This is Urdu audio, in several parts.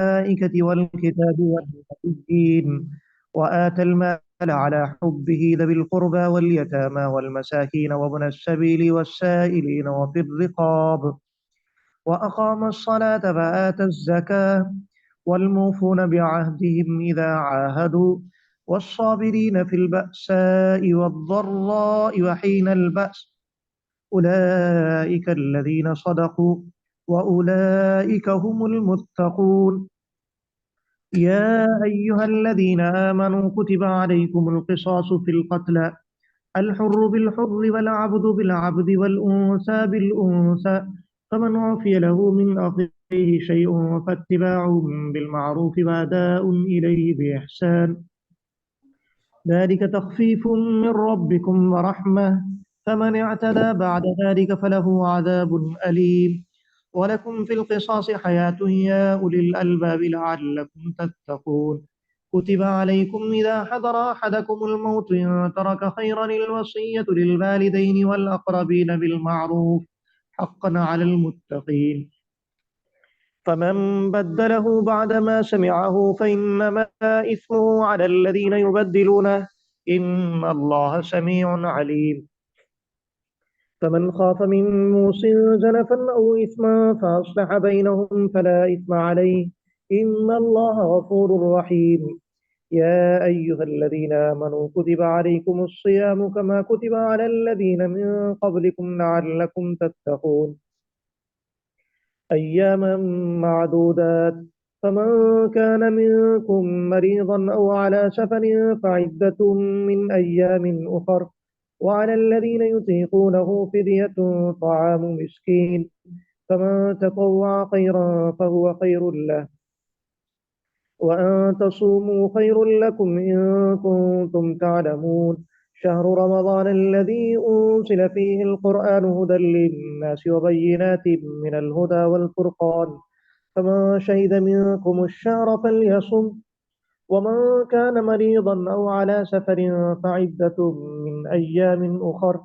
الملائكة والكتاب والنبيين وآتى المال على حبه ذوي القربى واليتامى والمساكين وابن السبيل والسائلين وفي الرقاب وأقام الصلاة وآتى الزكاة والموفون بعهدهم إذا عاهدوا والصابرين في البأساء والضراء وحين البأس أولئك الذين صدقوا وأولئك هم المتقون. يا أيها الذين آمنوا كتب عليكم القصاص في القتلى الحر بالحر والعبد بالعبد والأنثى بالأنثى فمن عفي له من أخيه شيء فاتباع بالمعروف وأداء إليه بإحسان ذلك تخفيف من ربكم ورحمة فمن اعتدى بعد ذلك فله عذاب أليم ولكم في القصاص حياة يا أولي الألباب لعلكم تتقون. كتب عليكم إذا حضر أحدكم الموت إن ترك خيرا الوصية للوالدين والأقربين بالمعروف حقا على المتقين فمن بدله بعدما سمعه فإنما إثمه على الذين يبدلونه إن الله سميع عليم. فمن خاف من موص جنفا أو إثما فأصلح بينهم فلا إثم عليه إن الله غفور رحيم. يا أيها الذين آمنوا كتب عليكم الصيام كما كتب على الذين من قبلكم لعلكم تتقون أياما معدودات فمن كان منكم مريضا أو على سفر فعدة من أيام أخر وعلى الذين يطيقونه فدية طعام مسكين فمن تطوع خيرا فهو خير له وأن تصوموا خير لكم إن كنتم تعلمون شهر رمضان الذي أنزل فيه القرآن هدى للناس وبينات من الهدى والفرقان فمن شهد منكم الشهر فليصم ومن كان مريضا أو على سفر فعدة من أيام أخر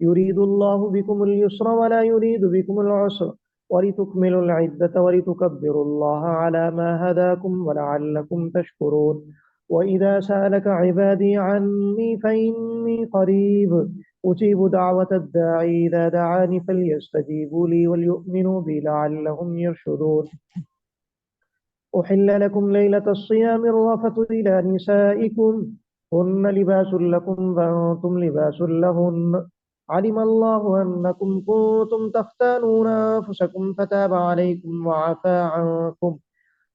يريد الله بكم اليسر ولا يريد بكم العسر ولتكملوا العدة ولتكبروا الله على ما هداكم ولعلكم تشكرون. وإذا سألك عبادي عني فإني قريب أجيب دعوة الداعي إذا دعاني فليستجيبوا لي وليؤمنوا بي لعلهم يرشدون. أحل لكم ليلة الصيام الرفث إلى نسائكم هن لباس لكم وأنتم لباس لهن علم الله أنكم كنتم تختانون أنفسكم فتاب عليكم وعفى عنكم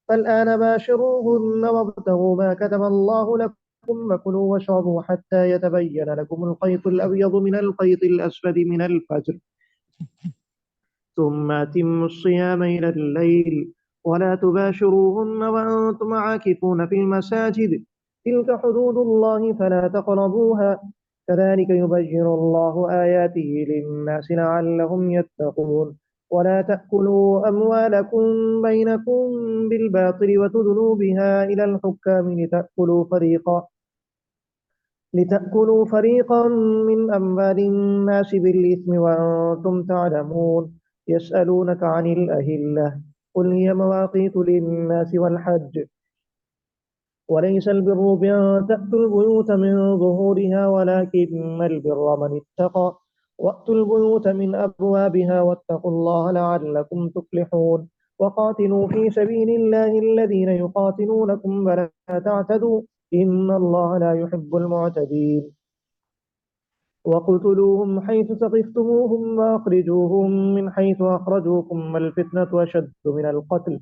فالآن باشروهن وابتغوا ما كتب الله لكم وكلوا واشربوا حتى يتبين لكم الخيط الأبيض من الخيط الأسود من الفجر ثم أتموا الصيام إلى الليل ولا تباشروهن وأنتم عاكفون في المساجد تلك حدود الله فلا تقربوها كذلك يبين الله آياته للناس لعلهم يتقون. ولا تأكلوا أموالكم بينكم بالباطل وتدلوا بها إلى الحكام لتأكلوا فريقا من أموال الناس بالإثم وأنتم تعلمون يسألونك عن الأهلة قل هي مواقيت للناس والحج وليس البر بأن تأتوا البيوت من ظهورها ولكن البر من اتقى وأتوا البيوت من أبوابها واتقوا الله لعلكم تفلحون. وقاتلوا في سبيل الله الذين يقاتلونكم ولا تعتدوا إن الله لا يحب المعتدين. وقتلوهم حيث ثقفتموهم وأخرجوهم من حيث أخرجوكم والفتنة أشد من القتل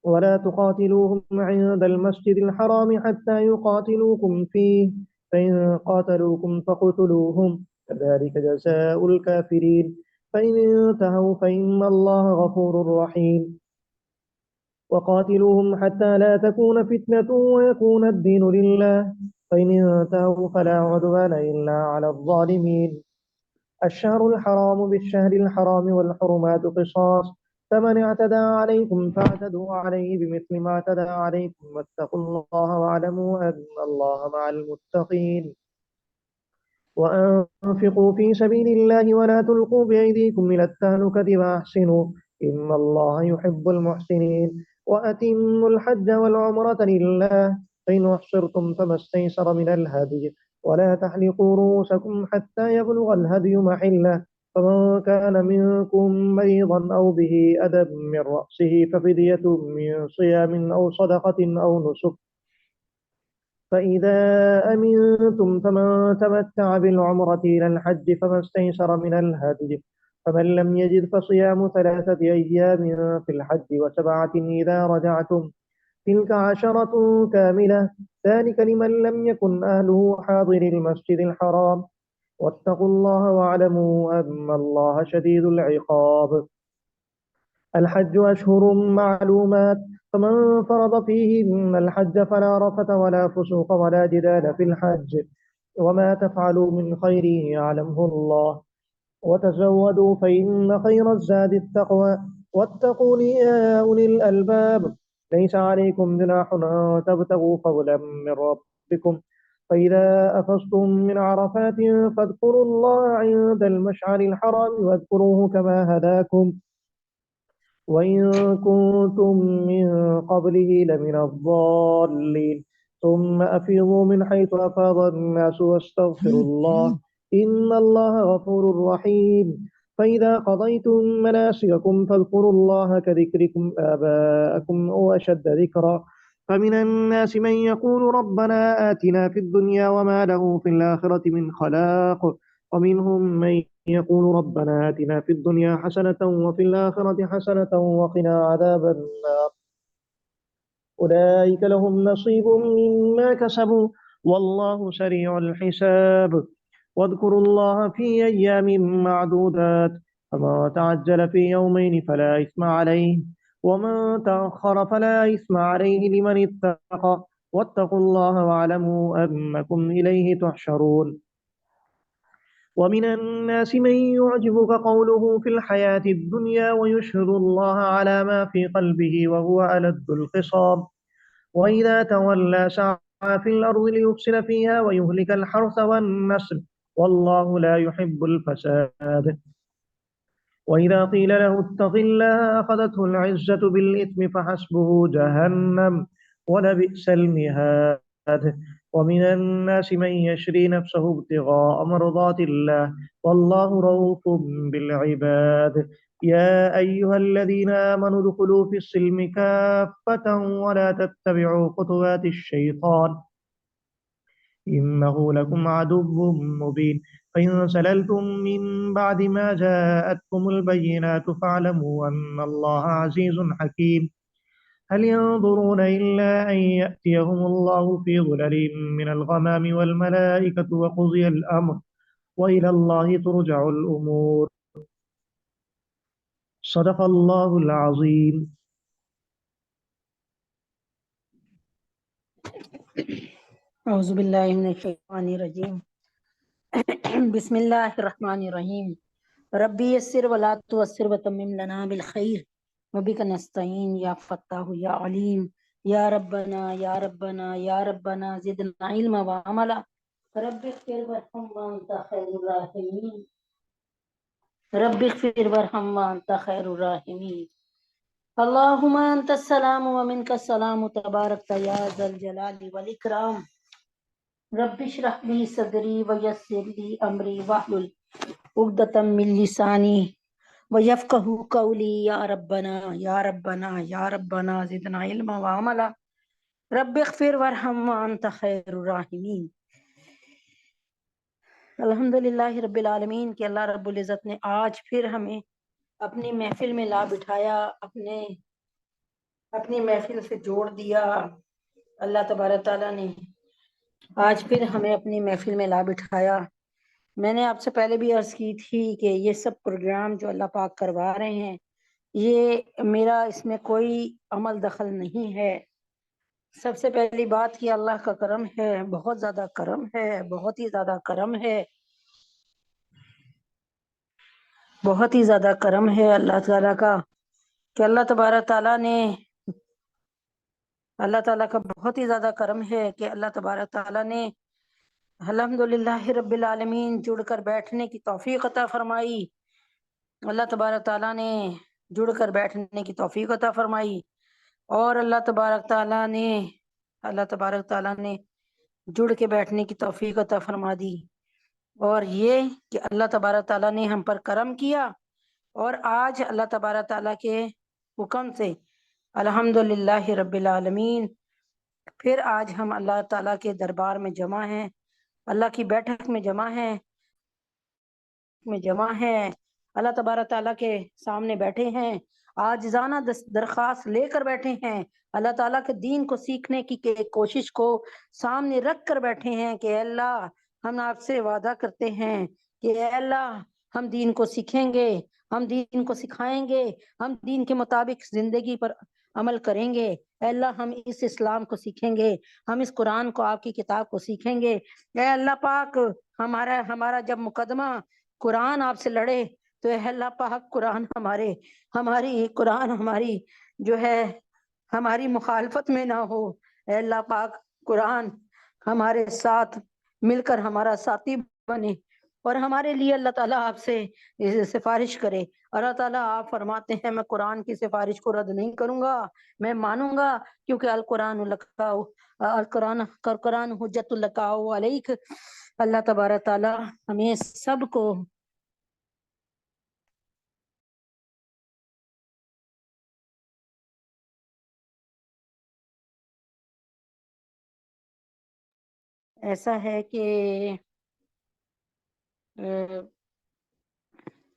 ولا تقاتلوهم عند المسجد الحرام حتى يقاتلوكم فيه فإن قاتلوكم فاقتلوهم كذلك جزاء الكافرين فإن انتهوا فإن الله غفور رحيم. وقاتلوهم حتى لا تكون فتنة ويكون الدين لله فإن انتهوا فلا عدوان إلا على الظالمين. الشهر الحرام بالشهر الحرام والحرمات قصاص فمن اعتدى عليكم فاعتدوا عليه بمثل ما اعتدى عليكم واتقوا الله واعلموا أن الله مع المتقين. وأنفقوا في سبيل الله ولا تلقوا بأيديكم إلى التهلكة وأحسنوا إن الله يحب المحسنين. وأتموا الحج والعمرة لله، فإن أحصرتم فما استيسر من الهدي، ولا تحلقوا رؤوسكم حتى يبلغ الهدي محله، فمن كان منكم مريضا أو به أذى من رأسه ففدية من صيام أو صدقة أو نسك. فإذا أمنتم فمن تمتع بالعمرة إلى الحج فما استيسر من الهدي، فمن لم يجد فصيام 3 أيام في الحج و7 إذا رجعتم، تلك 10 كاملة، ذلك لمن لم يكن أهله حاضر المسجد الحرام. واتقوا الله واعلموا أن الله شديد العقاب. الحج أشهر معلومات، فمن فرض فيهن الحج فلا رفث ولا فسوق ولا جدال في الحج، وما تفعلوا من خير يعلمه الله، وتزودوا فإن خير الزاد التقوى، واتقون يا أولي الألباب. ليس عليكم جناح أن تبتغوا فضلا من ربكم، فإذا أفضتم من عرفات فاذكروا الله عند المشعر الحرام واذكروه كما هداكم، وإن كنتم من قبله لمن الضالين. ثم أفيضوا من حيث أفاض الناس واستغفروا الله، إن الله غفور رحيم. فإذا قضيتم مناسككم فاذكروا الله كذكركم آباءكم أو أشد ذكرا. فمن الناس من يقول ربنا آتنا في الدنيا وما له في الآخرة من خلاق، ومنهم من يقول ربنا آتنا في الدنيا حسنة وفي الآخرة حسنة وقنا عذاب النار. أولئك لهم نصيب مما كسبوا، والله سريع الحساب. واذكروا الله في أيام معدودات، فما تعجل في يومين فلا إثم عليه، ومن تأخر فلا إثم عليه لمن اتقى. واتقوا الله واعلموا أنكم إليه تحشرون. ومن الناس من يعجبك قوله في الحياة الدنيا ويشهد الله على ما في قلبه وهو ألد الخصام، وإذا تولى سعى في الأرض ليفسد فيها ويهلك الحرث والنسل، والله لا يحب الفساد. وإذا قيل له اتق الله أخذته العزة بالإثم فحسبه جهنم ولبئس المهاد. ومن الناس من يشري نفسه ابتغاء مرضات الله، والله رؤوف بالعباد. يا أيها الذين آمنوا ادخلوا في السلم كافة ولا تتبعوا خطوات الشيطان، إنه لكم عدو مبين. فإن سللتم من بعد ما جاءتكم البينات فاعلموا أن الله عزيز حكيم. هل ينظرون إلا أن يأتيهم الله في ظلل من الغمام والملائكة وقضي الأمر وإلى الله ترجع الأمور. صدق الله العظيم. اعوذ باللہ من الشیطان الرجیم بسم اللہ الرحمن الرحیم ربی یسر ولا تعسر وتمم لنا بالخیر وبک نستعین یا فتاح یا علیم یا ربنا یا ربنا یا ربنا زدنا علما وعملا رب اغفر وارحم وانت خیر الراحمین رب اغفر وارحم وانت خیر الراحمین اللہم انت السلام ومنک السلام تبارک یا ذا الجلال والاکرام رب اشرح لي صدري ويسر لي امري واحلل عقدة من لساني ويفقهوا قولي يا ربنا يا ربنا يا ربنا زدنا علما وعملا رب اغفر وارحم وانت خیر الراحمین. الحمدللہ رب العالمین کہ اللہ رب العزت نے آج پھر ہمیں اپنی محفل میں لا بٹھایا، اپنی محفل سے جوڑ دیا. اللہ تبارک تعالیٰ نے آج پھر ہمیں اپنی محفل میں لا بٹھایا. میں نے آپ سے پہلے بھی عرض کی تھی کہ یہ سب پروگرام جو اللہ پاک کروا رہے ہیں، یہ میرا اس میں کوئی عمل دخل نہیں ہے. سب سے پہلی بات کہ اللہ کا کرم ہے، بہت زیادہ کرم ہے، بہت ہی زیادہ کرم ہے، بہت ہی زیادہ کرم ہے اللہ تعالیٰ کا کہ اللہ تبارک تعالیٰ نے اللہ تعالیٰ کا بہت ہی زیادہ کرم ہے کہ اللہ تبارک تعالیٰ نے الحمدللہ رب العالمین جڑ کر بیٹھنے کی توفیق عطا فرمائی. اللہ تبارک تعالیٰ نے جڑ کر بیٹھنے کی توفیق عطا فرمائی. اور اللہ تبارک تعالیٰ نے جڑ کے بیٹھنے کی توفیق عطا فرما دی، اور یہ کہ اللہ تبارک تعالیٰ نے ہم پر کرم کیا، اور آج اللہ تبارک تعالیٰ کے حکم سے الحمدللہ رب العالمین پھر آج ہم اللہ تعالیٰ کے دربار میں جمع ہیں، اللہ کی بیٹھک میں جمع ہیں، اللہ تبارک تعالیٰ کے سامنے بیٹھے ہیں، عاجزانہ درخواست لے کر بیٹھے ہیں، اللہ تعالیٰ کے دین کو سیکھنے کی کوشش کو سامنے رکھ کر بیٹھے ہیں کہ اے اللہ ہم آپ سے وعدہ کرتے ہیں کہ اے اللہ ہم دین کو سیکھیں گے، ہم دین کو سکھائیں گے، ہم دین کے مطابق زندگی پر عمل کریں گے، اے اللہ ہم اس اسلام کو سیکھیں گے، ہم اس قرآن کو، آپ کی کتاب کو سیکھیں گے، اے اللہ پاک ہمارا جب مقدمہ قرآن آپ سے لڑے تو اے اللہ پاک قرآن ہماری جو ہے ہماری مخالفت میں نہ ہو، اے اللہ پاک قرآن ہمارے ساتھ مل کر ہمارا ساتھی بنے، اور ہمارے لیے اللہ تعالیٰ آپ سے سفارش کرے۔ اللہ تعالیٰ آپ فرماتے ہیں میں قرآن کی سفارش کو رد نہیں کروں گا، میں مانوں گا، کیونکہ قرآن حجت لک و علیک۔ اللہ تبارک تعالیٰ ہمیں سب کو ایسا ہے کہ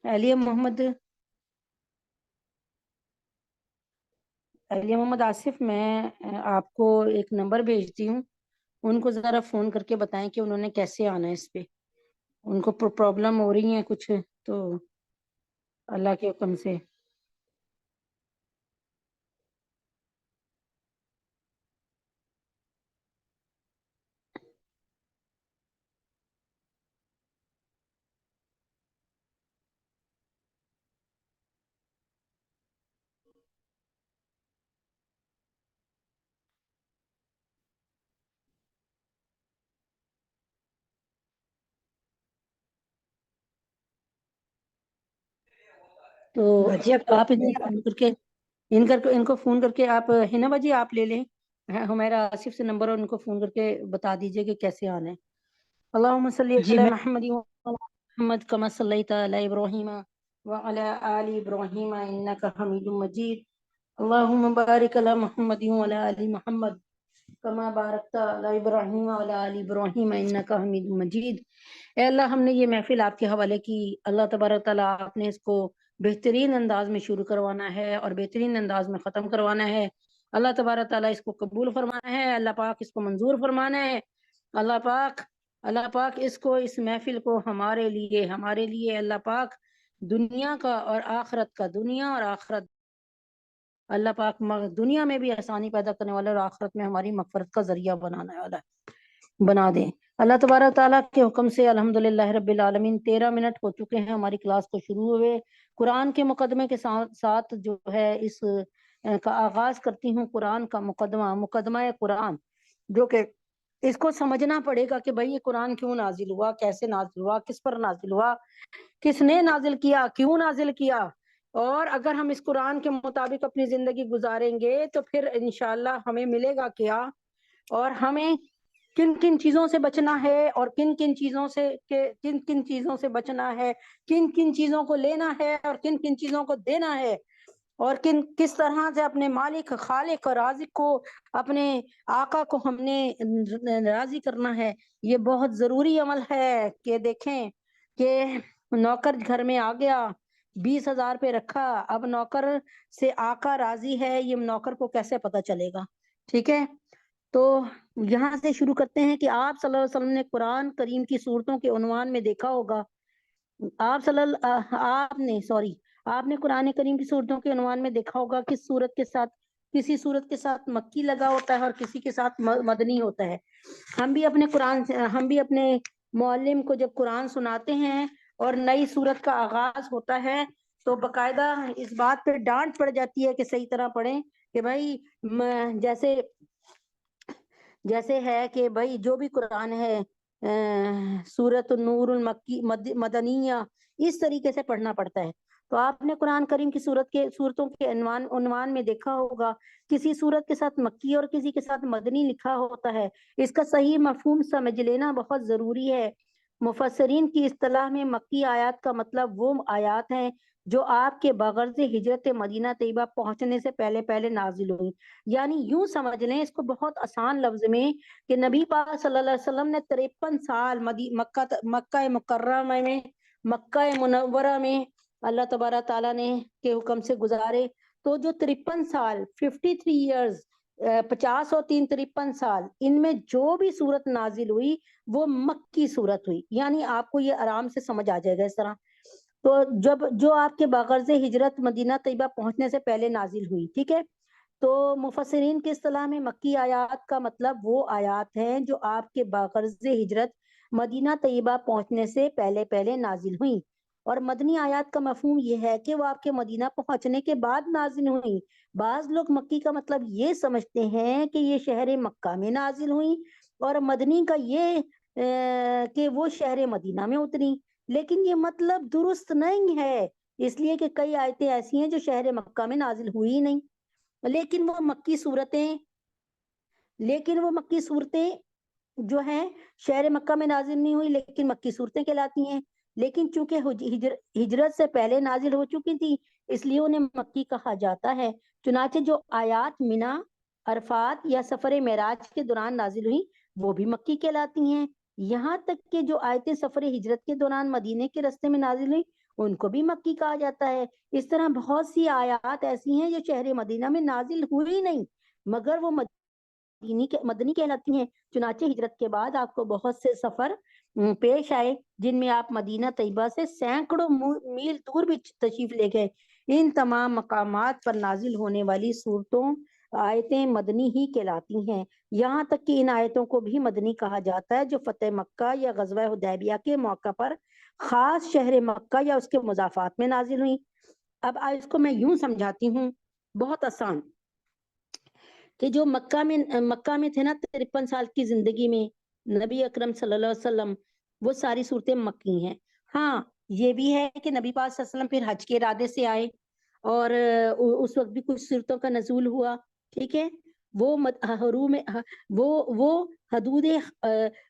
علی محمد آصف، میں آپ کو ایک نمبر بھیجتی ہوں، ان کو ذرا فون کر کے بتائیں کہ انہوں نے کیسے آنا ہے اس پہ، ان کو پرابلم ہو رہی ہیں کچھ، تو اللہ کے حکم سے۔ تو آپ ان کو فون کر کے آپ ہنا باجی آپ لے لیں ہمیرا آصف سے نمبر، اور ان کو فون کر کے بتا دیجئے کہ کیسے آنا ہے۔ اللہم صلی علی محمد محمد کما صلیت علی ابراہیم وعلی آل ابراہیم انک حمید مجید، اللہم بارک علی محمد وعلی آل محمد کما بارکت علی ابراہیم وعلی آل ابراہیم انک حمید مجید۔ اے اللہ ہم نے یہ محفل آپ کے حوالے کی، اللہ تبارک تعالیٰ آپ نے اس کو بہترین انداز میں شروع کروانا ہے اور بہترین انداز میں ختم کروانا ہے، اللہ تبارک تعالیٰ اس کو قبول فرمانا ہے، اللہ پاک اس کو منظور فرمانا ہے، اللہ پاک اس محفل کو ہمارے لیے اللہ پاک دنیا اور آخرت اللہ پاک دنیا میں بھی آسانی پیدا کرنے والا، اور آخرت میں ہماری مغفرت کا ذریعہ بنا دیں۔ اللہ تبارک تعالیٰ کے حکم سے الحمدللہ رب العالمین 13 منٹ ہو چکے ہیں ہماری کلاس کو شروع ہوئے، قرآن کے مقدمے کے ساتھ جو ہے اس کا آغاز کرتی ہوں۔ قرآن کا مقدمہ قرآن، جو کہ اس کو سمجھنا پڑے گا کہ بھئی یہ قرآن کیوں نازل ہوا، کیسے نازل ہوا، کس پر نازل ہوا، کس نے نازل کیا، کیوں نازل کیا، اور اگر ہم اس قرآن کے مطابق اپنی زندگی گزاریں گے تو پھر انشاءاللہ ہمیں ملے گا کیا، اور ہمیں کن کن چیزوں سے بچنا ہے، اور کن کن چیزوں سے بچنا ہے، کن کن چیزوں کو لینا ہے اور کن کن چیزوں کو دینا ہے، اور کس طرح سے اپنے مالک خالق اور رازق کو، اپنے آقا کو ہم نے راضی کرنا ہے۔ یہ بہت ضروری عمل ہے کہ دیکھیں کہ نوکر گھر میں آ گیا، 20,000 پہ رکھا، اب نوکر سے آقا راضی ہے، یہ نوکر کو کیسے پتا چلے گا؟ ٹھیک ہے، تو یہاں سے شروع کرتے ہیں کہ آپ صلی اللہ علیہ وسلم نے قرآن کریم کی صورتوں کے عنوان میں دیکھا ہوگا، آپ نے قرآن کریم کی صورتوں کے عنوان میں دیکھا ہوگا کہ کسی صورت کے ساتھ مکی لگا ہوتا ہے اور کسی کے ساتھ مدنی ہوتا ہے۔ ہم بھی اپنے معلم کو جب قرآن سناتے ہیں اور نئی صورت کا آغاز ہوتا ہے تو باقاعدہ اس بات پہ ڈانٹ پڑ جاتی ہے کہ صحیح طرح پڑھیں، کہ بھائی جیسے ہے کہ بھائی جو بھی قرآن ہے سورۃ النور المکی مدنیہ، اس طریقے سے پڑھنا پڑتا ہے۔ تو آپ نے قرآن کریم کی صورتوں کے عنوان میں دیکھا ہوگا کسی صورت کے ساتھ مکی اور کسی کے ساتھ مدنی لکھا ہوتا ہے. اس کا صحیح مفہوم سمجھ لینا بہت ضروری ہے. مفسرین کی اصطلاح میں مکی آیات کا مطلب وہ آیات ہیں جو آپ کے بغرض ہجرت مدینہ طیبہ پہنچنے سے پہلے پہلے نازل ہوئی. یعنی یوں سمجھ لیں اس کو بہت آسان لفظ میں کہ نبی پاک صلی اللہ علیہ وسلم نے 53 سال مکہ مکرمہ میں، مکہ منورہ میں اللہ تبارک تعالیٰ نے کے حکم سے گزارے. تو جو 53 سال 53 ایئرز 50 اور 53 سال ان میں جو بھی صورت نازل ہوئی وہ مکی صورت ہوئی. یعنی آپ کو یہ آرام سے سمجھ آ جائے گا اس طرح. تو جو آپ کے بغرض ہجرت مدینہ طیبہ پہنچنے سے پہلے نازل ہوئی. ٹھیک ہے. تو مفسرین کی اصطلاح میں مکی آیات کا مطلب وہ آیات ہیں جو آپ کے بغرض ہجرت مدینہ طیبہ پہنچنے سے پہلے پہلے نازل ہوئیں. اور مدنی آیات کا مفہوم یہ ہے کہ وہ آپ کے مدینہ پہنچنے کے بعد نازل ہوئیں. بعض لوگ مکی کا مطلب یہ سمجھتے ہیں کہ یہ شہر مکہ میں نازل ہوئیں، اور مدنی کا یہ کہ وہ شہر مدینہ میں اتری. لیکن یہ مطلب درست نہیں ہے، اس لیے کہ کئی آیتیں ایسی ہیں جو شہر مکہ میں نازل ہوئی نہیں، لیکن وہ مکی صورتیں جو ہیں شہر مکہ میں نازل نہیں ہوئی لیکن مکی صورتیں کہلاتی ہیں. لیکن چونکہ ہجرت سے پہلے نازل ہو چکی تھی اس لیے انہیں مکی کہا جاتا ہے. چنانچہ جو آیات منا، عرفات یا سفر معراج کے دوران نازل ہوئی وہ بھی مکی کہلاتی ہیں. یہاں تک کہ جو آیتیں سفر ہجرت کے دوران مدینے کے راستے میں نازل ہوئی ان کو بھی مکی کہا جاتا ہے. اس طرح بہت سی آیات ایسی ہیں جو شہر مدینہ میں نازل ہوئی نہیں مگر وہ مدنی کہلاتی ہیں. چنانچہ ہجرت کے بعد آپ کو بہت سے سفر پیش آئے جن میں آپ مدینہ طیبہ سے سینکڑوں میل دور بھی تشریف لے گئے. ان تمام مقامات پر نازل ہونے والی صورتوں آیتیں مدنی ہی کہلاتی ہیں. یہاں تک کہ ان آیتوں کو بھی مدنی کہا جاتا ہے جو فتح مکہ یا غزوہ حدیبیہ کے موقع پر خاص شہر مکہ یا اس کے مضافات میں نازل ہوئی. اب اس کو میں یوں سمجھاتی ہوں بہت آسان کہ جو مکہ میں تھے نا 53 سال کی زندگی میں نبی اکرم صلی اللہ علیہ وسلم، وہ ساری صورتیں مکی ہیں. ہاں یہ بھی ہے کہ نبی پاک صلی اللہ علیہ وسلم پھر حج کے ارادے سے آئے اور اس وقت بھی کچھ صورتوں کا نزول ہوا. ٹھیک ہے. وہ حدود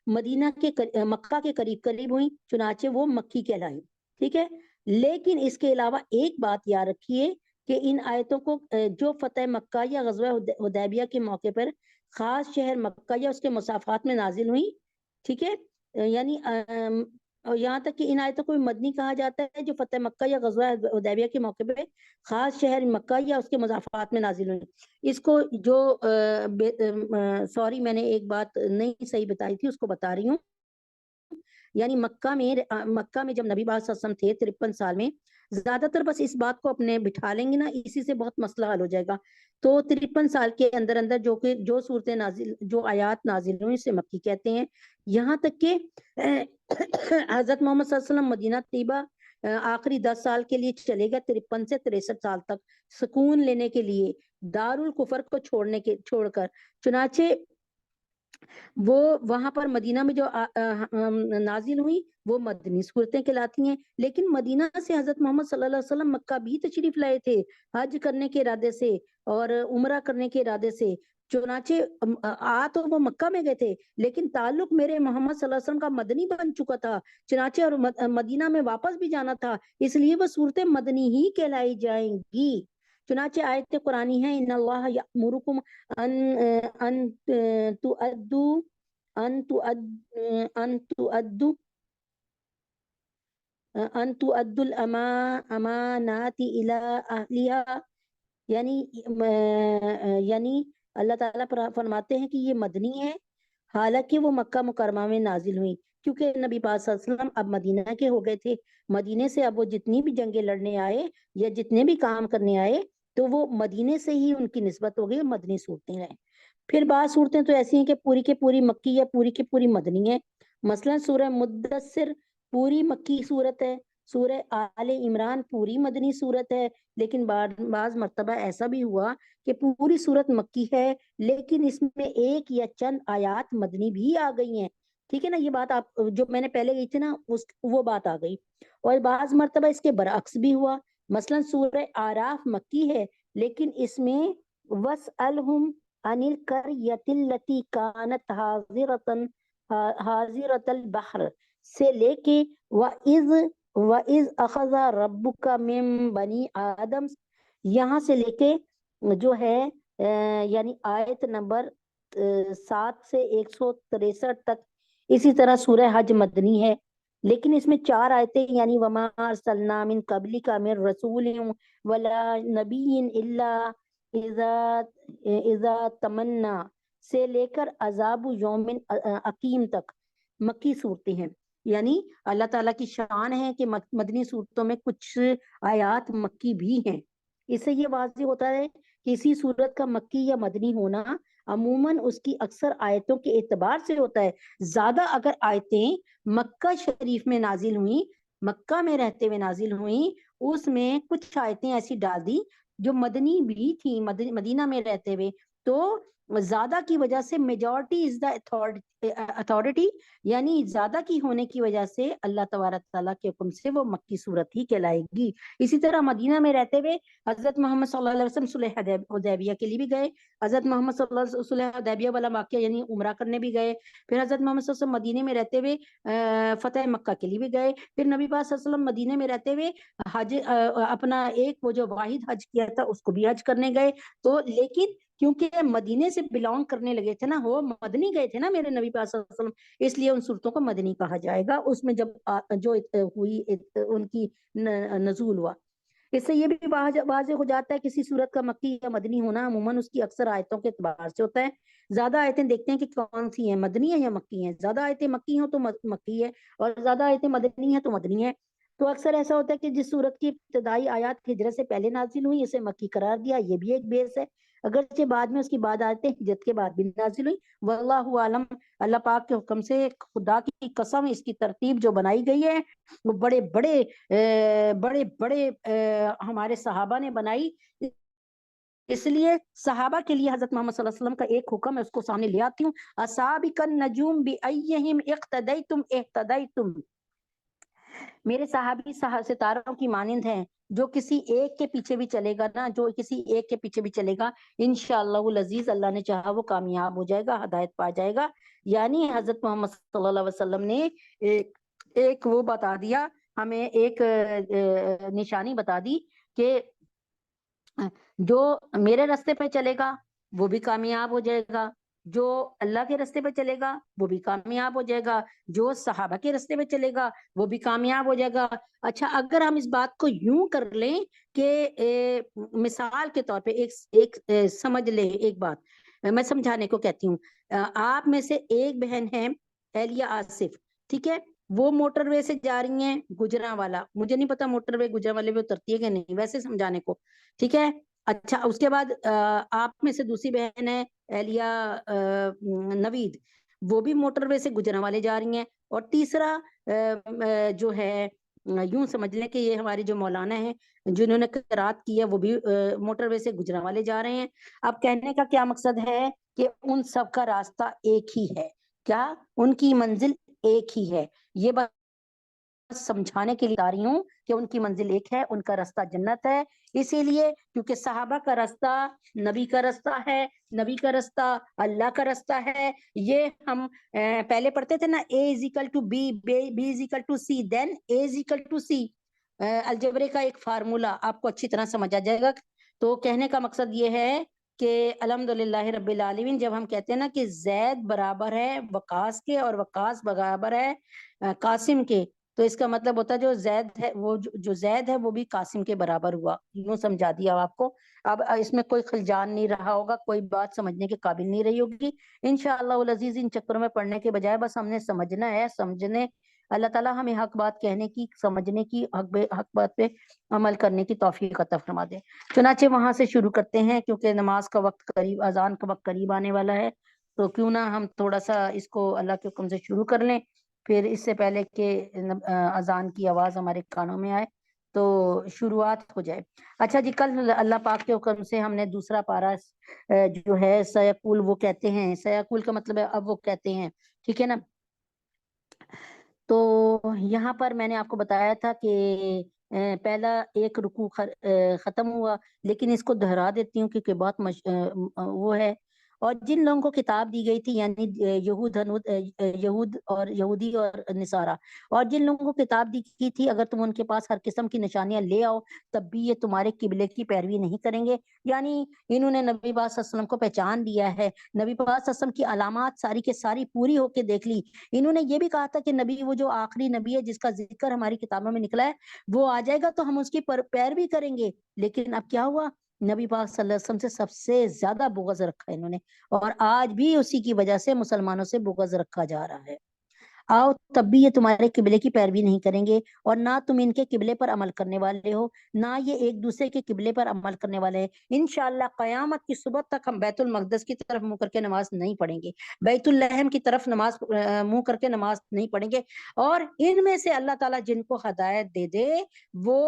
مدینہ کے مکہ کے قریب ہوئی چنانچہ وہ مکی کہلائی. ٹھیک ہے. لیکن اس کے علاوہ ایک بات یاد رکھیے کہ ان آیتوں کو جو فتح مکہ یا غزوہ حدیبیہ کے موقع پر خاص شہر مکہ یا اس کے مسافات میں نازل ہوئی. ٹھیک ہے. یعنی یہاں تک کہ ان آیتوں کو بھی مدنی کہا جاتا ہے جو فتح مکہ یا غزوہ حدیبیہ کے موقع پہ خاص شہر مکہ یا اس کے مضافات میں نازل ہوئی. اس کو جو سوری میں نے ایک بات نہیں صحیح بتائی تھی اس کو بتا رہی ہوں. یعنی مکہ میں جب نبی پاک صلی اللہ علیہ وسلم تھے 53 سال میں، زیادہ تر بس اس بات کو اپنے بٹھا لیں گے نا اسی سے بہت مسئلہ حل ہو جائے گا. تو 53 سال کے اندر جو صورتیں نازل جو آیات نازل ہوئی اسے مکی کہتے ہیں. یہاں تک کہ حضرت محمد صلی اللہ علیہ وسلم مدینہ طیبہ آخری 10 سال کے لیے چلے گئے 53 سے 63 سال تک سکون لینے کے لیے دارالکفر کو چھوڑ کر. چنانچہ وہ وہاں پر مدینہ میں جو نازل ہوئی وہ مدنی صورتیں کہلاتی ہیں. لیکن مدینہ سے حضرت محمد صلی اللہ علیہ وسلم مکہ بھی تشریف لائے تھے حج کرنے کے ارادے سے اور عمرہ کرنے کے ارادے سے. چنانچہ تو وہ مکہ میں گئے تھے لیکن تعلق میرے محمد صلی اللہ علیہ وسلم کا مدنی بن چکا تھا. چنانچہ اور مدینہ میں واپس بھی جانا تھا اس لیے وہ صورتیں مدنی ہی کہلائی جائیں گی. چنانچہ آیت قرآنی ہے ان اللہ یأمرکم ان تؤدوا الامانات الى اہلیہا. یعنی اللہ تعالیٰ فرماتے ہیں کہ یہ مدنی ہے حالانکہ وہ مکہ مکرمہ میں نازل ہوئی کیونکہ نبی پاک صلی اللہ علیہ وسلم اب مدینہ کے ہو گئے تھے. مدینے سے اب وہ جتنی بھی جنگیں لڑنے آئے یا جتنے بھی کام کرنے آئے تو وہ مدینے سے ہی ان کی نسبت ہو گئی اور مدنی صورتیں رہیں. پھر بعض صورتیں تو ایسی ہیں کہ پوری کے پوری مکی یا پوری کی پوری مدنی ہے. مثلا سورہ مدثر پوری مکی صورت ہے، سورہ آل عمران پوری مدنی صورت ہے. لیکن بعض مرتبہ ایسا بھی ہوا کہ پوری صورت مکی ہے لیکن اس میں ایک یا چند آیات مدنی بھی آ گئی ہیں. ٹھیک ہے نا. یہ بات آپ جو میں نے پہلے گئی تھی نا وہ بات آ گئی. اور بعض مرتبہ اس کے برعکس بھی ہوا مثلا سورہ آراف مکی ہے لیکن اس میں وَاسْأَلْهُمْ عَنِ الْقَرْيَةِ الَّتِي كَانَتْ حَاضِرَةَ الْبَحْرِ سے لے کے وَإِذْ أَخَذَ رَبُّكَ مِن بَنِي آدم یہاں سے لے کے جو ہے یعنی آیت نمبر 7 سے 163 تک. اسی طرح سورہ حج مدنی ہے لیکن اس میں 4 آیتیں یعنی وما ارسلنا من قبلک من رسول ولا نبی الا اذا تمنا سے لے کر عذاب یوم عقیم تک مکی صورتیں ہیں. یعنی اللہ تعالیٰ کی شان ہے کہ مدنی صورتوں میں کچھ آیات مکی بھی ہیں. اس سے یہ واضح ہوتا ہے کہ کسی صورت کا مکی یا مدنی ہونا عموماً اس کی اکثر آیتوں کے اعتبار سے ہوتا ہے. زیادہ اگر آیتیں مکہ شریف میں نازل ہوئیں، مکہ میں رہتے ہوئے نازل ہوئیں، اس میں کچھ آیتیں ایسی ڈال دی جو مدنی بھی تھیں مدینہ میں رہتے ہوئے، تو زیادہ کی وجہ سے میجورٹی از دا اتھارٹی، یعنی زیادہ کی ہونے کی وجہ سے اللہ تبارک تعالیٰ کے حکم سے وہ مکی صورت ہی کہلائے گی. اسی طرح مدینہ میں رہتے ہوئے حضرت محمد صلی اللہ علیہ وسلم صلح حدیبیہ کے لیے بھی گئے. حضرت محمد صلی اللہ علیہ وسلم صلح حدیبیہ والا واقعہ یعنی عمرہ کرنے بھی گئے. پھر حضرت محمد صلی اللہ علیہ وسلم مدینے میں رہتے ہوئے فتح مکہ کے لیے بھی گئے. پھر نبی پاک صلی اللہ علیہ وسلم مدینے میں رہتے ہوئے حج اپنا ایک وہ جو واحد حج کیا تھا اس کو بھی حج کرنے گئے. تو لیکن کیونکہ مدینے سے بلانگ کرنے لگے تھے نا، وہ مدنی گئے تھے نا میرے نبی پاک صلی اللہ علیہ وسلم، اس لیے ان صورتوں کو مدنی کہا جائے گا. اس میں جب جو ہوئی ان کی نزول ہوا. اس سے یہ بھی واضح ہو جاتا ہے کسی صورت کا مکی یا مدنی ہونا عموماً اس کی اکثر آیتوں کے اعتبار سے ہوتا ہے. زیادہ آیتیں دیکھتے ہیں کہ کون سی ہیں، مدنی ہیں یا مکی ہیں. زیادہ آیتیں مکی ہوں تو مکی ہے اور زیادہ آیتیں مدنی ہیں تو مدنی ہے. تو اکثر ایسا ہوتا ہے کہ جس صورت کی ابتدائی آیات ہجرت سے پہلے نازل ہوئی اسے مکی قرار دیا، یہ بھی ایک بیس ہے. اگرچہ بعد میں اس کی بعد آیتیں ہجرت کے بعد بھی نازل ہوئی. واللہ عالم، اللہ پاک کے حکم سے خدا کی قسم اس کی ترتیب جو بنائی گئی ہے وہ بڑے بڑے ہمارے صحابہ نے بنائی. اس لیے صحابہ کے لیے حضرت محمد صلی اللہ علیہ وسلم کا ایک حکم ہے، اس کو سامنے لے آتی ہوں. اصابک النجوم بأیہم اقتدیتم اہتدیتم، میرے صحابی ستاروں کی مانند ہیں، جو کسی ایک کے پیچھے بھی چلے گا نا، جو کسی ایک کے پیچھے بھی چلے گا انشاءاللہ العزیز اللہ نے چاہا وہ کامیاب ہو جائے گا، ہدایت پا جائے گا. یعنی حضرت محمد صلی اللہ علیہ وسلم نے ایک وہ بتا دیا ہمیں، ایک نشانی بتا دی کہ جو میرے راستے پہ چلے گا وہ بھی کامیاب ہو جائے گا، جو اللہ کے راستے پہ چلے گا وہ بھی کامیاب ہو جائے گا، جو صحابہ کے راستے پہ چلے گا وہ بھی کامیاب ہو جائے گا. اچھا اگر ہم اس بات کو یوں کر لیں کہ مثال کے طور پہ ایک سمجھ لیں، ایک بات میں سمجھانے کو کہتی ہوں. آپ میں سے ایک بہن ہے اہلیہ آصف، ٹھیک ہے، وہ موٹر وے سے جا رہی ہیں گجرانوالا، مجھے نہیں پتا موٹر وے گجرانوالے پہ اترتی ہے کہ نہیں، ویسے سمجھانے کو، ٹھیک ہے. اچھا اس کے بعد آپ میں سے دوسری بہن ہے اہلیہ نوید، وہ بھی موٹر وے سے گجرانوالے جا رہی ہیں. اور تیسرا جو ہے یوں سمجھ لیں کہ یہ ہماری جو مولانا ہیں جنہوں نے قرات کی ہے وہ بھی موٹر وے سے گجرانوالے جا رہے ہیں. اب کہنے کا کیا مقصد ہے کہ ان سب کا راستہ ایک ہی ہے، کیا ان کی منزل ایک ہی ہے. یہ بات سمجھانے کے لیے آ رہی ہوں کہ ان کی منزل ایک ہے، ان کا راستہ جنت ہے. اسی لیے کیونکہ صحابہ کا راستہ نبی کا راستہ ہے، نبی کا راستہ اللہ کا راستہ ہے. یہ ہم پہلے پڑھتے تھے نا، A is equal to B, B is equal to C, then A is equal to C. الجبرے کا ایک فارمولا آپ کو اچھی طرح سمجھا جائے گا. تو کہنے کا مقصد یہ ہے کہ الحمدللہ رب العالمین، جب ہم کہتے ہیں نا کہ زید برابر ہے وقاص کے اور وقاص برابر ہے قاسم کے، تو اس کا مطلب ہوتا ہے جو زید ہے وہ جو زید ہے وہ بھی قاسم کے برابر ہوا. یوں سمجھا دیا آپ کو. اب اس میں کوئی خلجان نہیں رہا ہوگا، کوئی بات سمجھنے کے قابل نہیں رہی ہوگی. انشاءاللہ العزیز ان چکروں میں پڑھنے کے بجائے بس ہم نے سمجھنا ہے، سمجھنے اللہ تعالیٰ ہمیں حق بات کہنے کی، سمجھنے کی، حق بات پہ عمل کرنے کی توفیق عطا فرما دے. چنانچہ وہاں سے شروع کرتے ہیں کیونکہ نماز کا وقت قریب، اذان کا وقت قریب آنے والا ہے، تو کیوں نہ ہم تھوڑا سا اس کو اللہ کے حکم سے شروع کر لیں، پھر اس سے پہلے کہ اذان کی آواز ہمارے کانوں میں آئے تو شروعات ہو جائے. اچھا جی، کل اللہ پاک کے حکم سے ہم نے دوسرا پارا جو ہے سیقول وہ کہتے ہیں، سیقول کا مطلب ہے اب وہ کہتے ہیں، ٹھیک ہے نا. تو یہاں پر میں نے آپ کو بتایا تھا کہ پہلا ایک رکوع ختم ہوا، لیکن اس کو دہرا دیتی ہوں کیونکہ بہت وہ ہے۔ اور جن لوگوں کو کتاب دی گئی تھی یعنی یہود اور یہودی اور نصارہ، اور جن لوگوں کو کتاب دی گئی تھی اگر تم ان کے پاس ہر قسم کی نشانیاں لے آؤ تب بھی یہ تمہارے قبلے کی پیروی نہیں کریں گے۔ یعنی انہوں نے نبی پاک صلی اللہ علیہ وسلم کو پہچان لیا ہے، نبی پاک صلی اللہ علیہ وسلم کی علامات ساری کے ساری پوری ہو کے دیکھ لی۔ انہوں نے یہ بھی کہا تھا کہ نبی وہ جو آخری نبی ہے جس کا ذکر ہماری کتابوں میں نکلا ہے وہ آ جائے گا تو ہم اس کی پیروی کریں گے۔ لیکن اب کیا ہوا، نبی پاک صلی اللہ علیہ وسلم سے سب سے زیادہ بغض رکھا انہوں نے، اور آج بھی اسی کی وجہ سے مسلمانوں سے بغض رکھا جا رہا ہے۔ آؤ تب بھی یہ تمہارے قبلے کی پیروی نہیں کریں گے، اور نہ تم ان کے قبلے پر عمل کرنے والے ہو، نہ یہ ایک دوسرے کے قبلے پر عمل کرنے والے ہیں۔ انشاءاللہ قیامت کی صبح تک ہم بیت المقدس کی طرف منہ کر کے نماز نہیں پڑھیں گے، بیت الحم کی طرف منہ کر کے نماز نہیں پڑھیں گے۔ اور ان میں سے اللہ تعالیٰ جن کو ہدایت دے دے وہ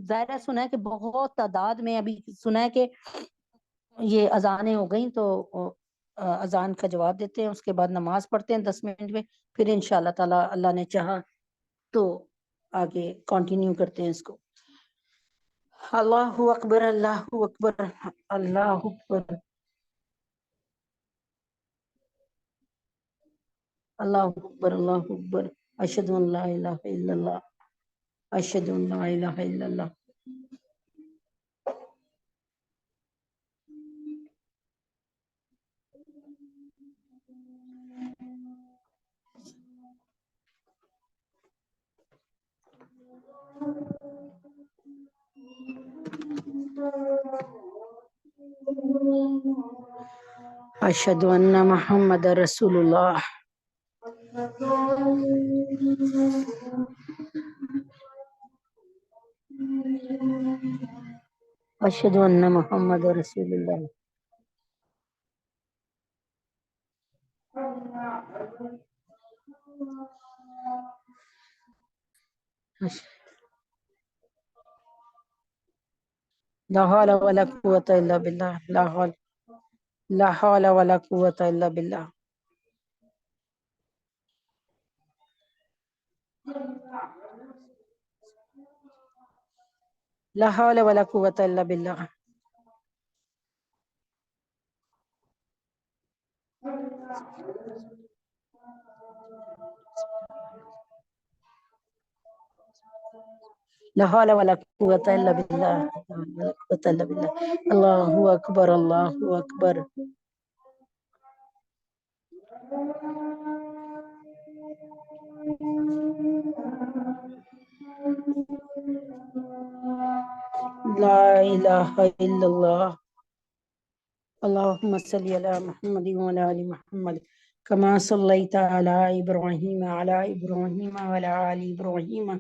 ظاہرہ سنا ہے کہ بہت تعداد میں، ابھی سنا ہے کہ یہ اذانیں ہو گئیں تو اذان کا جواب دیتے ہیں، اس کے بعد نماز پڑھتے ہیں 10 منٹ میں، پھر انشاءاللہ تعالیٰ اللہ نے چاہا تو آگے کنٹینیو کرتے ہیں اس کو۔ اللہ اکبر، اللہ اکبر، اللہ اکبر، اللہ اکبر، اللہ اکبر، اشہد ان لا الہ الا اللہ، اشہد ان لا الہ الا اللہ۔ اشہد ان محمد رسول اللہ۔ اشہد ان محمد رسول اللہ۔ لا حول ولا قوة الا باللہ، لا حول ولا قوة الا باللہ۔ لا حول ولا قوة الا باللہ۔ لا حول ولا قوة الا باللہ، لا حول ولا قوة الا باللہ۔ اللہ اکبر، اللہ اکبر۔ لا الہ الا اللہ۔ اللہم صلی علی محمد وعلی آل محمد کما صلیت علی ابراہیم وعلی ابراہیم وعلی آل ابراہیم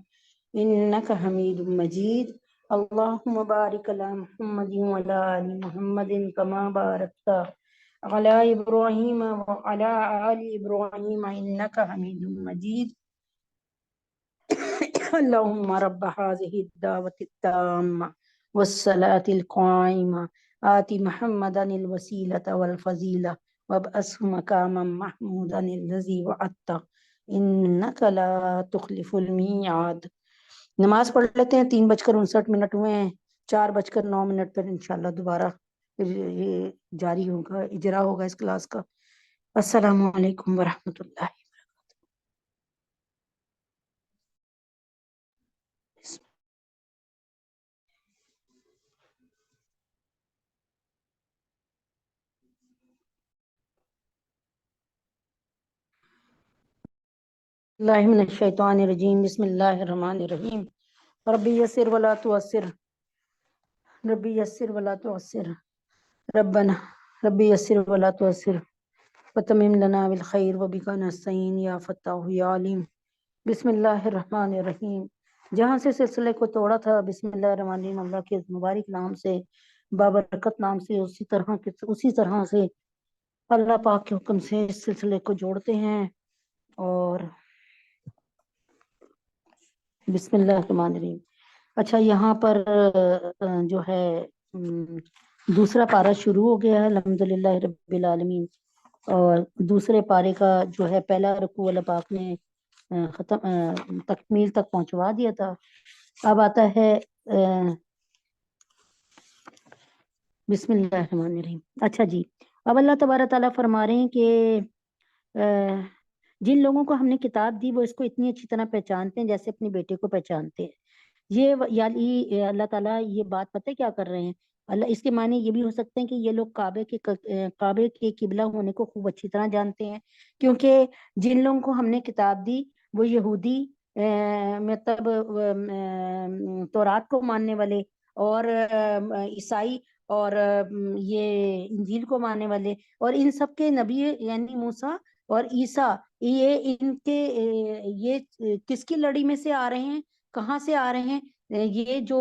انک حمید مجید۔ اللہم بارک علی محمد وعلی آل محمد کما بارکت علی ابراہیم وعلی آل ابراہیم انک حمید مجید۔ اللہم رب هذه الدعوة التامة والصلاة القائمة آت محمدا الوسیلة والفضیلة وابعثه مقاما محمودا الذی وعدته انک لا تخلف الميعاد۔ نماز پڑھ لیتے ہیں، 3:59 ہوئے ہیں، 4:09 پر انشاءاللہ دوبارہ یہ جاری ہوگا، اجرا ہوگا اس کلاس کا۔ السلام علیکم ورحمۃ اللہ۔ اللہ من الشیطان الرجیم، بسم اللہ الرحمن الرحیم۔ ربی یسر ولا تعسر، ربی یسر ولا تعسر، ربنا ربی یسر ولا تعسر وتمم لنا بالخیر وبک نستعین یا فتاح یا علیم۔ بسم اللہ الرحمن الرحیم۔ جہاں سے سلسلے کو توڑا تھا، بسم اللہ الرحمن الرحیم، اللہ کے مبارک نام سے، بابرکت نام سے، اسی طرح سے اللہ پاک کے حکم سے اس سلسلے کو جوڑتے ہیں۔ اور بسم اللہ الرحمن الرحیم۔ اچھا، یہاں پر جو ہے دوسرا پارہ شروع ہو گیا ہے، الحمدللہ رب العالمین، اور دوسرے پارے کا جو ہے پہلا رکوع اللہ پاک نے ختم تکمیل تک پہنچوا دیا تھا۔ اب آتا ہے بسم اللہ الرحمن الرحیم. اچھا جی، اب اللہ تبارک تعالیٰ فرما رہے ہیں کہ جن لوگوں کو ہم نے کتاب دی وہ اس کو اتنی اچھی طرح پہچانتے ہیں جیسے اپنے بیٹے کو پہچانتے ہیں. یہ یعنی اللہ تعالیٰ یہ بات پتہ ہے کیا کر رہے ہیں؟ اللہ اس کے معنی یہ بھی ہو سکتے ہیں کہ یہ لوگ کعبے کے قبلہ ہونے کو خوب اچھی طرح جانتے ہیں، کیونکہ جن لوگوں کو ہم نے کتاب دی وہ یہودی مطلب تورات کو ماننے والے، اور عیسائی، اور یہ انجیل کو ماننے والے، اور ان سب کے نبی یعنی موسیٰ اور عیسیٰ، یہ ان کے یہ کس کی لڑی میں سے آ رہے ہیں، کہاں سے آ رہے ہیں؟ یہ جو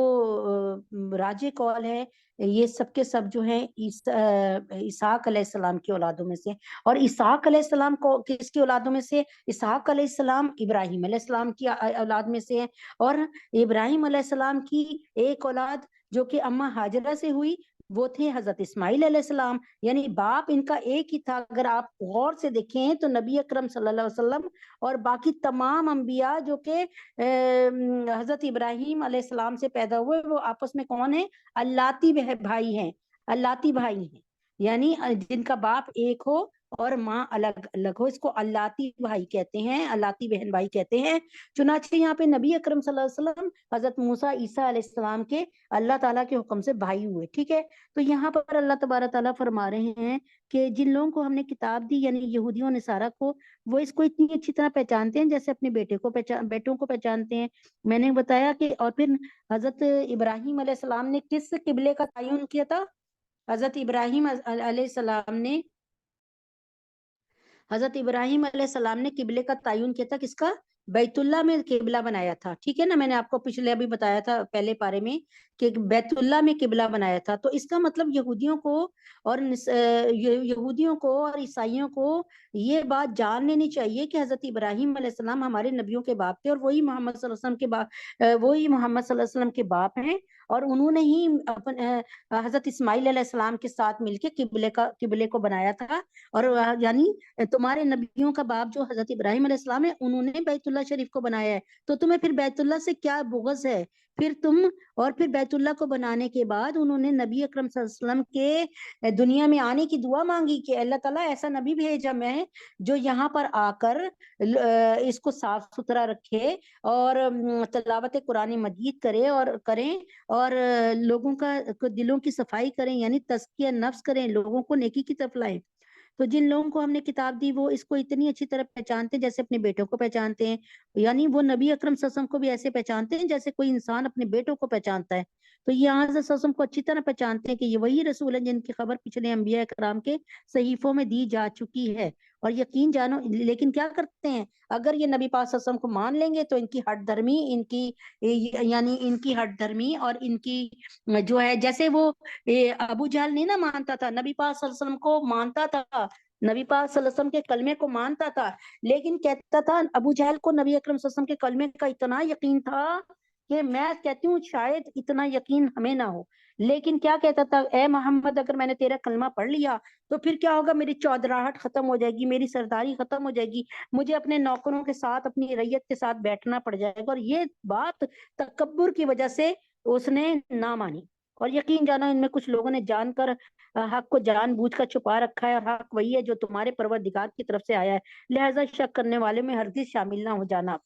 راجے کول ہے یہ سب کے سب جو ہیں اسحاق علیہ السلام کی اولادوں میں سے. اور اسحاق علیہ السلام کو کس کی اولادوں میں سے؟ اسحاق علیہ السلام ابراہیم علیہ السلام کی اولاد میں سے ہے، اور ابراہیم علیہ السلام کی ایک اولاد جو کہ اماں ہاجرہ سے ہوئی وہ تھے حضرت اسماعیل علیہ السلام. یعنی باپ ان کا ایک ہی تھا. اگر آپ غور سے دیکھیں تو نبی اکرم صلی اللہ علیہ وسلم اور باقی تمام انبیاء جو کہ حضرت ابراہیم علیہ السلام سے پیدا ہوئے وہ آپس میں کون ہیں؟ اللاتی بھائی ہیں، اللاتی بھائی ہیں، یعنی جن کا باپ ایک ہو اور ماں الگ الگ ہو، اس کو اللاتی بھائی کہتے ہیں، اللاتی بہن بھائی کہتے ہیں. چنانچہ یہاں پہ نبی اکرم صلی اللہ علیہ وسلم حضرت موسیٰ عیسیٰ علیہ السلام کے اللہ تعالیٰ کے حکم سے بھائی ہوئے. ٹھیک ہے، تو یہاں پر اللہ تبارک تعالیٰ فرما رہے ہیں کہ جن لوگوں کو ہم نے کتاب دی یعنی یہودیوں نصارہ کو، وہ اس کو اتنی اچھی طرح پہچانتے ہیں جیسے اپنے بیٹوں کو پہچانتے ہیں. میں نے بتایا کہ اور پھر حضرت ابراہیم علیہ السلام نے کس قبلے کا تعین کیا تھا؟ حضرت ابراہیم علیہ السلام نے قبلے کا تعین کیا تھا، کس کا؟ بیت اللہ میں قبلہ بنایا تھا. ٹھیک ہے نا، میں نے آپ کو پچھلے ابھی بتایا تھا پہلے پارے میں کہ بیت اللہ میں قبلہ بنایا تھا. تو اس کا مطلب یہودیوں کو اور عیسائیوں کو یہ بات جان لینی چاہیے کہ حضرت ابراہیم علیہ السلام ہمارے نبیوں کے باپ تھے، اور وہی محمد صلی اللہ علیہ وسلم کے باپ ہیں، اور انہوں نے ہی حضرت اسماعیل علیہ السلام کے ساتھ مل کے قبلے کو بنایا تھا. اور یعنی تمہارے نبیوں کا باپ جو حضرت ابراہیم علیہ السلام ہے انہوں نے بیت اللہ شریف کو بنایا ہے، تو تمہیں پھر بیت اللہ سے کیا بغض ہے؟ پھر بیت اللہ کو بنانے کے بعد انہوں نے نبی اکرم صلی اللہ علیہ وسلم کے دنیا میں آنے کی دعا مانگی کہ اللہ تعالیٰ ایسا نبی بھیجا میں جو یہاں پر آ کر اس کو صاف ستھرا رکھے اور تلاوت قرآن مجید کریں اور لوگوں کا دلوں کی صفائی کریں، یعنی تزکیہ نفس کریں، لوگوں کو نیکی کی طرف لائیں. تو جن لوگوں کو ہم نے کتاب دی وہ اس کو اتنی اچھی طرح پہچانتے ہیں جیسے اپنے بیٹوں کو پہچانتے ہیں، یعنی وہ نبی اکرم صلی اللہ علیہ وسلم کو بھی ایسے پہچانتے ہیں جیسے کوئی انسان اپنے بیٹوں کو پہچانتا ہے. تو یہ حضرت صلی اللہ علیہ وسلم کو اچھی طرح پہچانتے ہیں کہ یہ وہی رسول ہیں جن کی خبر پچھلے انبیاء کرام کے صحیفوں میں دی جا چکی ہے. اور یقین جانو، لیکن کیا کرتے ہیں؟ اگر یہ نبی پاک صلی اللہ علیہ وسلم کو مان لیں گے تو ان کی ہٹ دھرمی اور ان کی جو ہے، جیسے وہ ابو جہل نہیں نا مانتا تھا، نبی پاک صلی اللہ علیہ وسلم کو مانتا تھا، نبی پاک صلی اللہ علیہ وسلم کے کلمے کو مانتا تھا، لیکن کہتا تھا ابو جہل کو نبی اکرم صلی اللہ علیہ وسلم کے کلمے کا اتنا یقین تھا کہ میں کہتی ہوں شاید اتنا یقین ہمیں نہ ہو. لیکن کیا کہتا تھا؟ اے محمد اگر میں نے تیرا کلمہ پڑھ لیا تو پھر کیا ہوگا؟ میری چودراہٹ ختم ہو جائے گی، میری سرداری ختم ہو جائے گی، مجھے اپنے نوکروں کے ساتھ اپنی رعیت کے ساتھ بیٹھنا پڑ جائے گا. اور یہ بات تکبر کی وجہ سے اس نے نہ مانی. اور یقین جانا ان میں کچھ لوگوں نے جان کر حق کو جان بوجھ کر چھپا رکھا ہے، اور حق وہی ہے جو تمہارے پروردگار کی طرف سے آیا ہے، لہذا شک کرنے والے میں ہرگز شامل نہ ہو جانا.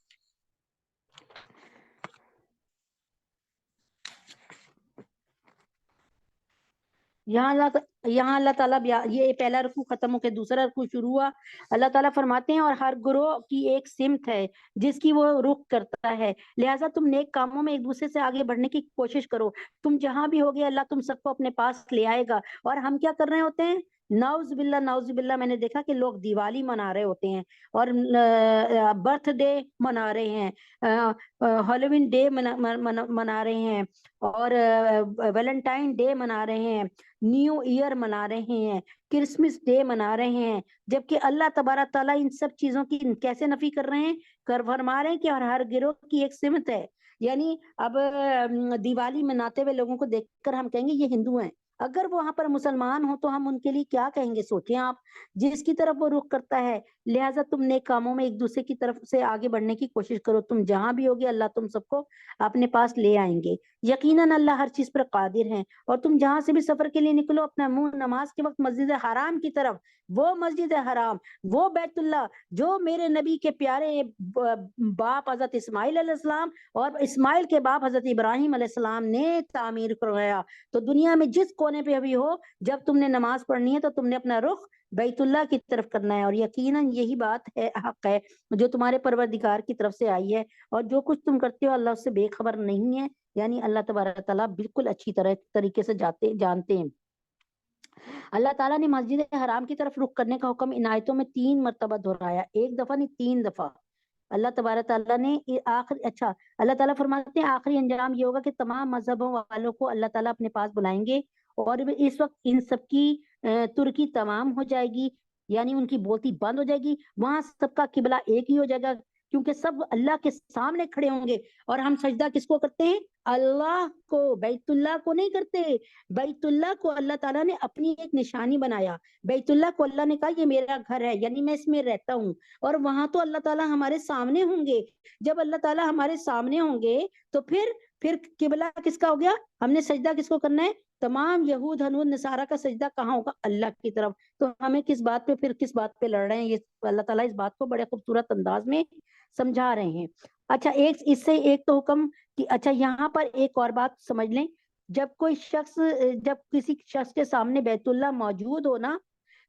یہاں اللہ تعالیٰ یہ پہلا رکوع ختم ہو کے دوسرا رکوع شروع ہوا. اللہ تعالیٰ فرماتے ہیں اور ہر گروہ کی ایک سمت ہے جس کی وہ رخ کرتا ہے، لہٰذا تم نیک کاموں میں ایک دوسرے سے آگے بڑھنے کی کوشش کرو. تم جہاں بھی ہوگے اللہ تم سب کو اپنے پاس لے آئے گا. اور ہم کیا کر رہے ہوتے ہیں؟ نعوذ باللہ میں نے دیکھا کہ لوگ دیوالی منا رہے ہوتے ہیں اور برتھ ڈے منا رہے ہیں، ہالووین ڈے منا رہے ہیں، اور ویلنٹائن ڈے منا رہے ہیں، نیو ایئر منا رہے ہیں، کرسمس ڈے منا رہے ہیں، جبکہ اللہ تبارک تعالیٰ ان سب چیزوں کی کیسے نفی کر رہے ہیں؟ فرما رہے ہیں کہ ہر گروہ کی ایک سمت ہے. یعنی اب دیوالی مناتے ہوئے لوگوں کو دیکھ کر ہم کہیں گے یہ ہندو ہیں، اگر وہاں پر مسلمان ہو تو ہم ان کے لیے کیا کہیں گے؟ سوچیں آپ، جس کی طرف وہ رخ کرتا ہے. لہٰذا تم نیک کاموں میں ایک دوسرے کی طرف سے آگے بڑھنے کی کوشش کرو. تم جہاں بھی ہوگے اللہ تم سب کو اپنے پاس لے آئیں گے. یقیناً اللہ ہر چیز پر قادر ہے. اور تم جہاں سے بھی سفر کے لیے نکلو اپنا منہ نماز کے وقت مسجد حرام کی طرف، وہ مسجد حرام، وہ بیت اللہ جو میرے نبی کے پیارے باپ حضرت اسماعیل علیہ السلام اور اسماعیل کے باپ حضرت ابراہیم علیہ السلام نے تعمیر کروایا. تو دنیا میں جس کونے پہ بھی ہو، جب تم نے نماز پڑھنی ہے تو تم نے اپنا رخ بیت اللہ کی طرف کرنا ہے. اور یقیناً یہی بات ہے، حق ہے جو تمہارے پروردگار کی طرف سے آئی ہے. اور جو کچھ تم کرتے ہو اللہ اس سے بے خبر نہیں ہے. یعنی اللہ تبارک تعالیٰ بالکل اچھی طریقے سے جانتے ہیں. اللہ تعالیٰ نے مسجد حرام کی طرف رخ کرنے کا حکم ان آیتوں میں 3 مرتبہ دہرایا، ایک دفعہ نہیں 3 دفعہ. اللہ تبارک تعالیٰ نے اللہ تعالیٰ فرماتے ہیں آخری انجام یہ ہوگا کہ تمام مذہبوں والوں کو اللہ تعالیٰ اپنے پاس بلائیں گے، اور اس وقت ان سب کی ترکی تمام ہو جائے گی، یعنی ان کی بولتی بند ہو جائے گی. وہاں سب کا قبلہ ایک ہی ہو جائے گا، کیونکہ سب اللہ کے سامنے کھڑے ہوں گے. اور ہم سجدہ کس کو کرتے ہیں؟ اللہ کو، بیت اللہ کو نہیں کرتے. بیت اللہ کو اللہ تعالیٰ نے اپنی ایک نشانی بنایا. بیت اللہ کو اللہ نے کہا یہ میرا گھر ہے، یعنی میں اس میں رہتا ہوں. اور وہاں تو اللہ تعالیٰ ہمارے سامنے ہوں گے. جب اللہ تعالیٰ ہمارے سامنے ہوں گے تو پھر قبلہ کس کا ہو گیا؟ ہم نے سجدہ کس کو کرنا ہے؟ تمام یہود ہنود نصارہ کا سجدہ کہاں ہوگا؟ اللہ کی طرف. تو ہمیں کس بات پہ لڑ رہے ہیں؟ یہ اللہ تعالیٰ اس بات کو بڑے خوبصورت انداز میں سمجھا رہے ہیں. اچھا، اس سے ایک تو حکم کہ اچھا یہاں پر ایک اور بات سمجھ لیں، جب کسی شخص کے سامنے بیت اللہ موجود ہو نا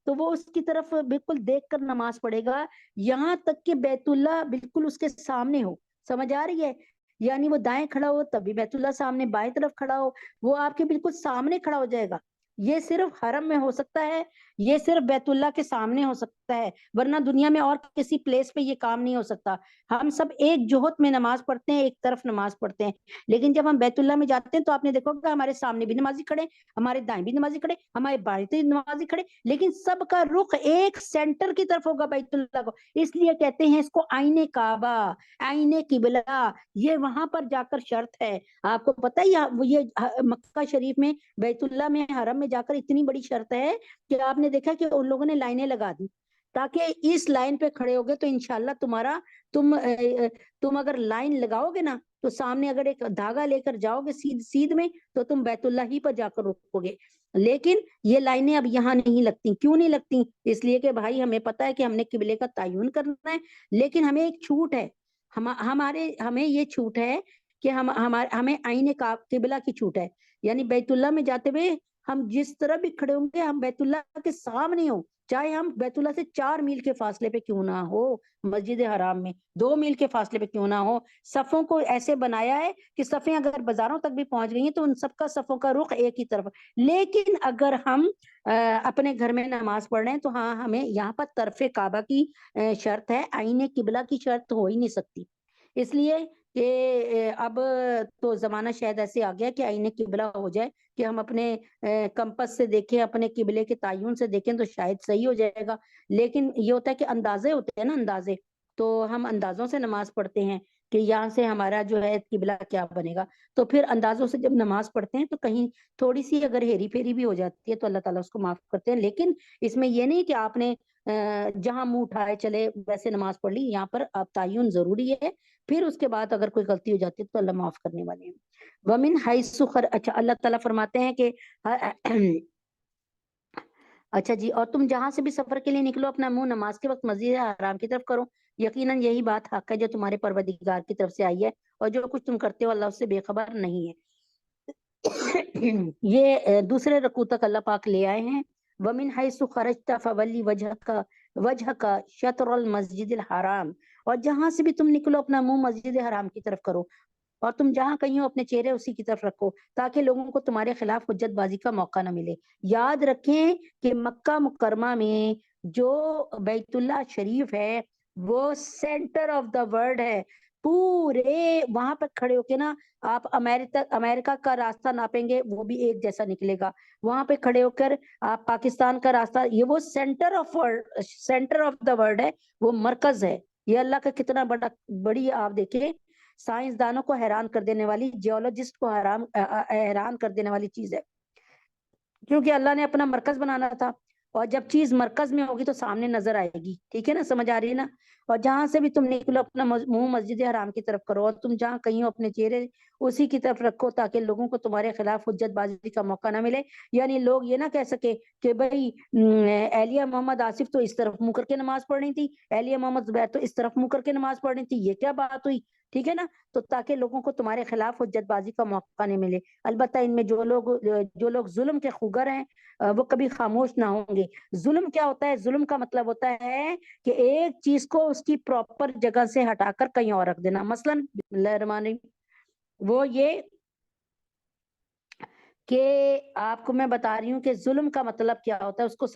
تو وہ اس کی طرف بالکل دیکھ کر نماز پڑھے گا، یہاں تک کہ بیت اللہ بالکل اس کے سامنے ہو. سمجھ آ رہی ہے؟ یعنی وہ دائیں کھڑا ہو تب بھی بیت اللہ سامنے، بائیں طرف کھڑا ہو وہ آپ کے بالکل سامنے کھڑا ہو جائے گا. یہ صرف حرم میں ہو سکتا ہے، یہ صرف بیت اللہ کے سامنے ہو سکتا ہے، ورنہ دنیا میں اور کسی پلیس پہ یہ کام نہیں ہو سکتا. ہم سب ایک جوہت میں نماز پڑھتے ہیں، ایک طرف نماز پڑھتے ہیں، لیکن جب ہم بیت اللہ میں جاتے ہیں تو آپ نے دیکھا کہ ہمارے سامنے بھی نمازی کھڑے، ہمارے دائیں بھی نمازی کھڑے، ہمارے بائیں بھی نمازی کھڑے، لیکن سب کا رخ ایک سینٹر کی طرف ہوگا بیت اللہ کو. اس لیے کہتے ہیں اس کو آئین کعبہ، آئین قبلہ. یہ وہاں پر جا کر شرط ہے. آپ کو پتہ ہی یہ مکہ شریف میں بیت اللہ میں حرم میں جا کر اتنی بڑی شرط ہے کہ آپ نے دیکھا کہ ان لوگوں نے لائنیں لگا دی تاکہ اس لائن پہ کھڑے ہوگے تو انشاءاللہ تم اگر لائن لگاؤ گے نا تو سامنے اگر ایک دھاگا لے کر جاؤ گے سیدھ میں تو تم بیت اللہ ہی پر جا کر رکو گے. لیکن یہ لائنیں اب یہاں نہیں لگتی. کیوں نہیں لگتی؟ اس لیے کہ بھائی ہمیں پتہ ہے کہ ہم نے قبلے کا تعین کرنا ہے، لیکن ہمیں ایک چھوٹ ہے، ہمیں یہ چھوٹ ہے کہ ہمیں آئین قبلہ کی چھوٹ ہے. یعنی بیت اللہ میں جاتے ہوئے ہم جس طرح بھی کھڑے ہوں گے ہم بیت اللہ کے سامنے ہوں، چاہے ہم بیت اللہ سے 4 میل کے فاصلے پہ کیوں نہ ہو، مسجد حرام میں 2 میل کے فاصلے پہ کیوں نہ ہو. صفوں کو ایسے بنایا ہے کہ صفیں اگر بازاروں تک بھی پہنچ گئی ہیں تو ان سب کا صفوں کا رخ ایک ہی طرف. لیکن اگر ہم اپنے گھر میں نماز پڑھ رہے ہیں تو ہاں ہمیں یہاں پر طرف کعبہ کی شرط ہے، آئین قبلہ کی شرط ہو ہی نہیں سکتی. اس لیے کہ اب تو زمانہ شاید ایسے آ گیا کہ آئین قبلہ ہو جائے کہ ہم اپنے کمپس سے دیکھیں، اپنے قبلے کے تعین سے دیکھیں تو شاید صحیح ہو جائے گا. لیکن یہ ہوتا ہے کہ اندازے ہوتے ہیں نا، اندازے، تو ہم اندازوں سے نماز پڑھتے ہیں کہ یہاں سے ہمارا جو ہے قبلہ کیا بنے گا. تو پھر اندازوں سے جب نماز پڑھتے ہیں تو کہیں تھوڑی سی اگر ہیری پھیری بھی ہو جاتی ہے تو اللہ تعالیٰ اس کو معاف کرتے ہیں. لیکن اس میں یہ نہیں کہ آپ نے جہاں منہ اٹھائے چلے ویسے نماز پڑھ لی. یہاں پر آپ تعین ضروری ہے، پھر اس کے بعد اگر کوئی غلطی ہو جاتی ہے تو اللہ معاف کرنے والے ہیں. ومن حیث اچھا اللہ تعالیٰ فرماتے ہیں کہ اچھا جی، اور تم جہاں سے بھی سفر کے لیے نکلو اپنا منہ نماز کے وقت مسجد حرام کی طرف کرو. یقیناً یہی بات حق ہے جو تمہارے پروردگار کی طرف سے آئی ہے، اور جو کچھ تم کرتے ہو اللہ اس سے بے خبر نہیں ہے. یہ دوسرے رکوع تک اللہ پاک لے آئے ہیں. وَمِنْ حَيْثُ خَرَجْتَ فَوَلِّ وَجْهَكَ شَطْرَ الْمَسْجِدِ الْحَرَامِ، اور جہاں سے بھی تم نکلو اپنا منہ مسجد حرام کی طرف کرو، اور تم جہاں کہیں ہو اپنے چہرے اسی کی طرف رکھو تاکہ لوگوں کو تمہارے خلاف حجت بازی کا موقع نہ ملے. یاد رکھیں کہ مکہ مکرمہ میں جو بیت اللہ شریف ہے وہ سینٹر آف دا ورلڈ ہے. پورے وہاں پر کھڑے ہو کے نا آپ امریکہ کا راستہ ناپیں گے وہ بھی ایک جیسا نکلے گا. وہاں پہ کھڑے ہو کر آپ پاکستان کا راستہ، یہ وہ سینٹر آف دا ورلڈ ہے، وہ مرکز ہے. یہ اللہ کا کتنا بڑی آپ دیکھیں سائنسدانوں کو حیران کر دینے والی، جیولوجسٹ کو حیران کر دینے والی چیز ہے. کیونکہ اللہ نے اپنا مرکز بنانا تھا، اور جب چیز مرکز میں ہوگی تو سامنے نظر آئے گی، ٹھیک ہے نا، سمجھ آ رہی ہے نا. اور جہاں سے بھی تم نکلو اپنا منہ مسجد حرام کی طرف کرو، اور تم جہاں کہیں ہو اپنے چہرے اسی کی طرف رکھو، تاکہ لوگوں کو تمہارے خلاف حجت بازی کا موقع نہ ملے. یعنی لوگ یہ نہ کہہ سکے کہ بھئی اہلیہ محمد آصف تو اس طرف منہ کر کے نماز پڑھ رہی تھی، اہلیہ محمد زبیر تو اس طرف منہ کر کے نماز پڑھ رہی تھی، یہ کیا بات ہوئی، ٹھیک ہے نا. تو تاکہ لوگوں کو تمہارے خلاف حجت بازی کا موقع نہیں ملے. البتہ ان میں جو لوگ ظلم کے خوگر ہیں وہ کبھی خاموش نہ ہوں گے. ظلم کیا ہوتا ہے؟ ظلم کا مطلب ہوتا ہے کہ ایک چیز کو اس کی پراپر جگہ سے ہٹا کر کہیں اور رکھ دینا. مثلا بسم اللہ الرحمن الرحیم، وہ یہ کہ آپ کو میں بتا رہی ہوں کہ ظلم کا مطلب کیا ہوتا ہے. اس کو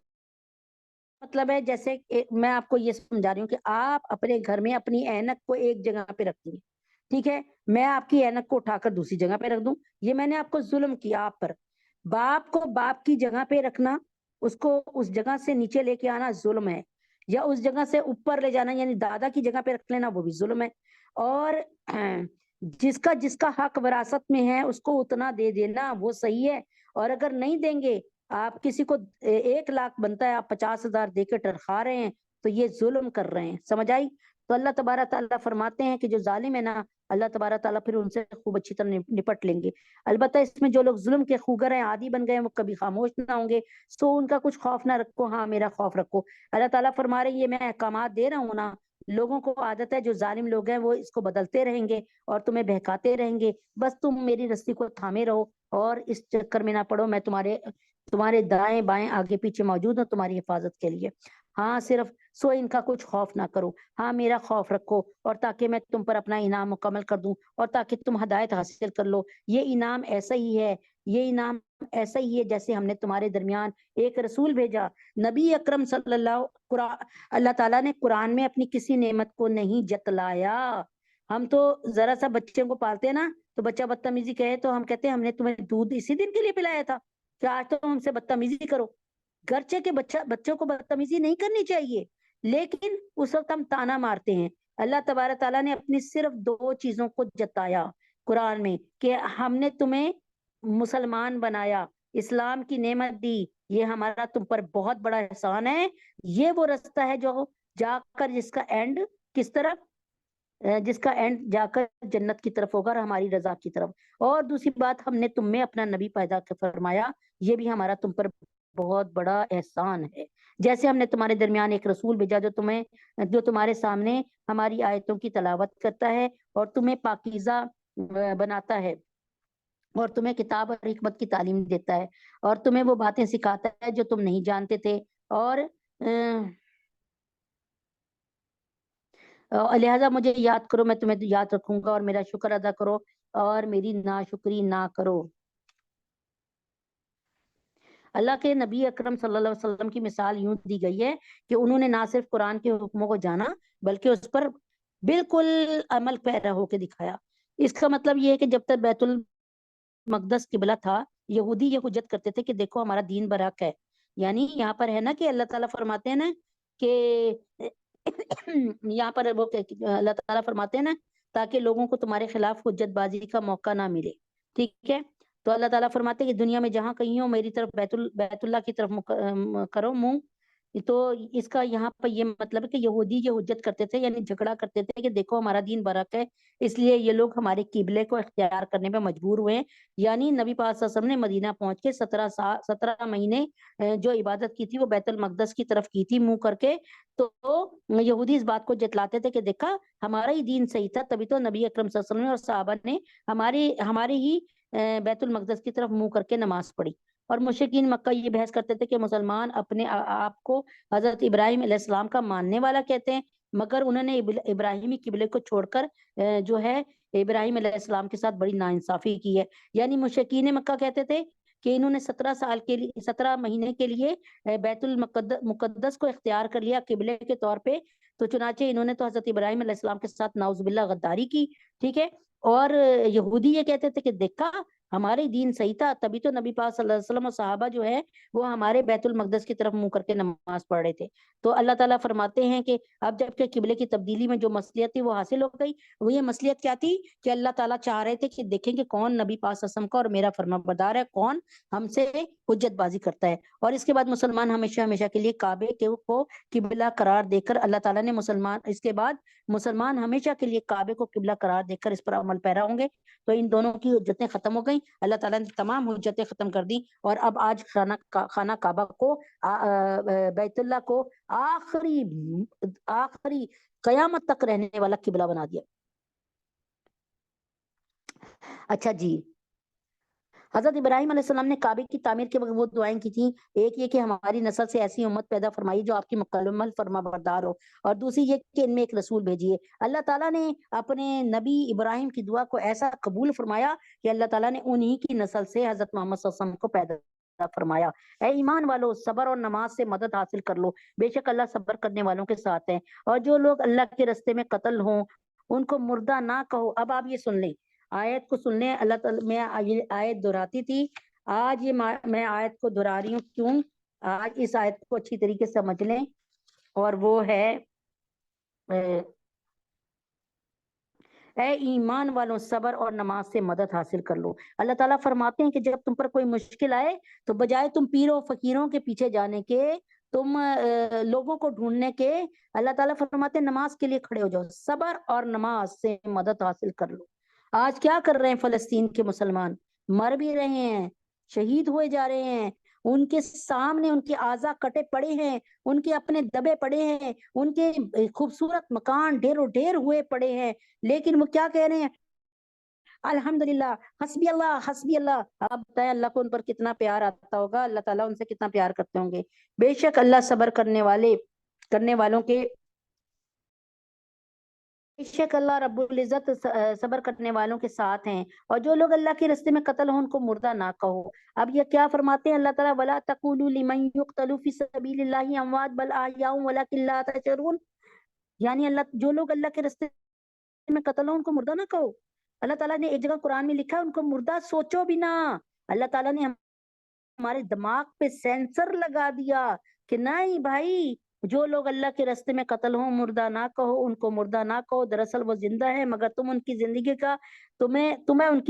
مطلب ہے جیسے میں آپ کو یہ سمجھا رہی ہوں کہ آپ اپنے گھر میں اپنی اینک کو ایک جگہ پہ رکھتی ہیں، ٹھیک ہے، میں آپ کی اینک کو اٹھا کر دوسری جگہ پہ رکھ دوں، یہ میں نے آپ کو ظلم کیا آپ پر. باپ کو باپ کی جگہ پہ رکھنا، اس کو اس جگہ سے نیچے لے کے آنا ظلم ہے، یا اس جگہ سے اوپر لے جانا یعنی دادا کی جگہ پہ رکھ لینا وہ بھی ظلم ہے. اور جس کا حق وراثت میں ہے اس کو اتنا دے دینا وہ صحیح ہے. اور اگر نہیں دیں گے، آپ کسی کو 1 لاکھ بنتا ہے آپ 50,000 دے کے ٹرخا رہے ہیں تو یہ ظلم کر رہے ہیں. سمجھ آئی؟ تو اللہ تبارک تعالیٰ فرماتے ہیں کہ جو ظالم ہے نا، اللہ تبارک تعالیٰ پھر ان سے خوب اچھی طرح نپٹ لیں گے. البتہ اس میں جو لوگ ظلم کے خوگر ہیں، عادی بن گئے ہیں، وہ کبھی خاموش نہ ہوں گے. سو ان کا کچھ خوف نہ رکھو، ہاں میرا خوف رکھو. اللہ تعالیٰ فرما رہے ہیں یہ میں احکامات دے رہا ہوں نا، لوگوں کو عادت ہے، جو ظالم لوگ ہیں وہ اس کو بدلتے رہیں گے اور تمہیں بہکاتے رہیں گے. بس تم میری رسی کو تھامے رہو اور اس چکر میں نہ پڑو. میں تمہارے دائیں بائیں آگے پیچھے موجود ہوں تمہاری حفاظت کے لیے. ہاں صرف سو ان کا کچھ خوف نہ کرو، ہاں میرا خوف رکھو، اور تاکہ میں تم پر اپنا انعام مکمل کر دوں اور تاکہ تم ہدایت حاصل کر لو. یہ انعام ایسا ہی ہے، یہ انعام ایسا ہی ہے جیسے ہم نے تمہارے درمیان ایک رسول بھیجا. نبی اکرم صلی اللہ تعالیٰ نے قرآن میں اپنی کسی نعمت کو نہیں جتلایا. ہم تو ذرا سا بچے کو پالتے ہیں نا، تو بچہ بدتمیزی کہے تو ہم کہتے ہیں ہم نے تمہیں دودھ اسی دن کے لیے پلایا تھا کہ آج تو ہم سے بدتمیزی کرو. گرچہ کے بچوں کو بدتمیزی نہیں کرنی چاہیے، لیکن اس وقت ہم تانا مارتے ہیں. اللہ تبارک تعالیٰ نے اپنی صرف 2 چیزوں کو جتایا قرآن میں کہ ہم نے تمہیں مسلمان بنایا، اسلام کی نعمت دی، یہ ہمارا تم پر بہت بڑا احسان ہے. یہ وہ رستہ ہے جو جا کر جس کا اینڈ کس طرف، جس کا اینڈ جا کر جنت کی طرف ہوگا اور ہماری رضا کی طرف. اور دوسری بات، ہم نے تم میں اپنا نبی پیدا فرمایا، یہ بھی ہمارا تم پر بہت بڑا احسان ہے. جیسے ہم نے تمہارے درمیان ایک رسول بھیجا جو تمہارے سامنے ہماری آیتوں کی تلاوت کرتا ہے اور تمہیں پاکیزہ بناتا ہے، اور تمہیں کتاب اور حکمت کی تعلیم دیتا ہے، اور تمہیں وہ باتیں سکھاتا ہے جو تم نہیں جانتے تھے. اور لہٰذا مجھے یاد کرو، میں تمہیں یاد رکھوں گا، اور میرا شکر ادا کرو اور میری ناشکری نہ کرو. اللہ کے نبی اکرم صلی اللہ علیہ وسلم کی مثال یوں دی گئی ہے کہ انہوں نے نہ صرف قرآن کے حکموں کو جانا بلکہ اس پر بالکل عمل پیرا ہو کے دکھایا. اس کا مطلب یہ ہے کہ جب تک بیت المقدس قبلہ تھا، یہودی یہ حجت کرتے تھے کہ دیکھو ہمارا دین برحق ہے. یعنی یہاں پر ہے نا کہ اللہ تعالیٰ فرماتے ہیں نا کہ یہاں پر وہ اللہ تعالیٰ فرماتے ہیں نا تاکہ لوگوں کو تمہارے خلاف حجت بازی کا موقع نہ ملے. ٹھیک ہے، تو اللہ تعالیٰ فرماتے ہیں کہ دنیا میں جہاں کہیں ہو میری طرف بیت اللہ کی طرف کرو منہ. تو اس کا یہاں پر یہ مطلب ہے کہ یہودی یہ حجت کرتے تھے، یعنی جھگڑا کرتے تھے کہ دیکھو ہمارا دین برحق ہے، اس لیے یہ لوگ ہمارے قبلے کو اختیار کرنے میں مجبور ہوئے. یعنی نبی پاک صلی اللہ علیہ وسلم نے مدینہ پہنچ کے 17 مہینے جو عبادت کی تھی وہ بیت المقدس کی طرف کی تھی منہ کر کے. تو یہودی اس بات کو جتلاتے تھے کہ دیکھا ہمارا ہی دین صحیح تھا، تبھی تو نبی اکرم صلی اللہ علیہ وسلم اور صحابہ نے ہمارے ہی بیت المقدس کی طرف منہ کر کے نماز پڑھی. اور مشرکین مکہ یہ بحث کرتے تھے کہ مسلمان اپنے آپ کو حضرت ابراہیم علیہ السلام کا ماننے والا کہتے ہیں، مگر انہوں نے ابراہیمی قبلے کو چھوڑ کر جو ہے ابراہیم علیہ السلام کے ساتھ بڑی ناانصافی کی ہے. یعنی مشرکین مکہ کہتے تھے کہ انہوں نے 17 مہینے کے لیے بیت المقدس کو اختیار کر لیا قبلے کے طور پہ، تو چنانچہ انہوں نے تو حضرت ابراہیم علیہ السلام کے ساتھ نعوذ باللہ غداری کی. ٹھیک ہے، اور یہودی یہ کہتے تھے کہ دیکھا ہمارے دین صحیح تھا، تبھی تو نبی پاک صلی اللہ علیہ وسلم اور صحابہ جو ہے وہ ہمارے بیت المقدس کی طرف منہ کر کے نماز پڑھ رہے تھے۔ تو اللہ تعالیٰ فرماتے ہیں کہ اب جب کہ قبلے کی تبدیلی میں جو مصلیحت تھی وہ حاصل ہو گئی، وہ یہ مصلیحت کیا تھی کہ اللہ تعالیٰ چاہ رہے تھے کہ دیکھیں کہ کون نبی پاک صلی اللہ علیہ وسلم کا اور میرا فرما بردار ہے، کون ہم سے حجت بازی کرتا ہے۔ اور اس کے بعد مسلمان ہمیشہ ہمیشہ کے لیے کعبے کو قبلہ قرار دے کر اللہ تعالیٰ نے اس کے بعد مسلمان ہمیشہ کے لیے کعبے کو قبلہ قرار دے کر اس پر عمل پیرا ہوں گے۔ تو ان دونوں کی حجتیں ختم ہو گئیں، اللہ تعالیٰ نے تمام حجتیں ختم کر دی، اور اب آج خانہ کعبہ کو بیت اللہ کو آخری قیامت تک رہنے والا قبلہ بنا دیا۔ اچھا جی، حضرت ابراہیم علیہ السلام نے کعبے کی تعمیر کے وقت وہ دعائیں کی تھیں، ایک یہ کہ ہماری نسل سے ایسی امت پیدا فرمائی جو آپ کی مکمل فرما بردار ہو، اور دوسری یہ کہ ان میں ایک رسول بھیجیے۔ اللہ تعالیٰ نے اپنے نبی ابراہیم کی دعا کو ایسا قبول فرمایا کہ اللہ تعالیٰ نے انہی کی نسل سے حضرت محمد صلی اللہ علیہ وسلم کو پیدا فرمایا۔ اے ایمان والو، صبر اور نماز سے مدد حاصل کر لو، بے شک اللہ صبر کرنے والوں کے ساتھ ہے، اور جو لوگ اللہ کے راستے میں قتل ہوں ان کو مردہ نہ کہو۔ اب آپ یہ سن لیں، آیت کو سن لیں، اللہ تعالیٰ میں یہ آیت دہراتی تھی، آج یہ میں آیت کو دہرا رہی ہوں، کیوں؟ آج اس آیت کو اچھی طریقے سے سمجھ لیں، اور وہ ہے اے ایمان والوں، صبر اور نماز سے مدد حاصل کر لو۔ اللہ تعالیٰ فرماتے ہیں کہ جب تم پر کوئی مشکل آئے تو بجائے تم پیروں فقیروں کے پیچھے جانے کے، تم لوگوں کو ڈھونڈنے کے، اللہ تعالیٰ فرماتے ہیں نماز کے لیے کھڑے ہو جاؤ، صبر اور نماز سے مدد حاصل کر لو۔ آج کیا کر رہے ہیں فلسطین کے مسلمان؟ مر بھی رہے ہیں، شہید ہوئے جا رہے ہیں، ان کے سامنے ان کے اعضاء کٹے پڑے ہیں، ان کے اپنے دبے پڑے ہیں، ان کے خوبصورت مکان ڈھیر و ڈھیر ہوئے پڑے ہیں، لیکن وہ کیا کہہ رہے ہیں؟ الحمدللہ، حسبی اللہ حسبی اللہ۔ آپ بتائیں اللہ کو ان پر کتنا پیار آتا ہوگا، اللہ تعالیٰ ان سے کتنا پیار کرتے ہوں گے۔ بے شک اللہ صبر کرنے والوں کے بے شک اللہ رب العزت صبر کرنے والوں کے ساتھ ہیں، اور جو لوگ اللہ کے راستے میں قتل ہوں ان کو مردہ نہ کہو۔ اب یہ کیا فرماتے ہیں اللہ تعالیٰ؟ وَلَا تَقُولُوا لِمَن يُقْتَلُ فِي سَبِيلِ اللَّهِ أَمْوَاتٌ بَلْ أَحْيَاءٌ وَلَكِن لَا تَشْعُرُونَ، یعنی جو لوگ اللہ کے راستے میں قتل ہوں ان کو مردہ نہ کہو۔ اللہ تعالیٰ نے ایک جگہ قرآن میں لکھا ہے ان کو مردہ سوچو بھی نہ۔ اللہ تعالیٰ نے ہمارے دماغ پہ سینسر لگا دیا کہ نہیں بھائی، جو لوگ اللہ کے راستے میں قتل ہوں مردہ نہ کہو، ان کو مردہ نہ کہو، دراصل وہ زندہ ہے مگر تمہیں ان کی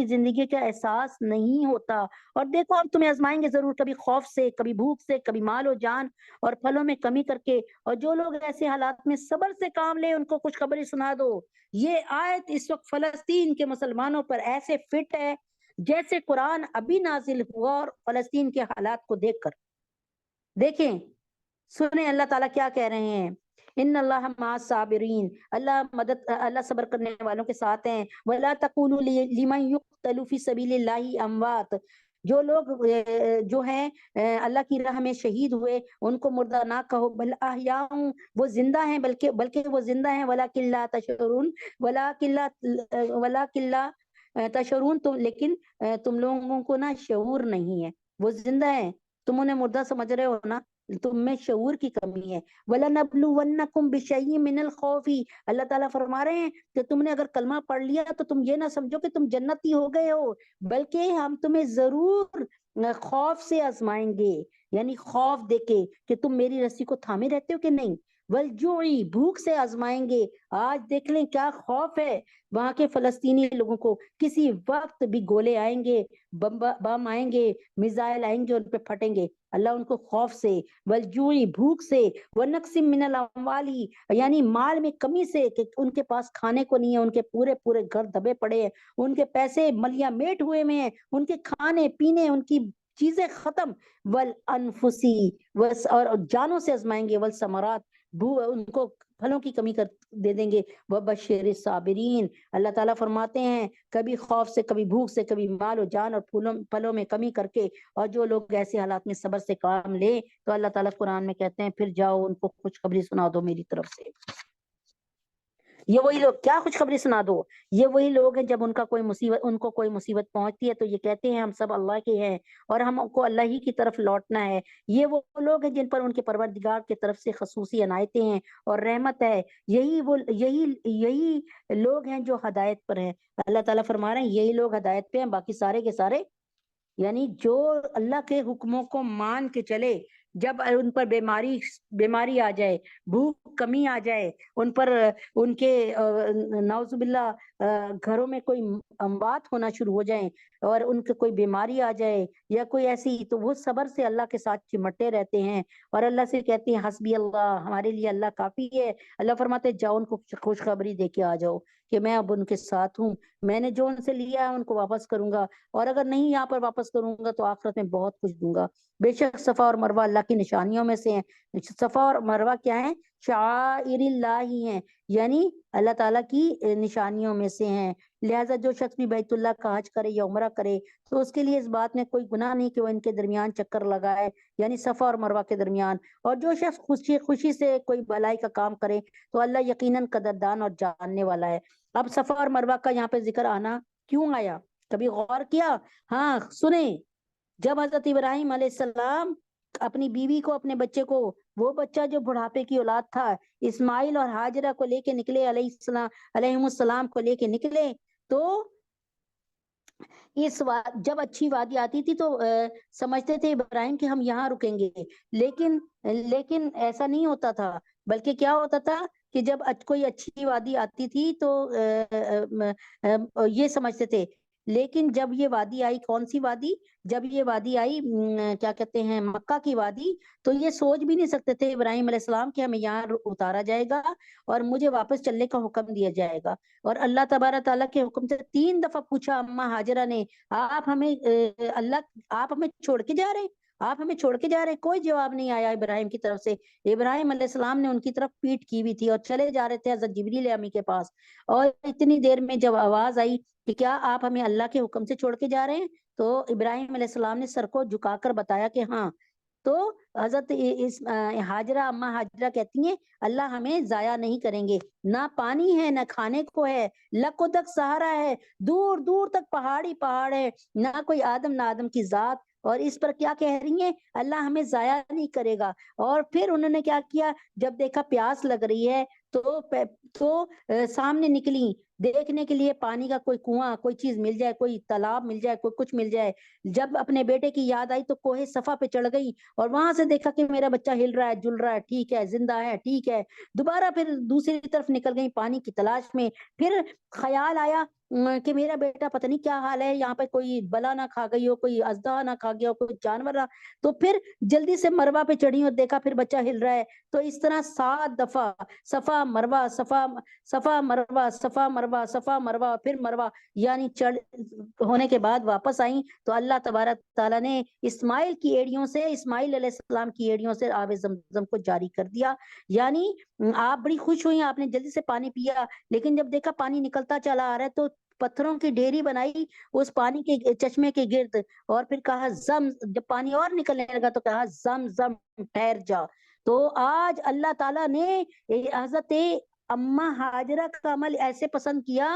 زندگی کا احساس نہیں ہوتا۔ اور دیکھو ہم تمہیں آزمائیں گے ضرور، کبھی خوف سے، کبھی بھوک سے، کبھی مال و جان اور پھلوں میں کمی کر کے، اور جو لوگ ایسے حالات میں صبر سے کام لے ان کو خوشخبری سنا دو۔ یہ آیت اس وقت فلسطین کے مسلمانوں پر ایسے فٹ ہے جیسے قرآن ابھی نازل ہوا اور فلسطین کے حالات کو دیکھ کر۔ دیکھیں، سنیں اللہ تعالیٰ کیا کہہ رہے ہیں، ان اللہ مع الصابرین، اللہ صبر کرنے والوں کے ساتھ ہیں۔ ولا تقولوا لمن يقتل في سبيل الله اموات، جو لوگ جو ہیں اللہ کی راہ میں شہید ہوئے ان کو مردہ نہ کہو، بل احیاء، وہ زندہ ہیں، بلکہ وہ زندہ ہیں، ولکن لا تشعرون، ولکن لا تشعرون، لیکن تم لوگوں کو نا شعور نہیں ہے۔ وہ زندہ ہیں، تم انہیں مردہ سمجھ رہے ہو نا، تم میں شعور کی کمی ہے۔ وَلَنَبْلُوَنَّكُمْ بِشَيْءٍ مِّنَ الْخَوْفِ، اللہ تعالیٰ فرما رہے ہیں کہ تم نے اگر کلمہ پڑھ لیا تو تم یہ نہ سمجھو کہ تم جنتی ہو گئے ہو، بلکہ ہم تمہیں ضرور خوف سے آزمائیں گے، یعنی خوف دے کے کہ تم میری رسی کو تھامے رہتے ہو کہ نہیں، والجوعی، بھوک سے آزمائیں گے۔ آج دیکھ لیں کیا خوف ہے وہاں کے فلسطینی لوگوں کو، کسی وقت بھی گولے آئیں گے، بم آئیں گے، میزائل آئیں گے، ان پہ پھٹیں گے۔ اللہ ان کو خوف سے، والجوعی، بھوک سے، ونقص من الاموال، یعنی مال میں کمی سے، کہ ان کے پاس کھانے کو نہیں ہے، ان کے پورے گھر دبے پڑے ہیں، ان کے پیسے ملیاں میٹ ہوئے میں ہیں، ان کے کھانے پینے، ان کی چیزیں ختم، والانفسی، اور جانوں سے آزمائیں گے، والثمرات، ان کو پھلوں کی کمی کر دے دیں گے۔ وبشر الصابرین، اللہ تعالیٰ فرماتے ہیں کبھی خوف سے، کبھی بھوک سے، کبھی مال و جان اور پھلوں میں کمی کر کے، اور جو لوگ ایسے حالات میں صبر سے کام لے تو اللہ تعالیٰ قرآن میں کہتے ہیں پھر جاؤ ان کو خوشخبری سنا دو میری طرف سے۔ یہ وہی لوگ، کیا خوشخبری سنا دو، یہ وہی لوگ ہیں جب ان کو کوئی مصیبت پہنچتی ہے تو یہ کہتے ہیں ہم سب اللہ کے ہیں اور ہم کو اللہ ہی کی طرف لوٹنا ہے۔ یہ وہ لوگ ہیں جن پر ان کے پروردگار کی طرف سے خصوصی عنایتیں ہیں اور رحمت ہے۔ یہی لوگ ہیں جو ہدایت پر ہیں۔ اللہ تعالیٰ فرما رہے ہیں یہی لوگ ہدایت پہ ہیں، باقی سارے کے سارے یعنی جو اللہ کے حکموں کو مان کے چلے، جب ان پر بیماری آ جائے، بھوک کمی آ جائے، ان پر ان کے نعوذ باللہ گھروں میں کوئی اموات ہونا شروع ہو جائیں اور ان کے کوئی بیماری آ جائے یا کوئی ایسی، تو وہ صبر سے اللہ کے ساتھ چمٹے رہتے ہیں اور اللہ سے کہتے ہیں حسبی اللہ، ہمارے لیے اللہ کافی ہے۔ اللہ فرماتے جاؤ ان کو خوشخبری دے کے آ جاؤ کہ میں اب ان کے ساتھ ہوں، میں نے جو ان سے لیا ہے ان کو واپس کروں گا، اور اگر نہیں یہاں پر واپس کروں گا تو آخرت میں بہت کچھ دوں گا۔ بے شک صفا اور مروہ اللہ کی نشانیوں میں سے ہیں۔ صفا اور مروہ کیا ہیں؟ شعائر اللہ ہی ہیں، یعنی اللہ تعالیٰ کی نشانیوں میں سے ہیں۔ لہٰذا جو شخص بھی بیت اللہ کا حج کرے یا عمرہ کرے تو اس کے لیے اس بات میں کوئی گناہ نہیں کہ وہ ان کے درمیان چکر لگائے، یعنی صفا اور مروہ کے درمیان۔ اور جو شخص خوشی سے کوئی بھلائی کا کام کرے تو اللہ یقیناً قدردان اور جاننے والا ہے۔ اب صفا اور مروہ کا یہاں پہ ذکر آنا کیوں آیا، کبھی غور کیا؟ ہاں سنیں، جب حضرت ابراہیم علیہ السلام اپنی بیوی کو، اپنے بچے کو، وہ بچہ جو بڑھاپے کی اولاد تھا، اسماعیل اور ہاجرہ کو لے کے نکلے، علیہ السلام کو لے کے نکلے، تو جب اچھی وادی آتی تھی تو سمجھتے تھے ابراہیم کہ ہم یہاں رکیں گے، لیکن ایسا نہیں ہوتا تھا، بلکہ کیا ہوتا تھا کہ جب کوئی اچھی وادی آتی تھی تو یہ سمجھتے تھے، لیکن جب یہ وادی آئی، کون سی وادی؟ جب یہ وادی آئی کیا کہتے ہیں، مکہ کی وادی، تو یہ سوچ بھی نہیں سکتے تھے ابراہیم علیہ السلام کہ ہمیں یہاں اتارا جائے گا اور مجھے واپس چلنے کا حکم دیا جائے گا۔ اور اللہ تبارک تعالیٰ کے حکم سے 3 دفعہ پوچھا اماں ہاجرہ نے، آپ ہمیں آپ ہمیں چھوڑ کے جا رہے ہیں، آپ ہمیں چھوڑ کے جا رہے ہیں؟ کوئی جواب نہیں آیا ابراہیم کی طرف سے۔ ابراہیم علیہ السلام نے ان کی طرف پیٹ کی ہوئی تھی اور چلے جا رہے تھے حضرت جبریل امی کے پاس، اور اتنی دیر میں جب آواز آئی کہ کیا آپ ہمیں اللہ کے حکم سے چھوڑ کے جا رہے ہیں، تو ابراہیم علیہ السلام نے سر کو جھکا کر بتایا کہ ہاں۔ تو حضرت ہاجرہ، اماں ہاجرہ کہتی ہیں اللہ ہمیں ضائع نہیں کریں گے، نہ پانی ہے، نہ کھانے کو ہے، لکو تک سہارا ہے، دور دور تک پہاڑی پہاڑ ہے، نہ کوئی آدم نہ آدم کی ذات، اور اس پر کیا کہہ رہی ہیں اللہ ہمیں ضائع نہیں کرے گا۔ اور پھر انہوں نے کیا کیا، جب دیکھا پیاس لگ رہی ہے تو سامنے نکلی دیکھنے کے لیے پانی کا کوئی کنواں، کوئی چیز مل جائے، کوئی تالاب مل جائے، کوئی کچھ مل جائے۔ جب اپنے بیٹے کی یاد آئی تو کوہ صفا پہ چڑھ گئی اور وہاں سے دیکھا کہ میرا بچہ ہل رہا ہے، جل رہا ہے، ٹھیک ہے، زندہ ہے، ٹھیک ہے۔ دوبارہ پھر دوسری طرف نکل گئی پانی کی تلاش میں، پھر خیال آیا کہ میرا بیٹا پتہ نہیں کیا حال ہے، یہاں پہ کوئی بلا نہ کھا گئی ہو، کوئی اژدہا نہ کھا گیا ہو، کوئی جانور نہ، تو پھر جلدی سے مروہ پہ چڑھی اور دیکھا پھر بچہ ہل رہا ہے۔ تو اس طرح 7 دفعہ صفا مروہ، صفا مروہ، صفا مروہ، صفا مروہ، پھر مروہ، یعنی چڑھ ہونے کے بعد واپس آئیں تو اللہ تبارک تعالیٰ نے اسماعیل کی ایڑیوں سے، اسماعیل علیہ السلام کی ایڑیوں سے آب زمزم کو جاری کر دیا۔ یعنی آپ بڑی خوش ہوئی، آپ نے جلدی سے پانی پیا، لیکن جب دیکھا پانی نکلتا چلا آ رہا ہے تو پتھروں کی ڈھیری بنائی اس پانی کے چشمے کے گرد، اور پھر کہا زم، جب پانی اور نکلنے لگا تو کہا زم زم ٹھہر جا۔ تو آج اللہ تعالیٰ نے حضرت اماں ہاجرہ کا عمل ایسے پسند کیا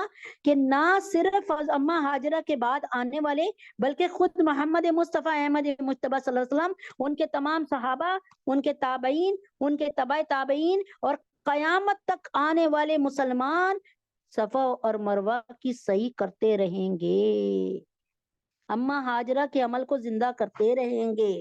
کہ نہ صرف اماں ہاجرہ کے بعد آنے والے بلکہ خود محمد مصطفیٰ احمد مجتبیٰ صلی اللہ علیہ وسلم، ان کے تمام صحابہ، ان کے تابعین، ان کے تبع تابعین اور قیامت تک آنے والے مسلمان صفا اور مروہ کی صحیح کرتے رہیں گے، اماں ہاجرہ کے عمل کو زندہ کرتے رہیں گے۔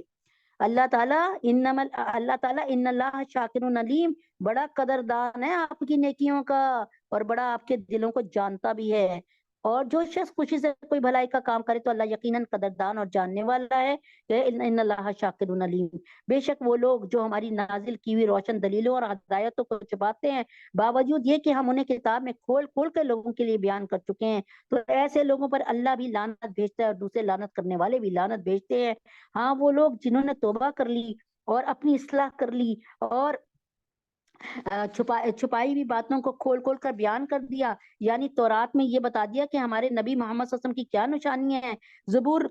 اللہ تعالیٰ ان اللہ شاکر علیم، بڑا قدردان ہے آپ کی نیکیوں کا اور بڑا آپ کے دلوں کو جانتا بھی ہے۔ اور جو شخص خوشی سے کوئی بھلائی کا کام کرے تو اللہ یقیناً قدردان اور جاننے والا ہے کہ ان اللہ شاکر علیم۔ بے شک وہ لوگ جو ہماری نازل کی ہوئی روشن دلیلوں اور ہدایتوں کو چھپاتے ہیں، باوجود یہ کہ ہم انہیں کتاب میں کھول کھول کے لوگوں کے لیے بیان کر چکے ہیں، تو ایسے لوگوں پر اللہ بھی لعنت بھیجتا ہے اور دوسرے لعنت کرنے والے بھی لعنت بھیجتے ہیں۔ ہاں وہ لوگ جنہوں نے توبہ کر لی اور اپنی اصلاح کر لی اور چھپائی ہوئی باتوں کو کھول کھول کر بیان کر دیا، یعنی تورات میں یہ بتا دیا کہ ہمارے نبی محمد صلی اللہ علیہ وسلم کی کیا نشانیاں ہیں، زبور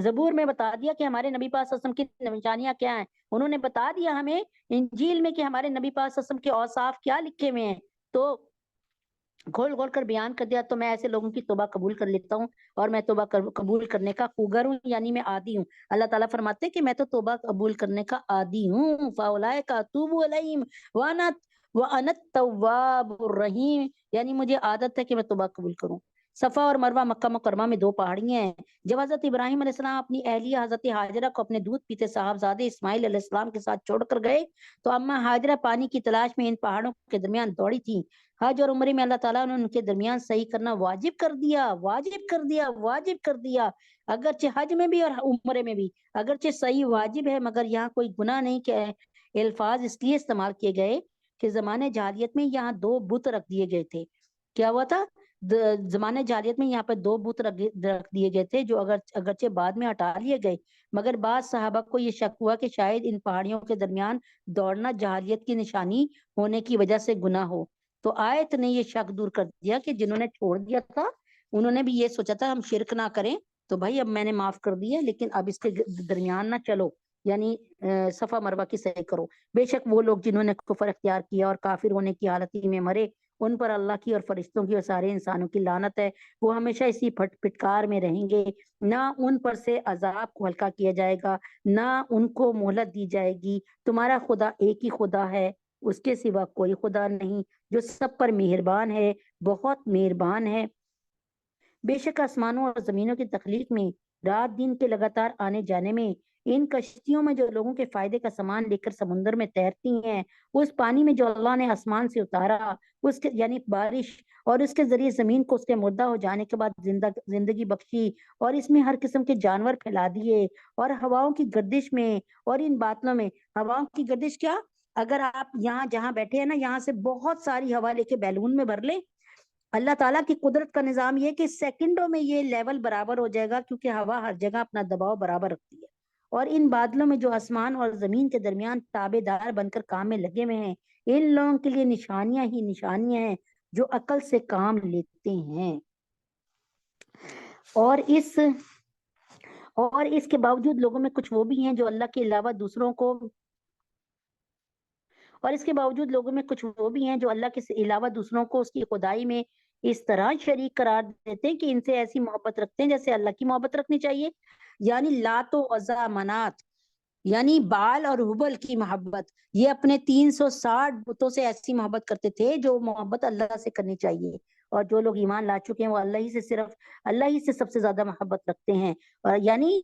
زبور میں بتا دیا کہ ہمارے نبی پاک صلی اللہ علیہ وسلم کی نشانیاں کیا ہیں، انہوں نے بتا دیا ہمیں انجیل میں کہ ہمارے نبی پاک صلی اللہ علیہ وسلم کے اوصاف کیا لکھے ہوئے ہیں، تو کھول کھول کر بیان کر دیا. تو میں ایسے لوگوں کی توبہ قبول کر لیتا ہوں، اور میں توبہ قبول کرنے کا خوگر ہوں، یعنی میں عادی ہوں. اللہ تعالیٰ فرماتے ہیں کہ میں تو توبہ قبول کرنے کا عادی ہوں. فَأُولَٰئِکَ أَتُوبُ إِلَيْهِمْ وَأَنَا التَّوَّابُ الرَّحِيمُ، یعنی مجھے عادت ہے کہ میں توبہ قبول کروں. صفا اور مروہ مکہ مکرمہ میں دو پہاڑیاں ہیں. جب حضرت ابراہیم علیہ السلام اپنی اہلیہ حضرت ہاجرہ کو اپنے دودھ پیتے صاحبزادے اسماعیل علیہ السلام کے ساتھ چھوڑ کر گئے تو اما ہاجرہ پانی کی تلاش میں ان پہاڑوں کے درمیان دوڑی تھی. حج اور عمرے میں اللہ تعالیٰ نے ان کے درمیان صحیح کرنا واجب کر دیا، واجب کر دیا، واجب کر دیا. اگرچہ حج میں بھی اور عمرے میں بھی اگرچہ صحیح واجب ہے، مگر یہاں کوئی گناہ نہیں کہ الفاظ اس لیے استعمال کیے گئے کہ زمانے جاہلیت میں یہاں دو بت رکھ دیے گئے تھے. کیا ہوا تھا؟ زمانے جاہلیت میں یہاں پہ دو بت رکھ دیے گئے تھے، جو اگرچہ بعد میں ہٹا لیے گئے، مگر بعض صحابہ کو یہ شک ہوا کہ شاید ان پہاڑیوں کے درمیان دوڑنا جاہلیت کی نشانی ہونے کی وجہ سے گناہ ہو. تو آیت نے یہ شک دور کر دیا کہ جنہوں نے چھوڑ دیا تھا انہوں نے بھی یہ سوچا تھا ہم شرک نہ کریں، تو بھائی اب میں نے معاف کر دیا، لیکن اب اس کے درمیان نہ چلو، یعنی صفا مروہ کی سعی کرو. بے شک وہ لوگ جنہوں نے کفر اختیار کیا اور کافر ہونے کی حالت ہی میں مرے، ان پر اللہ کی اور فرشتوں کی اور سارے انسانوں کی لعنت ہے. وہ ہمیشہ اسی پھٹکار میں رہیں گے، نہ ان پر سے عذاب کو ہلکا کیا جائے گا، نہ ان کو مہلت دی جائے گی. تمہارا خدا ایک ہی خدا ہے، اس کے سوا کوئی خدا نہیں، جو سب پر مہربان ہے، بہت مہربان ہے. بے شک آسمانوں اور زمینوں کی تخلیق میں، رات دن کے لگاتار آنے جانے میں، ان کشتیوں میں جو لوگوں کے فائدے کا سامان لے کر سمندر میں تیرتی ہیں، اس پانی میں جو اللہ نے آسمان سے اتارا، اس کے یعنی بارش، اور اس کے ذریعے زمین کو اس کے مردہ ہو جانے کے بعد زندگی بخشی، اور اس میں ہر قسم کے جانور پھیلا دیے، اور ہواؤں کی گردش میں اور ان بادلوں میں. ہواؤں کی گردش کیا؟ اگر آپ یہاں جہاں بیٹھے ہیں نا، یہاں سے بہت ساری ہوا لے کے بیلون میں بھر لیں، اللہ تعالیٰ کی قدرت کا نظام یہ کہ سیکنڈوں میں یہ لیول برابر ہو جائے گا، کیونکہ ہوا ہر جگہ اپنا دباؤ برابر رکھتی ہے. اور ان بادلوں میں جو آسمان اور زمین کے درمیان تابع دار بن کر کام میں لگے ہوئے ہیں، ان لوگوں کے لیے نشانیاں ہی نشانیاں ہیں جو عقل سے کام لیتے ہیں. اور اس کے باوجود لوگوں میں کچھ وہ بھی ہیں جو اللہ کے علاوہ دوسروں کو اس کی خدائی میں اس طرح شریک قرار دیتے ہیں کہ ان سے ایسی محبت رکھتے ہیں جیسے اللہ کی محبت رکھنی چاہیے. یعنی لات و عزا منات، یعنی بال اور حبل کی محبت، یہ اپنے 360 بتوں سے ایسی محبت کرتے تھے جو محبت اللہ سے کرنی چاہیے. اور جو لوگ ایمان لا چکے ہیں وہ اللہ ہی سے سب سے زیادہ محبت رکھتے ہیں. اور یعنی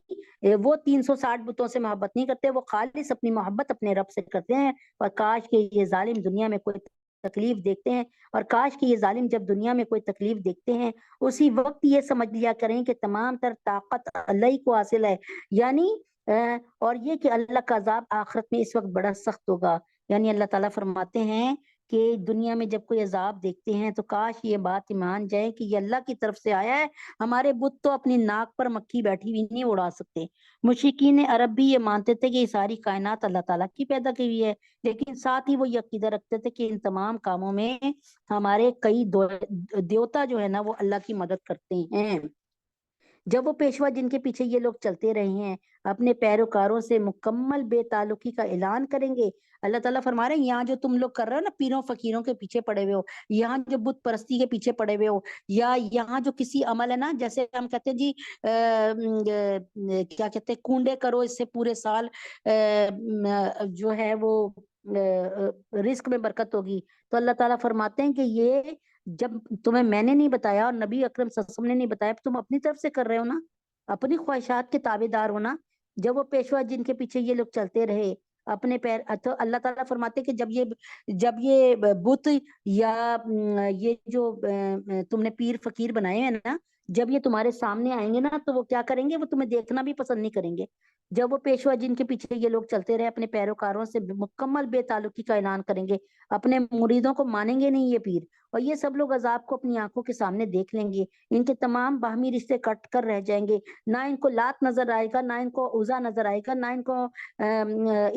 وہ 360 بتوں سے محبت نہیں کرتے، وہ خالص اپنی محبت اپنے رب سے کرتے ہیں. اور کاش کہ یہ ظالم دنیا میں کوئی تکلیف دیکھتے ہیں، اور کاش کہ یہ ظالم جب دنیا میں کوئی تکلیف دیکھتے ہیں اسی وقت یہ سمجھ لیا کریں کہ تمام تر طاقت اللہ ہی کو حاصل ہے. یعنی اور یہ کہ اللہ کا عذاب آخرت میں اس وقت بڑا سخت ہوگا. یعنی اللہ تعالیٰ فرماتے ہیں کہ دنیا میں جب کوئی عذاب دیکھتے ہیں تو کاش یہ بات مان جائے کہ یہ اللہ کی طرف سے آیا ہے. ہمارے بت تو اپنی ناک پر مکھی بیٹھی ہوئی نہیں اڑا سکتے. مشرکین عرب بھی یہ مانتے تھے کہ یہ ساری کائنات اللہ تعالیٰ کی پیدا کی ہوئی ہے، لیکن ساتھ ہی وہ یہ عقیدہ رکھتے تھے کہ ان تمام کاموں میں ہمارے کئی دیوتا جو ہے نا وہ اللہ کی مدد کرتے ہیں. جب وہ پیشوا جن کے پیچھے یہ لوگ چلتے رہے ہیں اپنے پیروکاروں سے مکمل بے تعلقی کا اعلان کریں گے. اللہ تعالیٰ فرما رہے ہیں یہاں جو تم لوگ کر رہے ہو نا، پیروں فقیروں کے پیچھے پڑے ہوئے ہو، یہاں جو بت پرستی کے پیچھے پڑے ہوئے ہو، یا یہاں جو کسی عمل ہے نا، جیسے ہم کہتے ہیں جی کیا کہتے ہیں، کنڈے کرو اس سے پورے سال جو ہے وہ رزق میں برکت ہوگی. تو اللہ تعالیٰ فرماتے ہیں کہ یہ جب تمہیں میں نے نہیں بتایا اور نبی اکرم صلی اللہ علیہ وسلم نے نہیں بتایا، تم اپنی طرف سے کر رہے ہو نا، اپنی خواہشات کے تابع دار ہونا. جب وہ پیشوا جن کے پیچھے یہ لوگ چلتے رہے اپنے پیر، تو اللہ تعالیٰ فرماتے کہ جب یہ بت یا یہ جو تم نے پیر فقیر بنائے ہیں نا، جب یہ تمہارے سامنے آئیں گے نا تو وہ کیا کریں گے، وہ تمہیں دیکھنا بھی پسند نہیں کریں گے. جب وہ پیشوا جن کے پیچھے یہ لوگ چلتے رہے اپنے پیروکاروں سے مکمل بے تعلقی کا اعلان کریں گے، اپنے مریدوں کو مانیں گے نہیں یہ پیر، اور یہ سب لوگ عذاب کو اپنی آنکھوں کے سامنے دیکھ لیں گے. ان کے تمام باہمی رشتے کٹ کر رہ جائیں گے، نہ ان کو لات نظر آئے گا، نہ ان کو عزا نظر آئے گا، نہ ان کو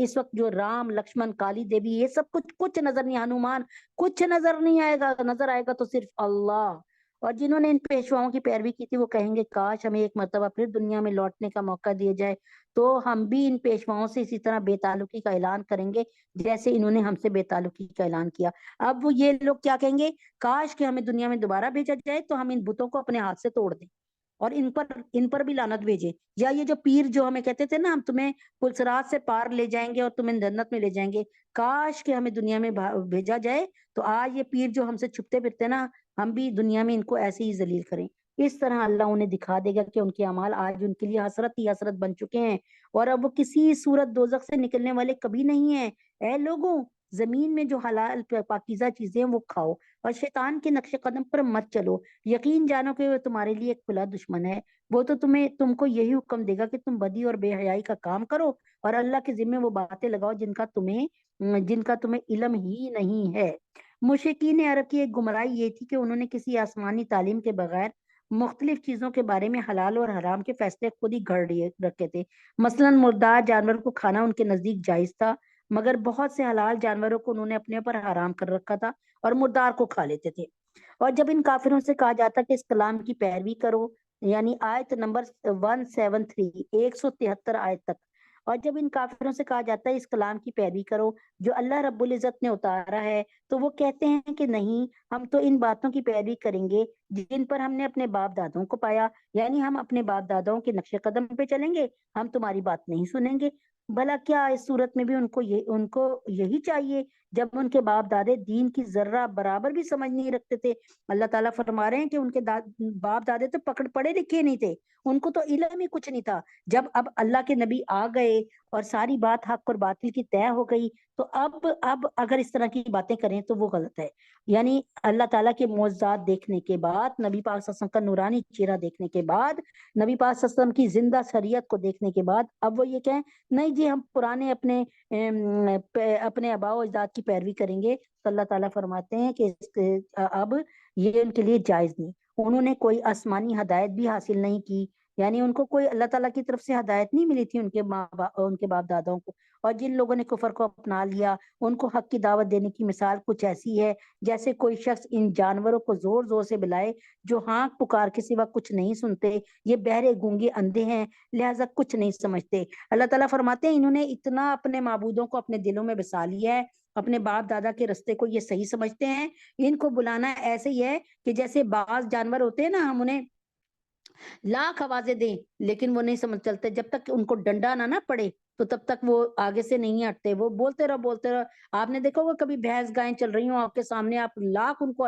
اس وقت جو رام لکشمن کالی دیوی یہ سب کچھ نظر نہیں، ہنومان کچھ نظر نہیں آئے گا. نظر آئے گا تو صرف اللہ. اور جنہوں نے ان پیشواؤں کی پیروی کی تھی وہ کہیں گے کاش ہمیں ایک مرتبہ پھر دنیا میں لوٹنے کا موقع دیا جائے تو ہم بھی ان پیشواؤں سے اسی طرح بے تعلقی کا اعلان کریں گے جیسے انہوں نے ہم سے بے تعلقی کا اعلان کیا۔ اب وہ یہ لوگ کیا کہیں گے، کاش کہ ہمیں دنیا میں دوبارہ بھیجا جائے تو ہم ان بتوں کو اپنے ہاتھ سے توڑ دیں اور ان پر بھی لعنت بھیجے، یا یہ جو پیر جو ہمیں کہتے تھے نا ہم تمہیں پلسرات سے پار لے جائیں گے اور تمہیں جنت میں لے جائیں گے، کاش کہ ہمیں دنیا میں بھیجا جائے تو آج یہ پیر جو ہم سے چھپتے پھرتے نا ہم بھی دنیا میں ان کو ایسے ہی ذلیل کریں۔ اس طرح اللہ انہیں دکھا دے گا کہ ان کے اعمال آج ان کے لیے حسرت ہی حسرت بن چکے ہیں اور اب وہ کسی صورت دوزخ سے نکلنے والے کبھی نہیں ہیں۔ اے لوگوں، زمین میں جو حلال پاکیزہ چیزیں ہیں وہ کھاؤ اور شیطان کے نقش قدم پر مت چلو، یقین جانو کہ وہ تمہارے لیے ایک کھلا دشمن ہے، وہ تو تم کو یہی حکم دے گا کہ تم بدی اور بے حیائی کا کام کرو اور اللہ کے ذمے وہ باتیں لگاؤ جن کا تمہیں علم ہی نہیں ہے۔ مشرکین عرب کی ایک گمراہی یہ تھی کہ انہوں نے کسی آسمانی تعلیم کے بغیر مختلف چیزوں کے بارے میں حلال اور حرام کے فیصلے خود ہی گھڑ رکھے تھے۔ مثلاً مردار جانور کو کھانا ان کے نزدیک جائز تھا، مگر بہت سے حلال جانوروں کو انہوں نے اپنے اوپر حرام کر رکھا تھا اور مردار کو کھا لیتے تھے۔ اور جب ان کافروں سے کہا جاتا کہ اس کلام کی پیروی کرو، یعنی آیت نمبر 173 173 آیت تک، اور جب ان کافروں سے کہا جاتا ہے اس کلام کی پیروی کرو جو اللہ رب العزت نے اتارا ہے، تو وہ کہتے ہیں کہ نہیں، ہم تو ان باتوں کی پیروی کریں گے جن پر ہم نے اپنے باپ دادوں کو پایا، یعنی ہم اپنے باپ دادوں کے نقش قدم پہ چلیں گے، ہم تمہاری بات نہیں سنیں گے۔ بھلا کیا اس صورت میں بھی ان کو یہی چاہیے جب ان کے باپ دادے دین کی ذرہ برابر بھی سمجھ نہیں رکھتے تھے؟ اللہ تعالیٰ فرما رہے ہیں کہ ان کے باپ دادے تو پڑھے لکھے نہیں تھے، ان کو تو علم ہی کچھ نہیں تھا۔ جب اب اللہ کے نبی آ گئے اور ساری بات حق اور باطل کی طے ہو گئی تو اب اگر اس طرح کی باتیں کریں تو وہ غلط ہے۔ یعنی اللہ تعالیٰ کے معجزات دیکھنے کے بعد، نبی پاک صلی اللہ علیہ وسلم کا نورانی چہرہ دیکھنے کے بعد، نبی پاک صلی اللہ علیہ وسلم کی زندہ شریعت کو دیکھنے کے بعد اب وہ یہ کہیں نہیں جی ہم پرانے اپنے آباء و اجداد کی پیروی کریں گے، تو اللہ تعالیٰ فرماتے ہیں کہ اب یہ ان کے لیے جائز نہیں۔ انہوں نے کوئی آسمانی ہدایت بھی حاصل نہیں کی، یعنی ان کو کوئی اللہ تعالیٰ کی طرف سے ہدایت نہیں ملی تھی ان کے باپ دادوں کو۔ اور جن لوگوں نے کفر کو اپنا لیا ان کو حق کی دعوت دینے کی مثال کچھ ایسی ہے جیسے کوئی شخص ان جانوروں کو زور زور سے بلائے جو ہانک پکار کے سوا کچھ نہیں سنتے، یہ بہرے گونگے اندھے ہیں لہذا کچھ نہیں سمجھتے۔ اللہ تعالیٰ فرماتے ہیں انہوں نے اتنا اپنے معبودوں کو اپنے دلوں میں بسا لیا ہے، اپنے باپ دادا کے رستے کو یہ صحیح سمجھتے ہیں، ان کو بلانا ایسے ہی ہے کہ جیسے بعض جانور ہوتے ہیں نا، ہم انہیں لاکھ آوازیں دیں لیکن وہ نہیں سمجھ چلتے، جب تک ان کو ڈنڈا نہ پڑے تو تب تک وہ آگے سے نہیں ہٹتے، وہ بولتے رہو۔ آپ نے دیکھا ہوگا کبھی بھینس گائیں چل رہی ہوں آپ کے سامنے، آپ لاکھ ان کو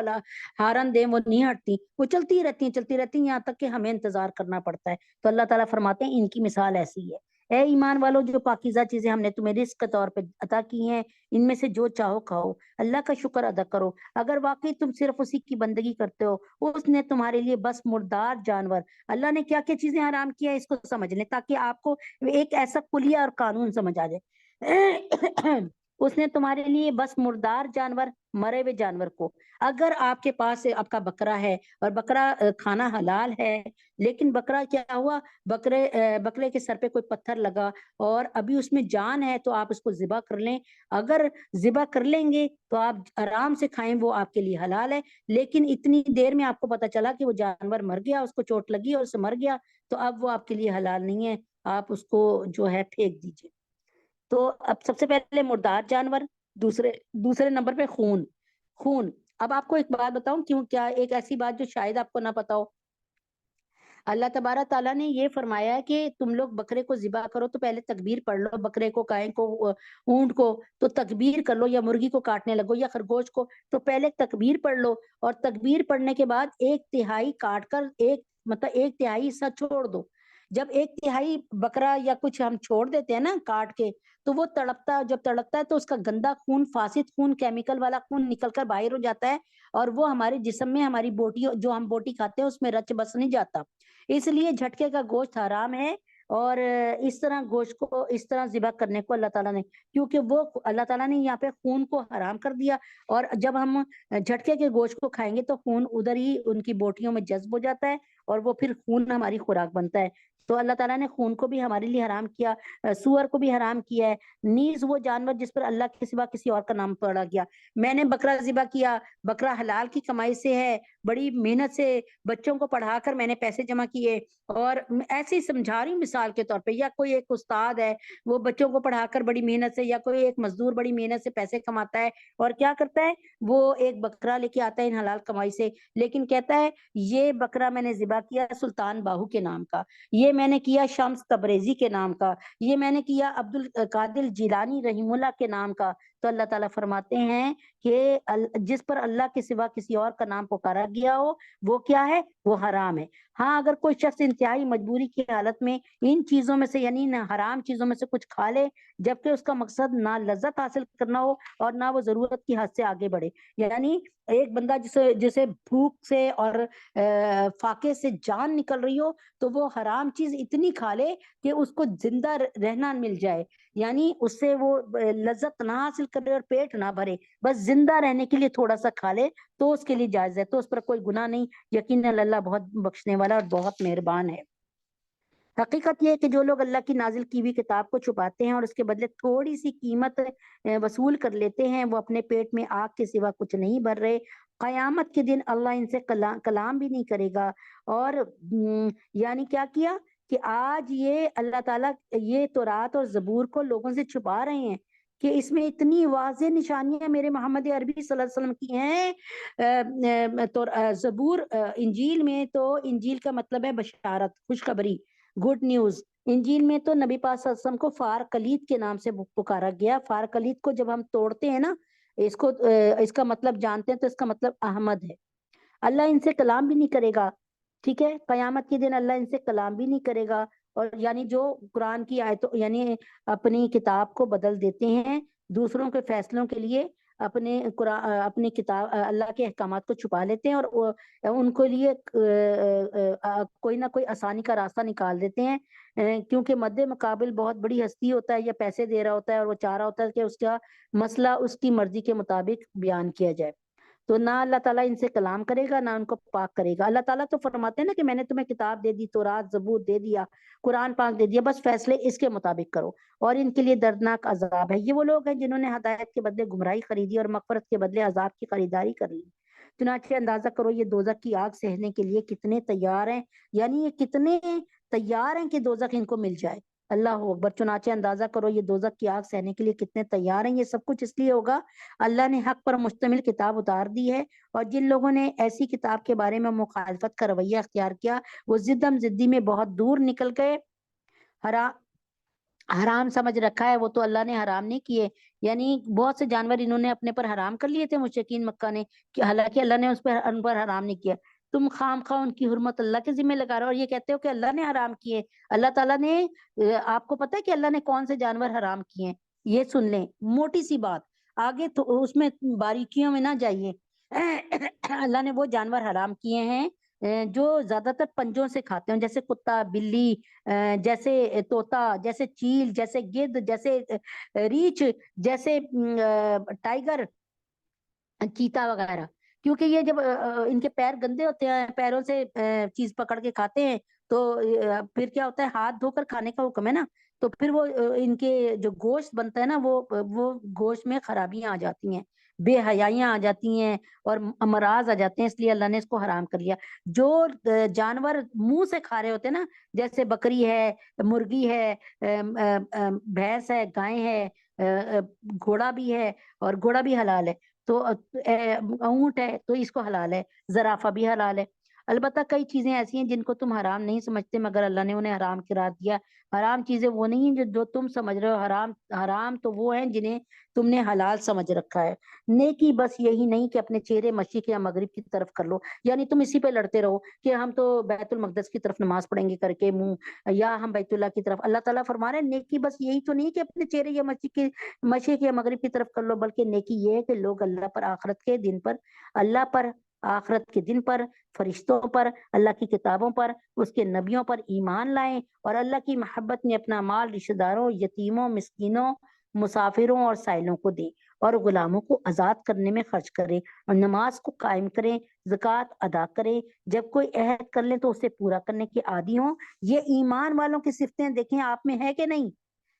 ہارن دیں وہ نہیں ہٹتی، وہ چلتی رہتی ہیں یہاں تک کہ ہمیں انتظار کرنا پڑتا ہے۔ تو اللہ تعالیٰ فرماتے ہیں ان کی مثال ایسی ہے۔ اے ایمان والو، جو پاکیزہ چیزیں ہم نے تمہیں رزق کے طور پہ عطا کی ہیں ان میں سے جو چاہو کھاؤ، اللہ کا شکر ادا کرو، اگر واقعی تم صرف اسی کی بندگی کرتے ہو۔ اس نے تمہارے لیے بس مردار جانور، اللہ نے کیا کیا چیزیں حرام کیا ہے اس کو سمجھ لیں تاکہ آپ کو ایک ایسا کلیہ اور قانون سمجھ آ جائے۔ اس نے تمہارے لیے بس مردار جانور، مرے ہوئے جانور کو، اگر آپ کے پاس آپ کا بکرا ہے اور بکرا کھانا حلال ہے لیکن بکرا کیا ہوا، بکرے کے سر پہ کوئی پتھر لگا اور ابھی اس میں جان ہے تو آپ اس کو ذبح کر لیں، اگر ذبح کر لیں گے تو آپ آرام سے کھائیں، وہ آپ کے لیے حلال ہے، لیکن اتنی دیر میں آپ کو پتا چلا کہ وہ جانور مر گیا، اس کو چوٹ لگی اور اسے مر گیا، تو اب وہ آپ کے لیے حلال نہیں ہے، آپ اس کو جو ہے پھینک دیجئے۔ تو اب سب سے پہلے مردار جانور، دوسرے نمبر پہ خون۔ اب آپ کو ایک بات بتاؤں، کیا ایک ایسی بات جو شاید آپ کو نہ پتا ہو، اللہ تبارک تعالیٰ نے یہ فرمایا ہے کہ تم لوگ بکرے کو ذبح کرو تو پہلے تکبیر پڑھ لو، بکرے کو، گائے کو، اونٹ کو تو تکبیر کر لو، یا مرغی کو کاٹنے لگو یا خرگوش کو تو پہلے تکبیر پڑھ لو، اور تکبیر پڑھنے کے بعد ایک تہائی کاٹ کر ایک تہائی حصہ چھوڑ دو۔ جب ایک تہائی بکرا یا کچھ ہم چھوڑ دیتے ہیں نا کاٹ کے تو وہ جب تڑپتا ہے تو اس کا گندا خون، فاسد خون، کیمیکل والا خون نکل کر باہر ہو جاتا ہے اور وہ ہمارے جسم میں، ہماری بوٹی جو ہم بوٹی کھاتے ہیں اس میں رچ بس نہیں جاتا، اس لیے جھٹکے کا گوشت حرام ہے۔ اور اس طرح گوشت کو اس طرح ذبح کرنے کو اللہ تعالیٰ نے، کیونکہ وہ اللہ تعالیٰ نے یہاں پہ خون کو حرام کر دیا، اور جب ہم جھٹکے کے گوشت کو کھائیں گے تو خون ادھر ہی ان کی بوٹیوں میں جذب ہو جاتا ہے اور وہ پھر خون ہماری خوراک بنتا ہے. تو اللہ تعالیٰ نے خون کو بھی ہمارے لیے حرام کیا, سور کو بھی حرام کیا ہے, نیز وہ جانور جس پر اللہ کے سوا کسی اور کا نام پڑا گیا. میں نے بکرا ذبح کیا, بکرا حلال کی کمائی سے ہے, بڑی محنت سے بچوں کو پڑھا کر میں نے پیسے جمع کیے, اور ایسے ہی سمجھا رہی ہوں مثال کے طور پہ, یا کوئی ایک استاد ہے وہ بچوں کو پڑھا کر بڑی محنت سے, یا کوئی ایک مزدور بڑی محنت سے پیسے کماتا ہے, اور کیا کرتا ہے وہ ایک بکرا لے کے آتا ہے ان حلال کمائی سے, لیکن کہتا ہے یہ بکرا میں نے ذبح کیا سلطان باہو کے نام کا, یہ میں نے کیا شمس تبریزی کے نام کا, یہ میں نے کیا عبد القادر جیلانی رحیم اللہ کے نام کا. تو اللہ تعالیٰ فرماتے ہیں کہ جس پر اللہ کے سوا کسی اور کا نام پکارا گیا ہو وہ کیا ہے, وہ حرام ہے. ہاں اگر کوئی شخص انتہائی مجبوری کی حالت میں ان چیزوں میں سے یعنی نہ حرام چیزوں میں سے کچھ کھا لے, جبکہ اس کا مقصد نہ لذت حاصل کرنا ہو اور نہ وہ ضرورت کی حد سے آگے بڑھے, یعنی ایک بندہ جسے بھوک سے اور فاقے سے جان نکل رہی ہو تو وہ حرام چیز اتنی کھا لے کہ اس کو زندہ رہنا مل جائے, یعنی اس سے وہ لذت نہ حاصل کرے اور پیٹ نہ بھرے, بس زندہ رہنے کے لیے تھوڑا سا کھا لے تو اس کے لیے جائز ہے, تو اس پر کوئی گناہ نہیں. یقیناً اللہ بہت بخشنے والا اور بہت مہربان ہے. حقیقت یہ ہے کہ جو لوگ اللہ کی نازل کی ہوئی کتاب کو چھپاتے ہیں اور اس کے بدلے تھوڑی سی قیمت وصول کر لیتے ہیں, وہ اپنے پیٹ میں آگ کے سوا کچھ نہیں بھر رہے. قیامت کے دن اللہ ان سے کلام بھی نہیں کرے گا. اور یعنی کیا کیا کہ آج یہ اللہ تعالیٰ یہ تورات اور زبور کو لوگوں سے چھپا رہے ہیں کہ اس میں اتنی واضح نشانیاں میرے محمد عربی صلی اللہ علیہ وسلم کی ہیں. تو زبور انجیل میں, تو انجیل کا مطلب ہے بشارت, خوشخبری, گڈ نیوز. انجیل میں تو نبی پاک صلی اللہ علیہ وسلم کو فار کلید کے نام سے پکارا گیا. فار کلید کو جب ہم توڑتے ہیں نا, اس کا مطلب جانتے ہیں تو اس کا مطلب احمد ہے. اللہ ان سے کلام بھی نہیں کرے گا, ٹھیک ہے, قیامت کے دن اللہ ان سے کلام بھی نہیں کرے گا. اور یعنی جو قرآن کی آیتوں یعنی اپنی کتاب کو بدل دیتے ہیں دوسروں کے فیصلوں کے لیے, اپنی کتاب اللہ کے احکامات کو چھپا لیتے ہیں اور ان کے لیے کوئی نہ کوئی آسانی کا راستہ نکال دیتے ہیں, کیونکہ مد مقابل بہت بڑی ہستی ہوتا ہے یا پیسے دے رہا ہوتا ہے, اور وہ چاہ رہا ہوتا ہے کہ اس کا مسئلہ اس کی مرضی کے مطابق بیان کیا جائے. تو نہ اللہ تعالیٰ ان سے کلام کرے گا نہ ان کو پاک کرے گا. اللہ تعالیٰ تو فرماتے ہیں نا کہ میں نے تمہیں کتاب دے دی, تورات زبور دے دیا, قرآن پاک دے دیا, بس فیصلے اس کے مطابق کرو, اور ان کے لیے دردناک عذاب ہے. یہ وہ لوگ ہیں جنہوں نے ہدایت کے بدلے گمراہی خریدی اور مغفرت کے بدلے عذاب کی خریداری کر لی. چنانچہ اندازہ کرو یہ دوزخ کی آگ سہنے کے لیے کتنے تیار ہیں, یعنی یہ کتنے تیار ہیں کہ دوزخ ان کو مل جائے. اللہ اکبر. چنانچہ اندازہ کرو یہ دوزخ کی آگ سہنے کے لیے کتنے تیار ہیں. یہ سب کچھ اس لیے ہوگا اللہ نے حق پر مشتمل کتاب اتار دی ہے, اور جن لوگوں نے ایسی کتاب کے بارے میں مخالفت کا رویہ اختیار کیا وہ ضدم ضدی میں بہت دور نکل گئے. حرام سمجھ رکھا ہے وہ تو اللہ نے حرام نہیں کیے, یعنی بہت سے جانور انہوں نے اپنے پر حرام کر لیے تھے مشرکین مکہ نے, کہ حالانکہ اللہ نے ان پر حرام نہیں کیا. تم خام خواہ ان کی حرمت اللہ کے ذمہ لگا رہے ہو اور یہ کہتے ہو کہ اللہ نے حرام کیے. اللہ تعالیٰ نے, آپ کو پتہ ہے کہ اللہ نے کون سے جانور حرام کیے ہیں؟ یہ سن لیں, موٹی سی بات, آگے تو اس میں باریکیوں میں نہ جائیے. اللہ نے وہ جانور حرام کیے ہیں جو زیادہ تر پنجوں سے کھاتے ہیں, جیسے کتا, بلی, جیسے طوطا, جیسے چیل, جیسے گدھ, جیسے ریچھ, جیسے ٹائیگر, چیتا وغیرہ. کیونکہ یہ جب ان کے پیر گندے ہوتے ہیں, پیروں سے چیز پکڑ کے کھاتے ہیں, تو پھر کیا ہوتا ہے, ہاتھ دھو کر کھانے کا حکم ہے نا, تو پھر وہ ان کے جو گوشت بنتا ہے نا وہ گوشت میں خرابیاں آ جاتی ہیں, بے حیائیاں آ جاتی ہیں اور امراض آ جاتے ہیں, اس لیے اللہ نے اس کو حرام کر لیا. جو جانور منہ سے کھا رہے ہوتے ہیں نا, جیسے بکری ہے, مرغی ہے, بھینس ہے, گائے ہے, گھوڑا بھی ہے, اور گھوڑا بھی حلال ہے, تو اونٹ ہے تو اس کو حلال ہے, زرافہ بھی حلال ہے. البتہ کئی چیزیں ایسی ہیں جن کو تم حرام نہیں سمجھتے مگر اللہ نے انہیں حرام قرار دیا. حرام چیزیں وہ نہیں ہیں جو تم سمجھ رہے ہو حرام. حرام تو وہ ہیں جنہیں تم نے حلال سمجھ رکھا ہے. نیکی بس یہی نہیں کہ اپنے چہرے مشرق یا مغرب کی طرف کر لو, یعنی تم اسی پہ لڑتے رہو کہ ہم تو بیت المقدس کی طرف نماز پڑھیں گے کر کے منہ, یا ہم بیت اللہ کی طرف. اللہ تعالیٰ فرما رہے ہیں نیکی بس یہی تو نہیں کہ اپنے چہرے یا مشرق یا مغرب کی طرف کر لو, بلکہ نیکی یہ ہے کہ لوگ اللہ پر, آخرت کے دن پر, اللہ پر, آخرت کے دن پر, فرشتوں پر, اللہ کی کتابوں پر, اس کے نبیوں پر ایمان لائیں, اور اللہ کی محبت میں اپنا مال رشتہ داروں, یتیموں, مسکینوں, مسافروں اور سائلوں کو دیں, اور غلاموں کو آزاد کرنے میں خرچ کریں اور نماز کو قائم کریں، زکوٰۃ ادا کریں، جب کوئی عہد کر لیں تو اسے پورا کرنے کے عادی ہوں۔ یہ ایمان والوں کی صفتیں دیکھیں آپ میں ہے کہ نہیں۔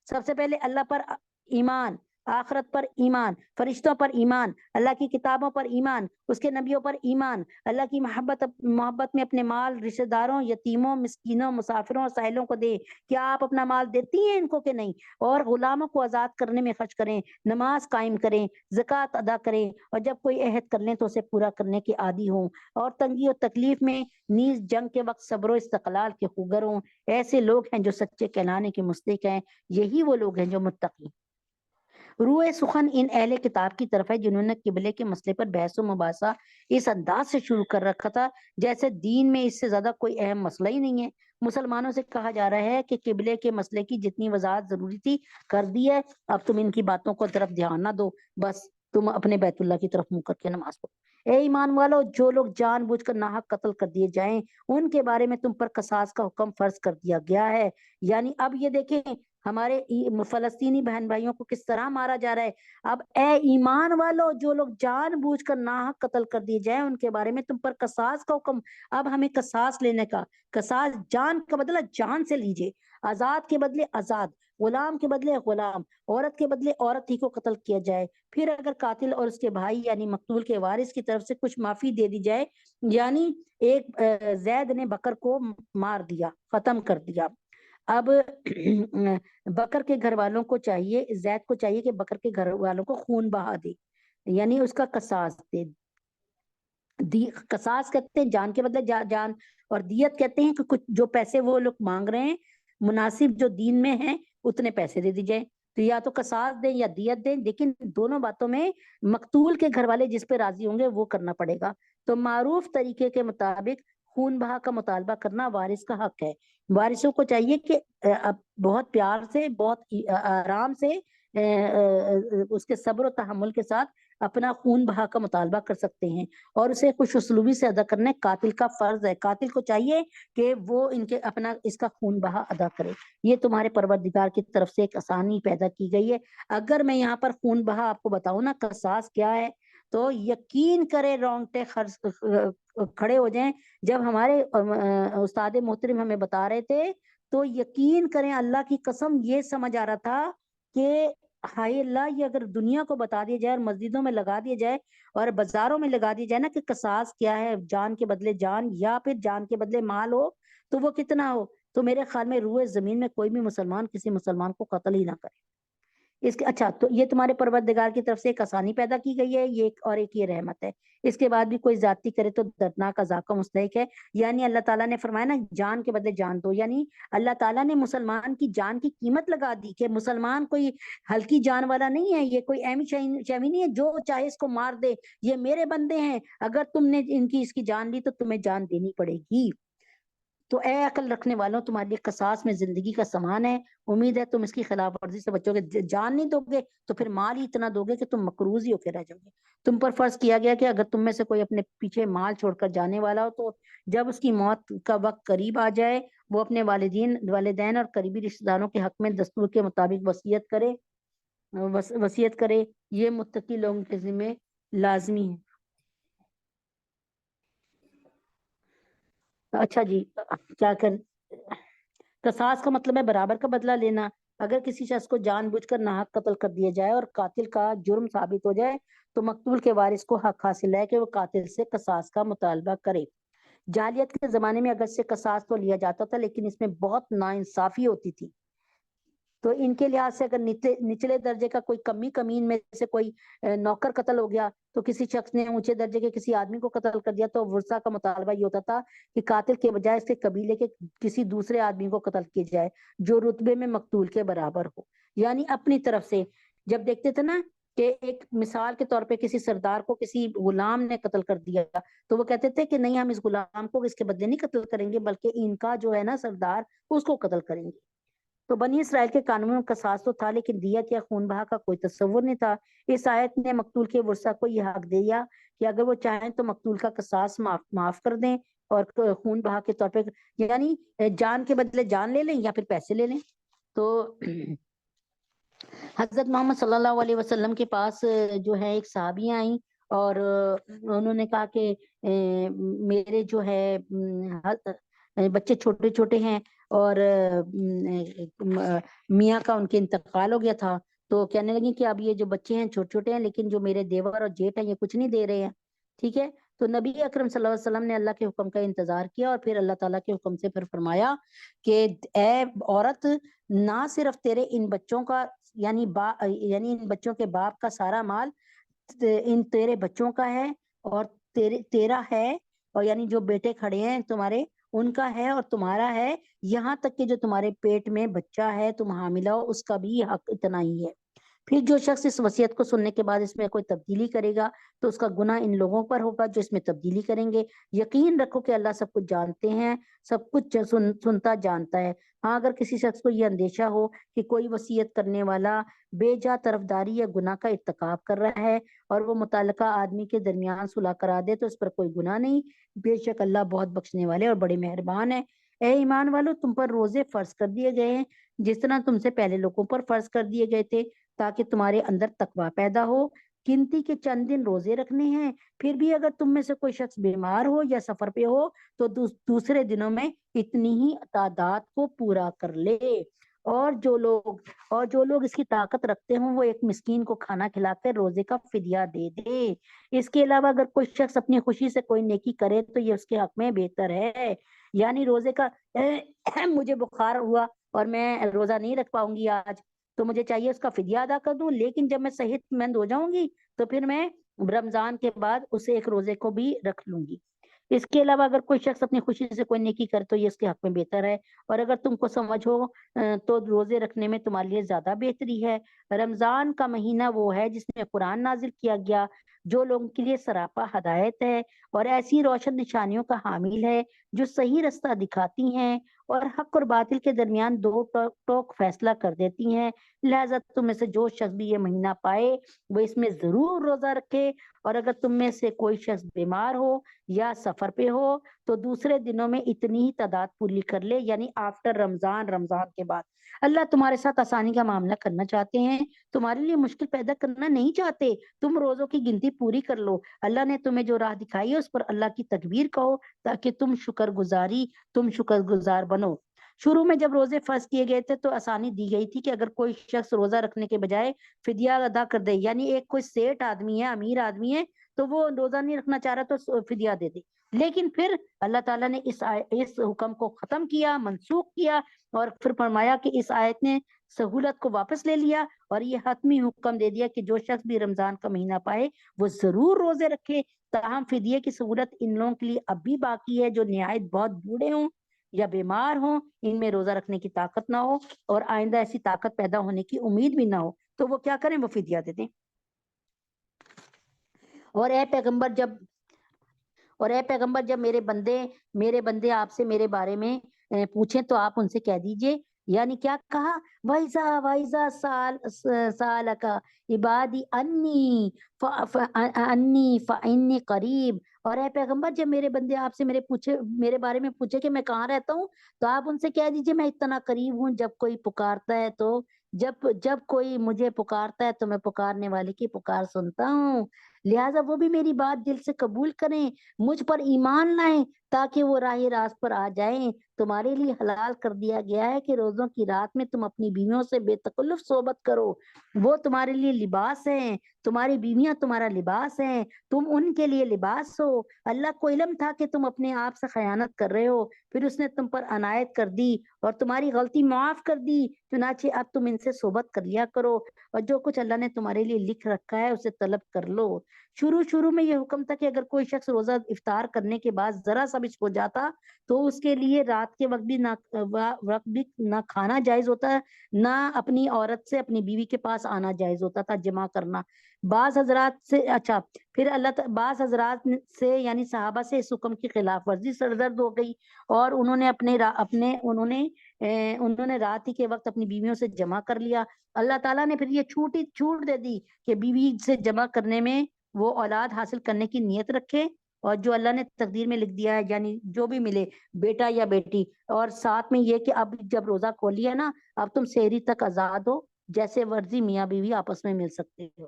سب سے پہلے اللہ پر ایمان، آخرت پر ایمان، فرشتوں پر ایمان، اللہ کی کتابوں پر ایمان، اس کے نبیوں پر ایمان، اللہ کی محبت میں اپنے مال رشتہ داروں، یتیموں، مسکینوں، مسافروں اور سائلوں کو دے۔ کیا آپ اپنا مال دیتی ہیں ان کو کہ نہیں؟ اور غلاموں کو آزاد کرنے میں خرچ کریں، نماز قائم کریں، زکوٰۃ ادا کریں، اور جب کوئی عہد کر لیں تو اسے پورا کرنے کے عادی ہوں، اور تنگی اور تکلیف میں نیز جنگ کے وقت صبر و استقلال کے خوگر ہوں۔ ایسے لوگ ہیں جو سچے کہلانے کے مستحق ہیں، یہی وہ لوگ ہیں جو متقی۔ روئے سخن ان اہل کتاب کی طرف ہے جنہوں نے قبلے کے مسئلے پر بحث و مباحثہ اس انداز سے شروع کر رکھا تھا جیسے دین میں اس سے زیادہ کوئی اہم مسئلہ ہی نہیں ہے۔ مسلمانوں سے کہا جا رہا ہے کہ قبلے کے مسئلے کی جتنی وضاحت ضروری تھی کر دی ہے، اب تم ان کی باتوں کو طرف دھیان نہ دو، بس تم اپنے بیت اللہ کی طرف منہ کر کے نماز پڑھو۔ اے ایمان والو، جو لوگ جان بوجھ کر ناحق قتل کر دیے جائیں ان کے بارے میں تم پر قصاص کا حکم فرض کر دیا گیا ہے۔ یعنی اب یہ دیکھیں ہمارے فلسطینی بہن بھائیوں کو کس طرح مارا جا رہا ہے۔ اب اے ایمان والو، جو لوگ جان بوجھ کر ناحق قتل کر دیے جائیں ان کے بارے میں تم پر قصاص کا حکم، اب ہمیں قصاص لینے کا، قصاص جان کا بدلہ جان سے لیجئے، آزاد کے بدلے آزاد، غلام کے بدلے غلام، عورت کے بدلے عورت ہی کو قتل کیا جائے۔ پھر اگر قاتل اور اس کے بھائی یعنی مقتول کے وارث کی طرف سے کچھ معافی دے دی جائے، یعنی ایک زید نے بکر کو مار دیا، ختم کر دیا، اب بکر کے گھر والوں کو چاہیے، زید کو چاہیے کہ بکر کے گھر والوں کو خون بہا دے، یعنی اس کا قصاص دے۔ قصاص کہتے ہیں جان کے بدلے جان، اور دیت کہتے ہیں کہ کچھ جو پیسے وہ لوگ مانگ رہے ہیں مناسب جو دین میں ہیں اتنے پیسے دے دی جائے، تو یا تو قصاص دیں یا دیت دیں، لیکن دونوں باتوں میں مقتول کے گھر والے جس پہ راضی ہوں گے وہ کرنا پڑے گا۔ تو معروف طریقے کے مطابق خون بہا کا مطالبہ کرنا وارث کا حق ہے۔ وارثوں کو چاہیے کہ بہت پیار سے، بہت آرام سے، اس کے صبر و تحمل کے ساتھ اپنا خون بہا کا مطالبہ کر سکتے ہیں، اور اسے خوش اسلوبی سے ادا کرنا قاتل کا فرض ہے۔ قاتل کو چاہیے کہ وہ اپنا اس کا خون بہا ادا کرے۔ یہ تمہارے پروردگار کی طرف سے ایک آسانی پیدا کی گئی ہے۔ اگر میں یہاں پر خون بہا آپ کو بتاؤں نا قصاص کیا ہے تو یقین کرے رونگٹے کھڑے ہو جائیں۔ جب ہمارے استاد محترم ہمیں بتا رہے تھے تو یقین کریں اللہ کی قسم یہ سمجھ آ رہا تھا کہ ہائے اللہ، یہ اگر دنیا کو بتا دیا جائے اور مسجدوں میں لگا دیا جائے اور بازاروں میں لگا دیا جائے نا کہ قصاص کیا ہے، جان کے بدلے جان یا پھر جان کے بدلے مال ہو تو وہ کتنا ہو، تو میرے خیال میں روئے زمین میں کوئی بھی مسلمان کسی مسلمان کو قتل ہی نہ کرے۔ اس کے اچھا تو یہ تمہارے پروردگار کی طرف سے ایک آسانی پیدا کی گئی ہے، یہ اور ایک یہ رحمت ہے۔ اس کے بعد بھی کوئی زیادتی کرے تو دردناک عذاب کا مستحق ہے۔ یعنی اللہ تعالیٰ نے فرمایا نا جان کے بدلے جان دو، یعنی اللہ تعالیٰ نے مسلمان کی جان کی قیمت لگا دی کہ مسلمان کوئی ہلکی جان والا نہیں ہے، یہ کوئی اہمی شہمی نہیں ہے جو چاہے اس کو مار دے، یہ میرے بندے ہیں، اگر تم نے اس کی جان لی تو تمہیں جان دینی پڑے گی۔ تو اے عقل رکھنے والوں، تمہارے لیے قصاص میں زندگی کا سامان ہے، امید ہے تم اس کی خلاف ورزی سے بچو گے۔ جان نہیں دو گے تو پھر مال ہی اتنا دو گے کہ تم مقروض ہی ہو کے رہ جاؤ گے۔ تم پر فرض کیا گیا کہ اگر تم میں سے کوئی اپنے پیچھے مال چھوڑ کر جانے والا ہو تو جب اس کی موت کا وقت قریب آ جائے وہ اپنے والدین اور قریبی رشتہ داروں کے حق میں دستور کے مطابق وصیت کرے، یہ متقی لوگوں کے ذمہ لازمی ہے۔ اچھا جی، کیا کر قصاص کا مطلب ہے برابر کا بدلہ لینا۔ اگر کسی شخص کو جان بوجھ کر ناحق قتل کر دیا جائے اور قاتل کا جرم ثابت ہو جائے تو مقتول کے وارث کو حق حاصل ہے کہ وہ قاتل سے قصاص کا مطالبہ کرے۔ جاہلیت کے زمانے میں اگر سے قصاص تو لیا جاتا تھا لیکن اس میں بہت ناانصافی ہوتی تھی، تو ان کے لحاظ سے اگر نچلے درجے کا کوئی کمین میں سے کوئی نوکر قتل ہو گیا تو کسی شخص نے اونچے درجے کے کسی آدمی کو قتل کر دیا تو ورثہ کا مطالبہ یہ ہوتا تھا کہ قاتل کے بجائے اس کے قبیلے کے کسی دوسرے آدمی کو قتل کیا جائے جو رتبے میں مقتول کے برابر ہو۔ یعنی اپنی طرف سے جب دیکھتے تھے نا کہ ایک مثال کے طور پہ کسی سردار کو کسی غلام نے قتل کر دیا تو وہ کہتے تھے کہ نہیں، ہم اس غلام کو اس کے بدلے نہیں قتل کریں گے بلکہ ان کا جو ہے نا سردار اس کو قتل کریں گے۔ تو بنی اسرائیل کے قانون میں قصاص تو تھا لیکن دیت یا خون بہا کا کوئی تصور نہیں تھا۔ اس آیت نے مقتول کے ورثہ کو یہ حق دیا کہ اگر وہ چاہیں تو مقتول کا قصاص معاف کر دیں اور خون بہا کے طور پہ یعنی جان کے بدلے جان لے لیں یا پھر پیسے لے لیں۔ تو حضرت محمد صلی اللہ علیہ وسلم کے پاس جو ہے ایک صحابیاں آئیں اور انہوں نے کہا کہ میرے جو ہے بچے چھوٹے چھوٹے ہیں اور میاں کا ان کے انتقال ہو گیا تھا، تو کہنے لگی کہ اب یہ جو بچے ہیں چھوٹے چھوٹے ہیں، لیکن جو میرے دیور اور جیٹ ہیں یہ کچھ نہیں دے رہے ہیں، ٹھیک ہے۔ تو نبی اکرم صلی اللہ علیہ وسلم نے اللہ کے حکم کا انتظار کیا اور پھر اللہ تعالیٰ کے حکم سے پھر فرمایا کہ اے عورت، نہ صرف تیرے ان بچوں کا یعنی ان بچوں کے باپ کا سارا مال ان تیرے بچوں کا ہے اور تیرا ہے، اور یعنی جو بیٹے کھڑے ہیں تمہارے ان کا ہے اور تمہارا ہے، یہاں تک کہ جو تمہارے پیٹ میں بچہ ہے تم حاملہ ہو اس کا بھی حق اتنا ہی ہے۔ پھر جو شخص اس وصیت کو سننے کے بعد اس میں کوئی تبدیلی کرے گا تو اس کا گناہ ان لوگوں پر ہوگا جو اس میں تبدیلی کریں گے۔ یقین رکھو کہ اللہ سب کچھ جانتے ہیں، سب کچھ سنتا جانتا ہے۔ ہاں، اگر کسی شخص کو یہ اندیشہ ہو کہ کوئی وصیت کرنے والا بے جا طرفداری یا گناہ کا ارتکاب کر رہا ہے اور وہ متعلقہ آدمی کے درمیان صلح کرا دے تو اس پر کوئی گناہ نہیں، بے شک اللہ بہت بخشنے والے اور بڑے مہربان ہے۔ اے ایمان والو، تم پر روزے فرض کر دیے گئے ہیں جس طرح تم سے پہلے لوگوں پر فرض کر دیے گئے تھے، تاکہ تمہارے اندر تقویٰ پیدا ہو۔ گنتی کے چند دن روزے رکھنے ہیں، پھر بھی اگر تم میں سے کوئی شخص بیمار ہو یا سفر پہ ہو تو دوسرے دنوں میں اتنی ہی تعداد کو پورا کر لے۔ اور جو لوگ اس کی طاقت رکھتے ہوں وہ ایک مسکین کو کھانا کھلا کر روزے کا فدیہ دے دے۔ اس کے علاوہ اگر کوئی شخص اپنی خوشی سے کوئی نیکی کرے تو یہ اس کے حق میں بہتر ہے۔ یعنی روزے کا مجھے بخار ہوا اور میں روزہ نہیں رکھ پاؤں گی آج، تو مجھے چاہیے اس کا فدیہ ادا کر دوں، لیکن جب میں صحت مند ہو جاؤں گی تو پھر میں رمضان کے بعد اسے ایک روزے کو بھی رکھ لوں گی۔ اس کے علاوہ اگر کوئی شخص اپنی خوشی سے کوئی نیکی کرے تو یہ اس کے حق میں بہتر ہے، اور اگر تم کو سمجھ ہو تو روزے رکھنے میں تمہارے لیے زیادہ بہتری ہے۔ رمضان کا مہینہ وہ ہے جس میں قرآن نازل کیا گیا، جو لوگوں کے لیے سراپا ہدایت ہے اور ایسی روشن نشانیوں کا حامل ہے جو صحیح رستہ دکھاتی ہیں اور حق اور باطل کے درمیان دو ٹوک فیصلہ کر دیتی ہیں۔ لہذا تم میں سے جو شخص بھی یہ مہینہ پائے وہ اس میں ضرور روزہ رکھے، اور اگر تم میں سے کوئی شخص بیمار ہو یا سفر پہ ہو تو دوسرے دنوں میں اتنی ہی تعداد پوری کر لے، یعنی آفٹر رمضان، رمضان کے بعد۔ اللہ تمہارے ساتھ آسانی کا معاملہ کرنا چاہتے ہیں، تمہارے لیے مشکل پیدا کرنا نہیں چاہتے۔ تم روزوں کی گنتی پوری کر لو۔ اللہ نے تمہیں جو راہ دکھائی ہے اس پر اللہ کی تکبیر کہو تاکہ تم شکر گزار بنو۔ شروع میں جب روزے فرض کیے گئے تھے تو آسانی دی گئی تھی کہ اگر کوئی شخص روزہ رکھنے کے بجائے فدیہ ادا کر دے، یعنی ایک کوئی سیٹ آدمی ہے، امیر آدمی ہے، تو وہ روزہ نہیں رکھنا چاہ رہا تو فدیہ دے دے۔ لیکن پھر اللہ تعالیٰ نے اس حکم کو ختم کیا، منسوخ کیا، اور پھر فرمایا کہ اس آیت نے سہولت کو واپس لے لیا اور یہ حتمی حکم دے دیا کہ جو شخص بھی رمضان کا مہینہ پائے وہ ضرور روزے رکھے۔ تاہم فدیے کی سہولت ان لوگوں کے لیے اب بھی باقی ہے جو نہایت بہت بوڑھے ہوں یا بیمار ہوں، ان میں روزہ رکھنے کی طاقت نہ ہو اور آئندہ ایسی طاقت پیدا ہونے کی امید بھی نہ ہو، تو وہ کیا کریں؟ وہ فدیہ دے دیں۔ اور اے پیغمبر جب میرے بندے آپ سے میرے بارے میں پوچھیں تو آپ ان سے کہہ دیجئے، یعنی کیا کہا؟ وَإِذَا سَأَلَكَ عِبَادِي أَنِّي فَإِنِّي قَرِيب۔ اور اے پیغمبر جب میرے بندے آپ سے میرے بارے میں پوچھے کہ میں کہاں رہتا ہوں تو آپ ان سے کہہ دیجئے میں اتنا قریب ہوں، جب کوئی پکارتا ہے تو جب کوئی مجھے پکارتا ہے تو میں پکارنے والے کی پکار سنتا ہوں۔ لہٰذا وہ بھی میری بات دل سے قبول کریں، مجھ پر ایمان لائیں تاکہ وہ راہ راست پر آ جائیں۔ تمہارے لیے حلال کر دیا گیا ہے کہ روزوں کی رات میں تم اپنی بیویوں سے بے تکلف صحبت کرو، وہ تمہارے لیے لباس ہیں، تمہاری بیویاں تمہارا لباس ہیں، تم ان کے لیے لباس ہو۔ اللہ کو علم تھا کہ تم اپنے آپ سے خیانت کر رہے ہو، پھر اس نے تم پر عنایت کر دی اور تمہاری غلطی معاف کر دی، چنانچہ اب تم ان سے صحبت کر لیا کرو اور جو کچھ اللہ نے تمہارے لیے لکھ رکھا ہے اسے طلب کر لو۔ شروع میں یہ حکم تھا کہ اگر کوئی شخص روزہ افطار کرنے کے بعد ذرا سا بھی سو جاتا تو اس کے لیے رات کے وقت بھی نہ کھانا جائز ہوتا، نہ اپنی عورت سے اپنی بیوی کے پاس آنا جائز ہوتا تھا، جمع کرنا۔ بعض حضرات سے یعنی صحابہ سے اس حکم کی خلاف ورزی سرزد ہو گئی اور انہوں نے رات ہی کے وقت اپنی بیویوں سے جمع کر لیا۔ اللہ تعالیٰ نے پھر یہ چھوٹ دے دی کہ بیوی سے جمع کرنے میں وہ اولاد حاصل کرنے کی نیت رکھے، اور جو اللہ نے تقدیر میں لکھ دیا ہے یعنی جو بھی ملے، بیٹا یا بیٹی، اور ساتھ میں یہ کہ اب جب روزہ کھول لیا نا اب تم سحری تک آزاد ہو، جیسے ورزی میاں بیوی آپس میں مل سکتے ہو،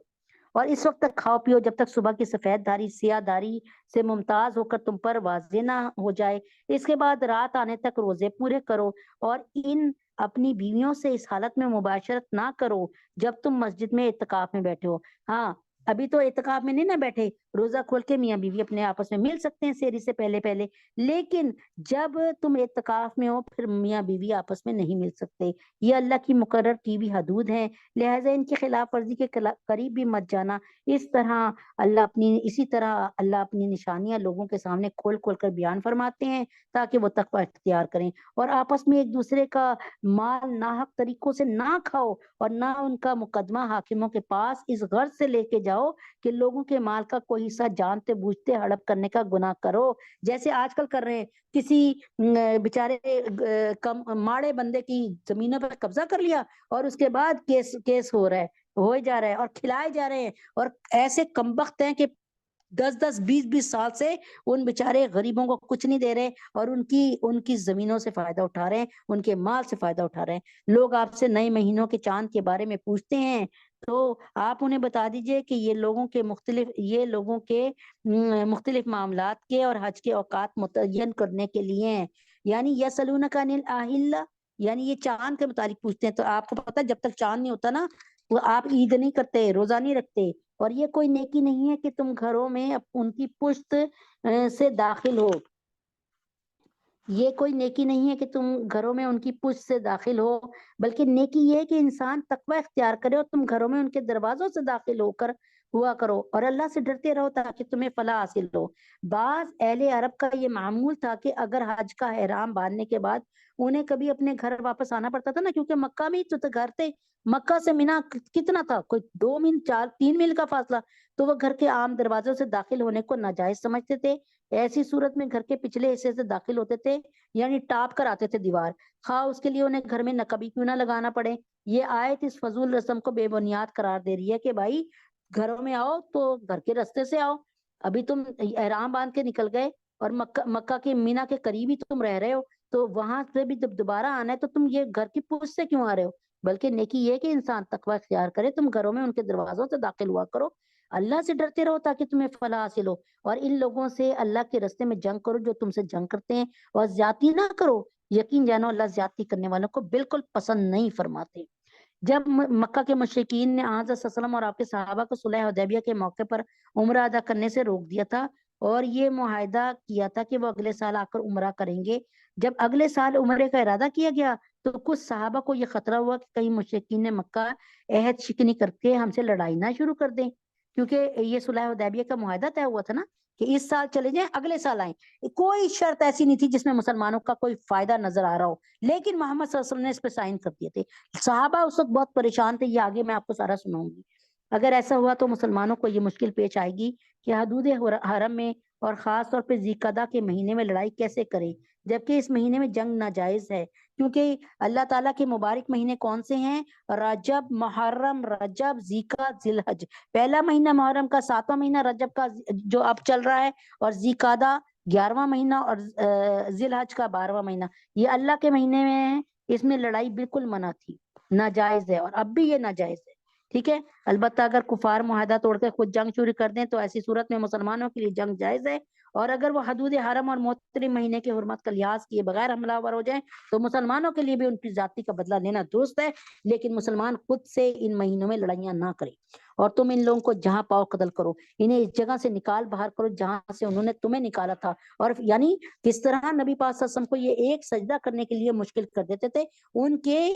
اور اس وقت تک کھاؤ پیو جب تک صبح کی سفید دھاری سیاہ دھاری سے ممتاز ہو کر تم پر واضح نہ ہو جائے۔ اس کے بعد رات آنے تک روزے پورے کرو، اور ان اپنی بیویوں سے اس حالت میں مباشرت نہ کرو جب تم مسجد میں اعتکاف میں بیٹھے ہو۔ ہاں، ابھی تو اعتکاف میں نہیں نہ بیٹھے، روزہ کھول کے میاں بیوی اپنے آپس میں مل سکتے ہیں سحری سے پہلے پہلے، لیکن جب تم اعتکاف میں ہو پھر میاں بیوی آپس میں نہیں مل سکتے۔ یہ اللہ کی مقرر کی بھی حدود ہیں، لہٰذا ان کی خلاف ورزی کے قریب بھی مت جانا۔ اسی طرح اللہ اپنی نشانیاں لوگوں کے سامنے کھول کھول کر بیان فرماتے ہیں تاکہ وہ تقوی اختیار کریں، اور آپس میں ایک دوسرے کا مال ناحق طریقوں سے نہ کھاؤ، اور نہ ان کا مقدمہ حاکموں کے پاس اس غرض سے لے کے جاؤ کہ لوگوں کے مال کا کوئی حصہ جانتے بوجھتے ہڑپ کرنے کا گناہ کرو، جیسے آج کل کر رہے ہیں۔ کسی بیچارے ماڑے بندے کی زمینوں پر قبضہ کر لیا، اور اس کے بعد کیس ہو رہا ہے، ہوئے جا رہے ہیں اور کھلائے جا رہے ہیں، اور ایسے کمبخت ہیں کہ 10-10 20-20 سال سے ان بیچارے غریبوں کو کچھ نہیں دے رہے، اور ان کی زمینوں سے فائدہ اٹھا رہے ہیں، ان کے مال سے فائدہ اٹھا رہے ہیں۔ لوگ آپ سے نئے مہینوں کے چاند کے بارے میں پوچھتے ہیں، تو آپ انہیں بتا دیجئے کہ یہ لوگوں کے مختلف معاملات کے اور حج کے اوقات متعین کرنے کے لیے ہیں۔ یعنی یسألونک عن الأہلة، یعنی یہ چاند کے متعلق پوچھتے ہیں، تو آپ کو پتا جب تک چاند نہیں ہوتا نا تو آپ عید نہیں کرتے، روزہ نہیں رکھتے، اور یہ کوئی نیکی نہیں ہے کہ تم گھروں میں ان کی پشت سے داخل ہو۔ یہ کوئی نیکی نہیں ہے کہ تم گھروں میں ان کی پشت سے داخل ہو، بلکہ نیکی یہ ہے کہ انسان تقوی اختیار کرے اور تم گھروں میں ان کے دروازوں سے داخل ہوا کرو، اور اللہ سے ڈرتے رہو تاکہ تمہیں فلاح حاصل ہو۔ بعض اہل عرب کا یہ معمول تھا کہ اگر حج کا احرام باندھنے کے بعد انہیں کبھی اپنے گھر واپس آنا پڑتا تھا نا، کیونکہ مکہ میں ہی تو گھر تھے، مکہ سے مینا کتنا تھا، کوئی 2 میل 3 میل کا فاصلہ، تو وہ گھر کے عام دروازوں سے داخل ہونے کو ناجائز سمجھتے تھے۔ ایسی صورت میں گھر کے پچھلے حصے سے داخل ہوتے تھے، یعنی ٹاپ کر آتے تھے دیوار، خواہ اس کے لیے انہیں گھر میں نقبی کیوں نہ لگانا پڑے۔ یہ آیت اس فضول رسم کو بے بنیاد قرار دے رہی ہے کہ بھائی گھروں میں آؤ تو گھر کے رستے سے آؤ، ابھی تم احرام باندھ کے نکل گئے اور مکہ کے مینا کے قریب ہی تم رہ رہے ہو، تو وہاں سے بھی جب دوبارہ آنا ہے تو تم یہ گھر کی پوچھ سے کیوں آ رہے ہو؟ بلکہ نیکی یہ کہ انسان تقوی اختیار کرے، تم گھروں میں ان کے دروازوں سے داخل ہوا کرو، اللہ سے ڈرتے رہو تاکہ تمہیں فلاح حاصل ہو، اور ان لوگوں سے اللہ کے رستے میں جنگ کرو جو تم سے جنگ کرتے ہیں، اور زیادتی نہ کرو، یقین جانو اللہ زیادتی کرنے والوں کو بالکل پسند نہیں فرماتے۔ جب مکہ کے مشرکین نے حضرت صلی اللہ علیہ وسلم اور آپ کے صحابہ کو صلح حدیبیہ کے موقع پر عمرہ ادا کرنے سے روک دیا تھا، اور یہ معاہدہ کیا تھا کہ وہ اگلے سال آ کر عمرہ کریں گے، جب اگلے سال عمرے کا ارادہ کیا گیا تو کچھ صحابہ کو یہ خطرہ ہوا کہ کہیں مشرکین نے مکہ عہد شکنی کر کے ہم سے لڑائی نہ شروع کر دیں، کیونکہ یہ صلح حدیبیہ کا معاہدہ طے ہوا تھا نا کہ اس سال چلے جائیں اگلے سال آئیں۔ کوئی شرط ایسی نہیں تھی جس میں مسلمانوں کا کوئی فائدہ نظر آ رہا ہو، لیکن محمد صلی اللہ علیہ وسلم نے اس پہ سائن کر دیے تھے۔ صحابہ اس وقت بہت پریشان تھے، یہ آگے میں آپ کو سارا سناؤں گی۔ اگر ایسا ہوا تو مسلمانوں کو یہ مشکل پیش آئے گی کہ حدود حرم میں اور خاص طور پہ ذی القعدہ کے مہینے میں لڑائی کیسے کریں، جبکہ اس مہینے میں جنگ ناجائز ہے، کیونکہ اللہ تعالیٰ کے مبارک مہینے کون سے ہیں؟ رجب، محرم، رجب، ذی القعدہ، ذی الحج۔ پہلا مہینہ محرم کا، 7واں مہینہ رجب کا جو اب چل رہا ہے، اور ذی القعدہ 11واں مہینہ، اور ذی الحج کا 12واں مہینہ، یہ اللہ کے مہینے میں ہے، اس میں لڑائی بالکل منع تھی، ناجائز ہے، اور اب بھی یہ ناجائز ہے، ٹھیک ہے۔ البتہ اگر کفار معاہدہ توڑ کے خود جنگ شروع کر دیں تو ایسی صورت میں مسلمانوں کے لیے جنگ جائز ہے، اور اگر وہ حدود حرم اور محترم مہینے کے حرمت کا لحاظ کیے بغیر حملہ آور ہو جائیں تو مسلمانوں کے لیے بھی ان کی ذاتی کا بدلہ لینا درست ہے، لیکن مسلمان خود سے ان مہینوں میں لڑائیاں نہ کریں، اور تم ان لوگوں کو جہاں پاؤ قتل کرو، انہیں اس جگہ سے نکال باہر کرو جہاں سے انہوں نے تمہیں نکالا تھا۔ اور یعنی کس طرح نبی پاک صلی اللہ علیہ وسلم کو یہ ایک سجدہ کرنے کے لیے مشکل کر دیتے تھے، ان کے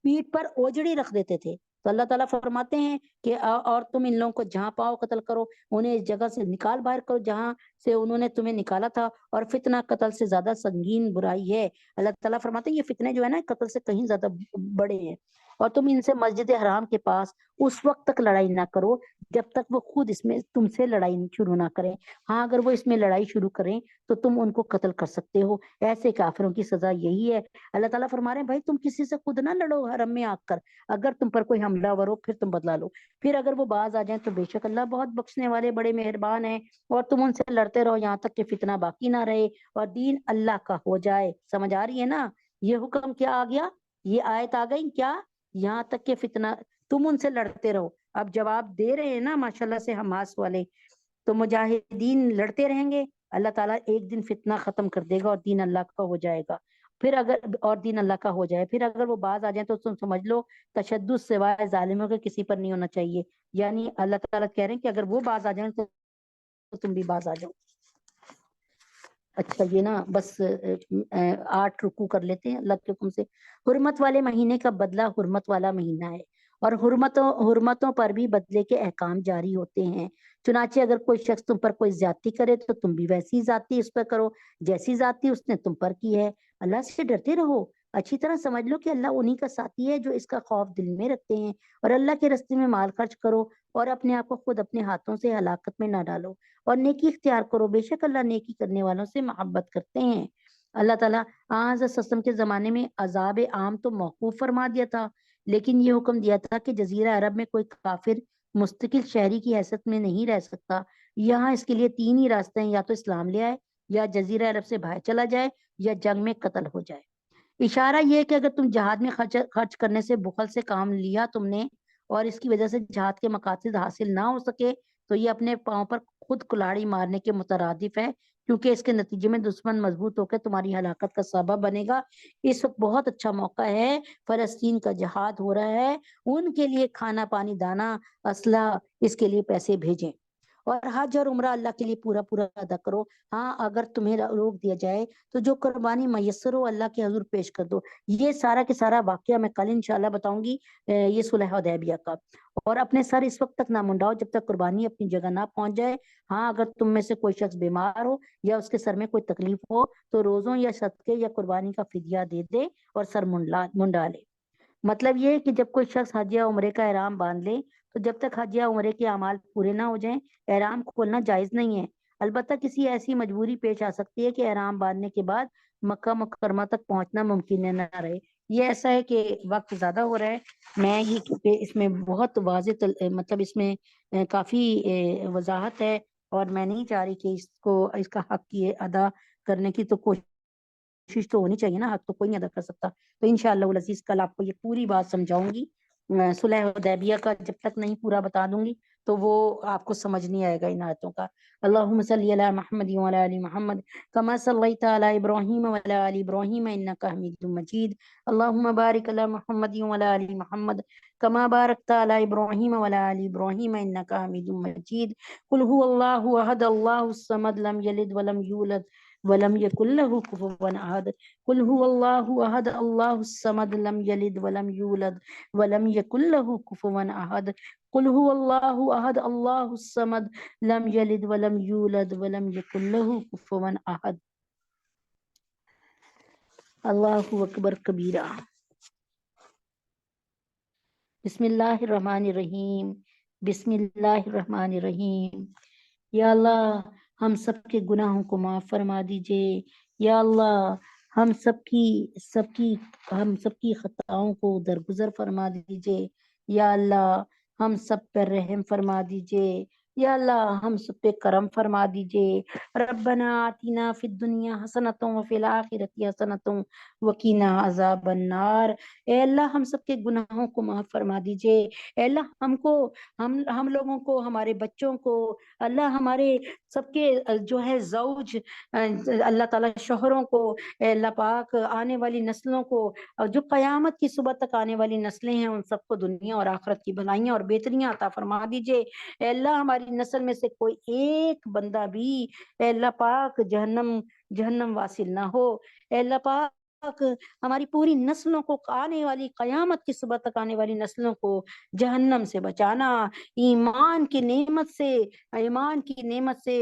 پیٹھ پر اوجڑی رکھ دیتے تھے۔ تو اللہ تعالیٰ فرماتے ہیں کہ اور تم ان لوگوں کو جہاں پاؤ قتل کرو، انہیں اس جگہ سے نکال باہر کرو جہاں سے انہوں نے تمہیں نکالا تھا، اور فتنہ قتل سے زیادہ سنگین برائی ہے۔ اللہ تعالیٰ فرماتے ہیں یہ فتنے جو ہے نا قتل سے کہیں زیادہ بڑے ہیں، اور تم ان سے مسجد حرام کے پاس اس وقت تک لڑائی نہ کرو جب تک وہ خود اس میں تم سے لڑائی شروع نہ کریں، ہاں اگر وہ اس میں لڑائی شروع کریں تو تم ان کو قتل کر سکتے ہو، ایسے کافروں کی سزا یہی ہے۔ اللہ تعالیٰ فرما رہے ہیں بھائی تم کسی سے خود نہ لڑو حرم میں آ کر، اگر تم پر کوئی حملہ ور ہو پھر تم بدلا لو، پھر اگر وہ باز آ جائیں تو بے شک اللہ بہت بخشنے والے بڑے مہربان ہیں، اور تم ان سے لڑتے رہو یہاں تک کہ فتنہ باقی نہ رہے اور دین اللہ کا ہو جائے۔ سمجھ آ رہی ہے نا؟ یہ حکم کیا آ گیا، یہ آیت آ گئی کیا؟ یہاں تک کہ فتنہ تم ان سے لڑتے رہو. اب جواب دے رہے ہیں نا ماشاءاللہ سے حماس والے. تو مجاہدین لڑتے رہیں گے, اللہ تعالیٰ ایک دن فتنہ ختم کر دے گا اور دین اللہ کا ہو جائے گا. پھر اگر اور دین اللہ کا ہو جائے, پھر اگر وہ باز آ جائیں تو تم سمجھ لو تشدد سوائے ظالموں کے کسی پر نہیں ہونا چاہیے. یعنی اللہ تعالیٰ کہہ رہے ہیں کہ اگر وہ باز آ جائیں تو تم بھی باز آ جاؤ. اچھا یہ نا بس 8 رکوع کر لیتے ہیں اللہ کے حکم سے. حرمت والے مہینے کا بدلہ حرمت والا مہینہ ہے, اور حرمتوں پر بھی بدلے کے احکام جاری ہوتے ہیں. چنانچہ اگر کوئی شخص تم پر کوئی زیادتی کرے تو تم بھی ویسی زیادتی اس پر کرو جیسی زیادتی اس نے تم پر کی ہے. اللہ سے ڈرتے رہو, اچھی طرح سمجھ لو کہ اللہ انہی کا ساتھی ہے جو اس کا خوف دل میں رکھتے ہیں. اور اللہ کے راستے میں مال خرچ کرو اور اپنے آپ کو خود اپنے ہاتھوں سے ہلاکت میں نہ ڈالو, اور نیکی اختیار کرو, بے شک اللہ نیکی کرنے والوں سے محبت کرتے ہیں. اللہ تعالیٰ حضرت کے زمانے میں عذاب عام تو موقوف فرما دیا تھا, لیکن یہ حکم دیا تھا کہ جزیرہ عرب میں کوئی کافر مستقل شہری کی حیثیت میں نہیں رہ سکتا. یہاں اس کے لیے 3 ہی راستے ہیں, یا تو اسلام لے آئے, یا جزیرہ عرب سے باہر چلا جائے, یا جنگ میں قتل ہو جائے. اشارہ یہ کہ اگر تم جہاد میں خرچ کرنے سے بخل سے کام لیا تم نے, اور اس کی وجہ سے جہاد کے مقاصد حاصل نہ ہو سکے, تو یہ اپنے پاؤں پر خود کلاڑی مارنے کے مترادف ہے, کیونکہ اس کے نتیجے میں دشمن مضبوط ہو کے تمہاری ہلاکت کا سبب بنے گا. اس وقت بہت اچھا موقع ہے, فلسطین کا جہاد ہو رہا ہے, ان کے لیے کھانا پانی دانا اسلحہ اس کے لیے پیسے بھیجیں, اور حج اور عمرہ اللہ کے لیے پورا پورا ادا کرو. ہاں اگر تمہیں روک دیا جائے تو جو قربانی میسر ہو اللہ کے حضور پیش کر دو. یہ سارا کے سارا واقعہ میں کل انشاءاللہ بتاؤں گی, یہ صلح حدیبیہ کا. اور اپنے سر اس وقت تک نہ منڈاؤ جب تک قربانی اپنی جگہ نہ پہنچ جائے. ہاں اگر تم میں سے کوئی شخص بیمار ہو یا اس کے سر میں کوئی تکلیف ہو تو روزوں یا صدقے یا قربانی کا فدیہ دے دے اور سر منڈا لے. مطلب یہ کہ جب کوئی شخص حج یا عمرے کا احرام باندھ لے تو جب تک حج یا عمرے کے اعمال پورے نہ ہو جائیں احرام کھولنا جائز نہیں ہے. البتہ کسی ایسی مجبوری پیش آ سکتی ہے کہ احرام باندھنے کے بعد مکہ مکرمہ تک پہنچنا ممکن نہ رہے. یہ ایسا ہے کہ وقت زیادہ ہو رہا ہے, میں یہ کیونکہ اس میں بہت واضح مطلب اس میں کافی وضاحت ہے, اور میں نہیں چاہ رہی کہ اس کا حق کی ادا کرنے کی تو کوشش تو ہونی چاہیے نا, حق تو کوئی نہیں ادا کر سکتا. تو انشاءاللہ العزیز کل آپ کو یہ پوری بات سمجھاؤں گی. صلح حدیبیہ کا جب تک نہیں پورا بتا دوں گی تو وہ آپ کو سمجھ نہیں آئے گا ان آیتوں کا. اللہم صلی علی محمد وعلی آل محمد کما صلیت علی ابراہیم وعلی آل ابراہیم انک حمید مجید. اللہم بارک علی محمد وعلی آل محمد کما بارکت علی ابراہیم وعلی آل ابراہیم انک حمید مجید. قل هو اللہ احد اللہ الصمد لم یلد ولم یولد ولم یکن له کفوا احد. قل هو اللہ احد اللہ الصمد لم یلد ولم یولد ولم یکن له کفوا احد. قل هو اللہ احد اللہ الصمد لم یلد ولم یولد ولم یکن له کفوا احد. اللہ اکبر کبیرہ. بسم اللہ الرحمن الرحیم. بسم اللہ الرحمن الرحیم. یا اللہ ہم سب کے گناہوں کو معاف فرما دیجئے. یا اللہ ہم سب کی خطاؤں کو درگزر فرما دیجئے. یا اللہ ہم سب پر رحم فرما دیجئے. یا اللہ ہم سب پہ کرم فرما دیجئے. ربنا آتنا فی الدنیا حسنۃ وفی الآخرۃ حسنۃ وقنا عذاب النار. اے اللہ ہم سب کے گناہوں کو معاف فرما دیجئے. اے اللہ ہم لوگوں کو, ہمارے بچوں کو, اللہ ہمارے سب کے جو ہے زوج, اللہ تعالیٰ شوہروں کو, اے اللہ پاک آنے والی نسلوں کو, اور جو قیامت کی صبح تک آنے والی نسلیں ہیں ان سب کو دنیا اور آخرت کی بھلائیاں اور بہتریاں عطا فرما دیجئے. اے اللہ ہماری نسل میں سے کوئی ایک بندہ بھی اے اللہ پاک جہنم واصل نہ ہو. اے اللہ پاک ہماری پوری نسلوں کو, آنے والی قیامت کی صبح تک آنے والی نسلوں کو جہنم سے بچانا. ایمان کی نعمت سے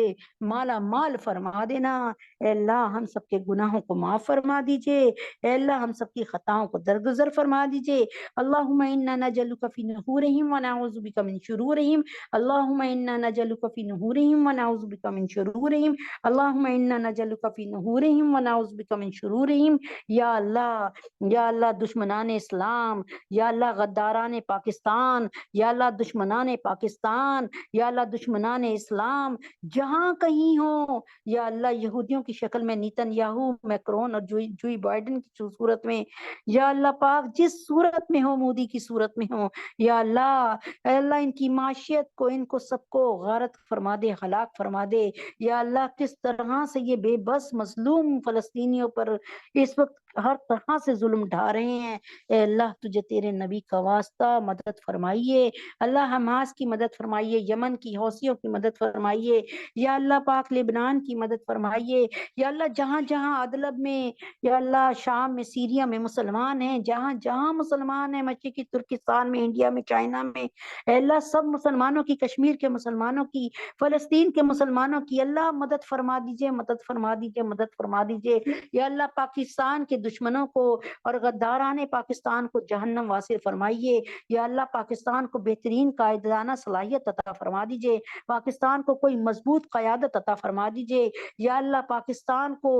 مالا مال فرما دینا. اے اللہ ہم سب کے گناہوں کو معاف فرما دیجئے. اے اللہ ہم سب کی خطاؤں کو درگزر فرما دیجئے. اللہم انا نجعلک فی نحورہم ونعوذ بک من شرورہم. اللہم انا نجعلک فی نحورہم ونعوذ بک من شرورہم. اللہم انا نجعلک فی نحورہم ونعوذ بک من شرورہم. یا اللہ دشمنان اسلام، یا اللہ غداران پاکستان، یا اللہ دشمنان پاکستان، یا اللہ دشمنان اسلام جہاں کہیں ہوں، یا اللہ یہودیوں کی شکل میں نیتن یاہو، میکرون اور جوئی بائیڈن کی صورت میں، یا اللہ پاک جس صورت میں ہو، مودی کی صورت میں ہو، یا اللہ اے اللہ ان کی معاشیت کو، ان کو سب کو غارت فرما دے، ہلاک فرما دے، یا اللہ کس طرح سے یہ بے بس مظلوم فلسطینیوں پر اس وقت ہر طرح سے ظلم ڈھا رہے ہیں، اے اللہ تجھے تیرے نبی کا واسطہ مدد فرمائیے، اللہ حماس کی مدد فرمائیے، یمن کی حوثیوں کی مدد فرمائیے، یا اللہ پاک لبنان کی مدد فرمائیے، یا اللہ جہاں جہاں ادلب میں، یا اللہ شام میں، سیریا میں مسلمان ہیں، جہاں جہاں مسلمان ہیں، مشرقی ترکستان میں، انڈیا میں، چائنا میں، اے اللہ سب مسلمانوں کی، کشمیر کے مسلمانوں کی، فلسطین کے مسلمانوں کی اللہ مدد فرما دیجئے، مدد فرما دیجئے، مدد فرما دیجئے، یا اللہ پاکستان کے دشمنوں کو اور غداران پاکستان کو جہنم واصل فرمائیے، یا اللہ پاکستان کو بہترین قائدانہ صلاحیت عطا فرما دیجئے، پاکستان کو کوئی مضبوط قیادت عطا فرما دیجئے، یا اللہ پاکستان کو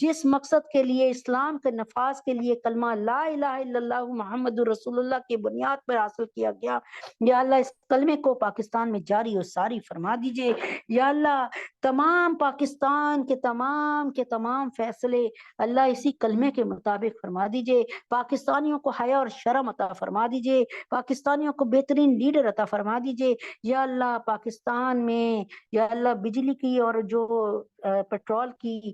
جس مقصد کے لیے، اسلام کے نفاذ کے لیے کلمہ لا الہ الا اللہ محمد رسول اللہ کی بنیاد پر حاصل کیا گیا، یا اللہ اس کلمے کو پاکستان میں جاری و ساری فرما دیجئے، یا اللہ تمام پاکستان کے تمام فیصلے اللہ اسی کلمے کے مطابق فرما دیجئے، پاکستانیوں کو حیا اور شرم عطا فرما دیجئے، پاکستانیوں کو بہترین لیڈر عطا فرما دیجئے، یا اللہ پاکستان میں یا اللہ بجلی کی اور جو پیٹرول کی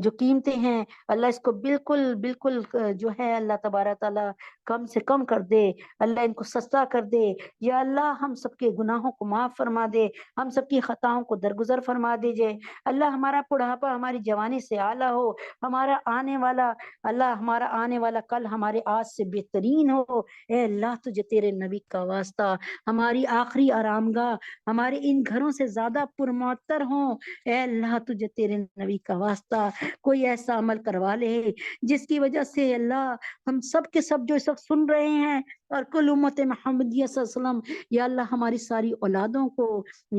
جو قیمتیں ہیں، اللہ اس کو بالکل جو ہے اللہ تبارک تعالیٰ کم سے کم کر دے، اللہ ان کو سستا کر دے، یا اللہ ہم سب کے گناہوں کو معاف فرما دے، ہم سب کی خطاؤں کو درگزر فرما دیجئے، اللہ ہمارا بڑھاپا ہماری جوانی سے اعلیٰ ہو، ہمارا آنے والا کل ہمارے آج سے بہترین ہو، اے اللہ تجھے تیرے نبی کا واسطہ ہماری آخری آرامگاہ ہمارے ان گھروں سے زیادہ پرمعطر ہوں، اے اللہ تجھے تیرے نبی کا واسطہ کوئی ایسا عمل کروا لے جس کی وجہ سے اللہ ہم سب کے سب جو اس وقت سن رہے ہیں اور کل امت محمدیہ صلی اللہ علیہ وسلم، یا اللہ ہماری ساری اولادوں کو،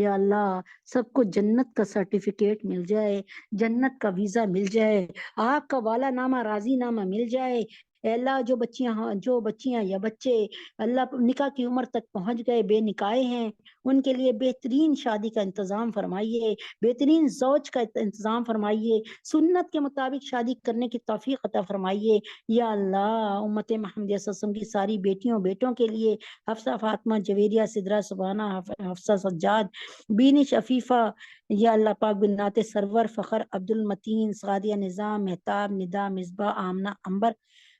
یا اللہ سب کو جنت کا سرٹیفکیٹ مل جائے، جنت کا ویزا مل جائے، آپ کا والا نامہ راضی نامہ مل جائے، اے اللہ جو بچیاں یا بچے اللہ نکاح کی عمر تک پہنچ گئے، بے نکاح ہیں، ان کے لیے بہترین شادی کا انتظام فرمائیے، بہترین زوج کا انتظام فرمائیے، سنت کے مطابق شادی کرنے کی توفیق عطا فرمائیے، یا اللہ امت محمدیہ صلی اللہ علیہ وسلم کی ساری بیٹیوں بیٹوں کے لیے حفصہ فاطمہ جویریہ سدرہ سبحانہ حفصہ سجاد بینش عفیفہ، یا اللہ پاک بنات سرور فخر عبد المتین سعدیہ نظام مہتاب ندا مصباح آمنہ عنبر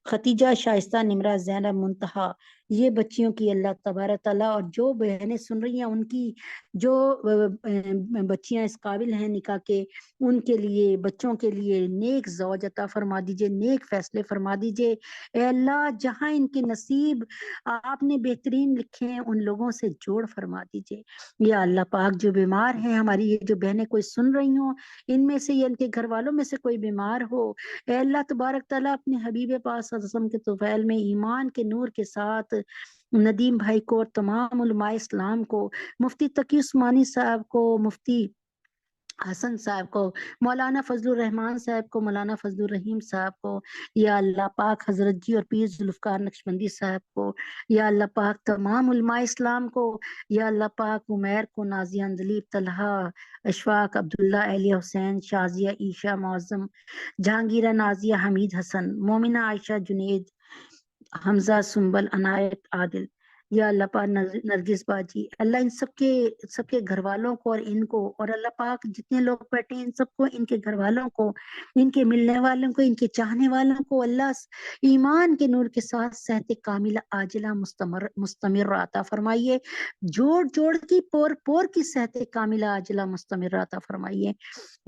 ختیجہ شائستہ نمرہ زینب منتہا، یہ بچیوں کی اللہ تبارک تعالیٰ، اور جو بہنیں سن رہی ہیں ان کی جو بچیاں اس قابل ہیں نکاح کے، ان کے لیے بچوں کے لیے نیک زوج عطا فرما دیجئے، نیک فیصلے فرما دیجئے، اے اللہ جہاں ان کے نصیب آپ نے بہترین لکھے ہیں ان لوگوں سے جوڑ فرما دیجئے، یا اللہ پاک جو بیمار ہیں، ہماری یہ جو بہنیں کوئی سن رہی ہوں ان میں سے یا ان کے گھر والوں میں سے کوئی بیمار ہو، اے اللہ تبارک تعالیٰ اپنے حبیب پاک صلی اللہ علیہ وسلم کے طفیل میں ایمان کے نور کے ساتھ ندیم بھائی کو اور تمام علماء اسلام کو، مفتی تقی عثمانی صاحب کو، مفتی حسن صاحب کو، مولانا فضل الرحمان صاحب کو، مولانا فضل الرحیم صاحب کو، یا اللہ پاک حضرت جی اور پیر ذوالفقار نقشبندی صاحب کو، یا اللہ پاک تمام علماء اسلام کو، یا اللہ پاک عمیر کو، نازیہ اندلیب، طلحہ اشفاق عبداللہ اہلیہ حسین شازیہ عیشہ معظم جہانگیرہ نازیہ حمید حسن مومنہ عائشہ جنید حمزہ سنبل عنایت عادل، یا اللہ پاک نرگس باجی، اللہ ان سب کے گھر والوں کو اور ان کو، اور اللہ پاک جتنے لوگ بیٹھے ہیں ان سب کو، ان کے گھر والوں کو، ان کے ملنے والوں کو، ان کے چاہنے والوں کو اللہ ایمان کے نور کے ساتھ صحت کاملہ عاجلہ مستمر عطا فرمائیے، جوڑ کی پور کی صحت کاملہ عاجلہ مستمر عطا فرمائیے،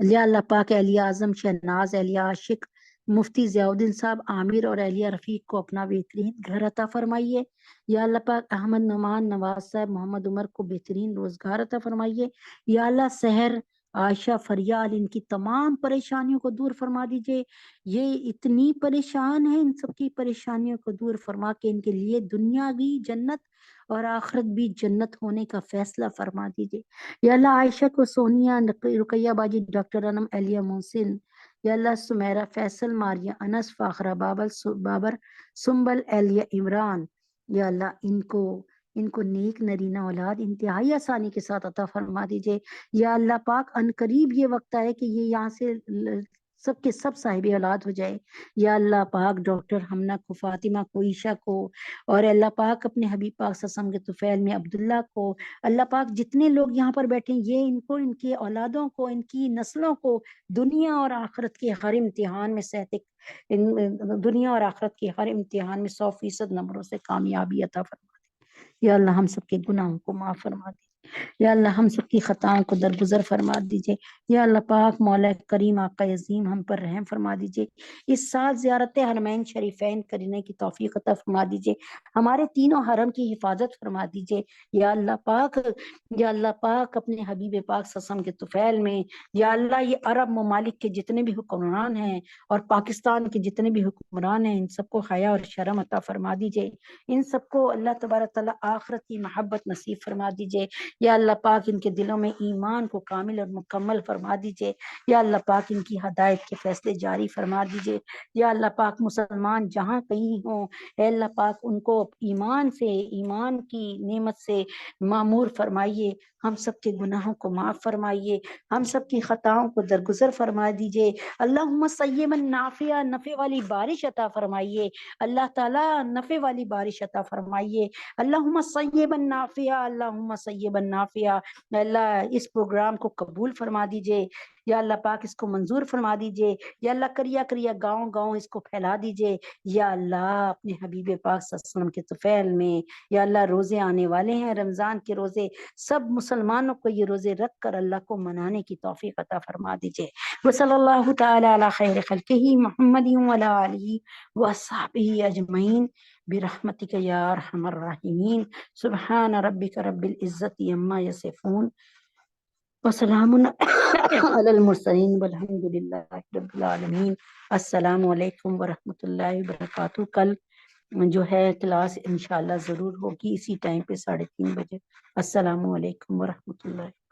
یا اللہ پاک اہلیہ اعظم شہناز اہلیہ عاشق مفتی ضیاء الدین صاحب عامر اور اہلیہ رفیق کو اپنا بہترین گھر عطا فرمائیے، یا اللہ پاک احمد نعمان نواز صاحب محمد عمر کو بہترین روزگار عطا فرمائیے، یا اللہ سحر عائشہ فریال ان کی تمام پریشانیوں کو دور فرما دیجئے، یہ اتنی پریشان ہیں، ان سب کی پریشانیوں کو دور فرما کے ان کے لیے دنیا بھی جنت اور آخرت بھی جنت ہونے کا فیصلہ فرما دیجئے، یا اللہ عائشہ کو، سونیا، رقیہ باجی، ڈاکٹر انم، اہلیہ محسن، یا اللہ سمیرہ، فیصل، ماریہ، انس، فاخرہ، بابر، سنبل، ایلیا، عمران، یا اللہ ان کو نیک نرینہ اولاد انتہائی آسانی کے ساتھ عطا فرما دیجئے۔ یا اللہ پاک ان قریب یہ وقت آئے کہ یہ یہاں سے سب کے سب صاحب اولاد ہو جائے۔ یا اللہ پاک ڈاکٹر حمنہ کو، فاطمہ کو، عائشہ کو، اور اللہ پاک اپنے حبیب پاک صلی اللہ علیہ وسلم کے طفیل میں عبداللہ کو، اللہ پاک جتنے لوگ یہاں پر بیٹھے ہیں، یہ ان کو، ان کی اولادوں کو، ان کی نسلوں کو دنیا اور آخرت کے ہر امتحان میں دنیا اور آخرت کے ہر امتحان میں 100% نمبروں سے کامیابی عطا فرما دے۔ یا اللہ ہم سب کے گناہوں کو معاف فرما دے۔ یا اللہ ہم سب کی خطاؤں کو درگزر فرما دیجئے۔ یا اللہ پاک مولا کریم آقا عظیم ہم پر رحم فرما دیجئے۔ اس سال زیارت حرمین شریفین کرنے کی توفیق عطا فرما دیجئے۔ ہمارے تینوں حرم کی حفاظت فرما دیجئے۔ یا اللہ پاک اپنے حبیب پاک صلی اللہ علیہ وسلم کے طفیل میں، یا اللہ یہ عرب ممالک کے جتنے بھی حکمران ہیں اور پاکستان کے جتنے بھی حکمران ہیں، ان سب کو حیا اور شرم عطا فرما دیجئے۔ ان سب کو اللہ تبارک تعالیٰ آخرت کی محبت نصیب فرما دیجئے۔ یا اللہ پاک ان کے دلوں میں ایمان کو کامل اور مکمل فرما دیجئے۔ یا اللہ پاک ان کی ہدایت کے فیصلے جاری فرما دیجئے۔ یا اللہ پاک مسلمان جہاں کہیں ہوں، اے اللہ پاک ان کو ایمان کی نعمت سے معمور فرمائیے۔ ہم سب کے گناہوں کو معاف فرمائیے، ہم سب کی خطاؤں کو درگزر فرما دیجئے۔ اللہم صیبا نافعا، نفع والی بارش عطا فرمائیے۔ اللہ تعالیٰ نفع والی بارش عطا فرمائیے۔ اللہم صیبا نافعا، اللہم صیبا نافعا۔ اللہ اس پروگرام کو قبول فرما دیجئے۔ یا اللہ پاک اس کو منظور فرما دیجئے۔ یا اللہ کریا گاؤں گاؤں اس کو پھیلا دیجئے۔ یا اللہ اپنے حبیب پاک صلی اللہ علیہ وسلم کے طفیل میں، یا اللہ روزے آنے والے ہیں، رمضان کے روزے، سب مسلمانوں کو یہ روزے رکھ کر اللہ کو منانے کی توفیق عطا فرما دیجئے۔ وصلی اللہ تعالی علی خیر خلقہ محمد وعلی آلہ وصحبہ اجمعین برحمتک یا ارحم الراحمین۔ سبحان ربک رب العزت عما یصفون وسلام علی المرسلین والحمد للہ رب العالمین۔ السلام علیکم ورحمۃ اللہ وبرکاتہ۔ کل جو ہے کلاس انشاءاللہ ضرور ہوگی اسی ٹائم پہ 3:30 بجے۔ السلام علیکم ورحمۃ اللہ۔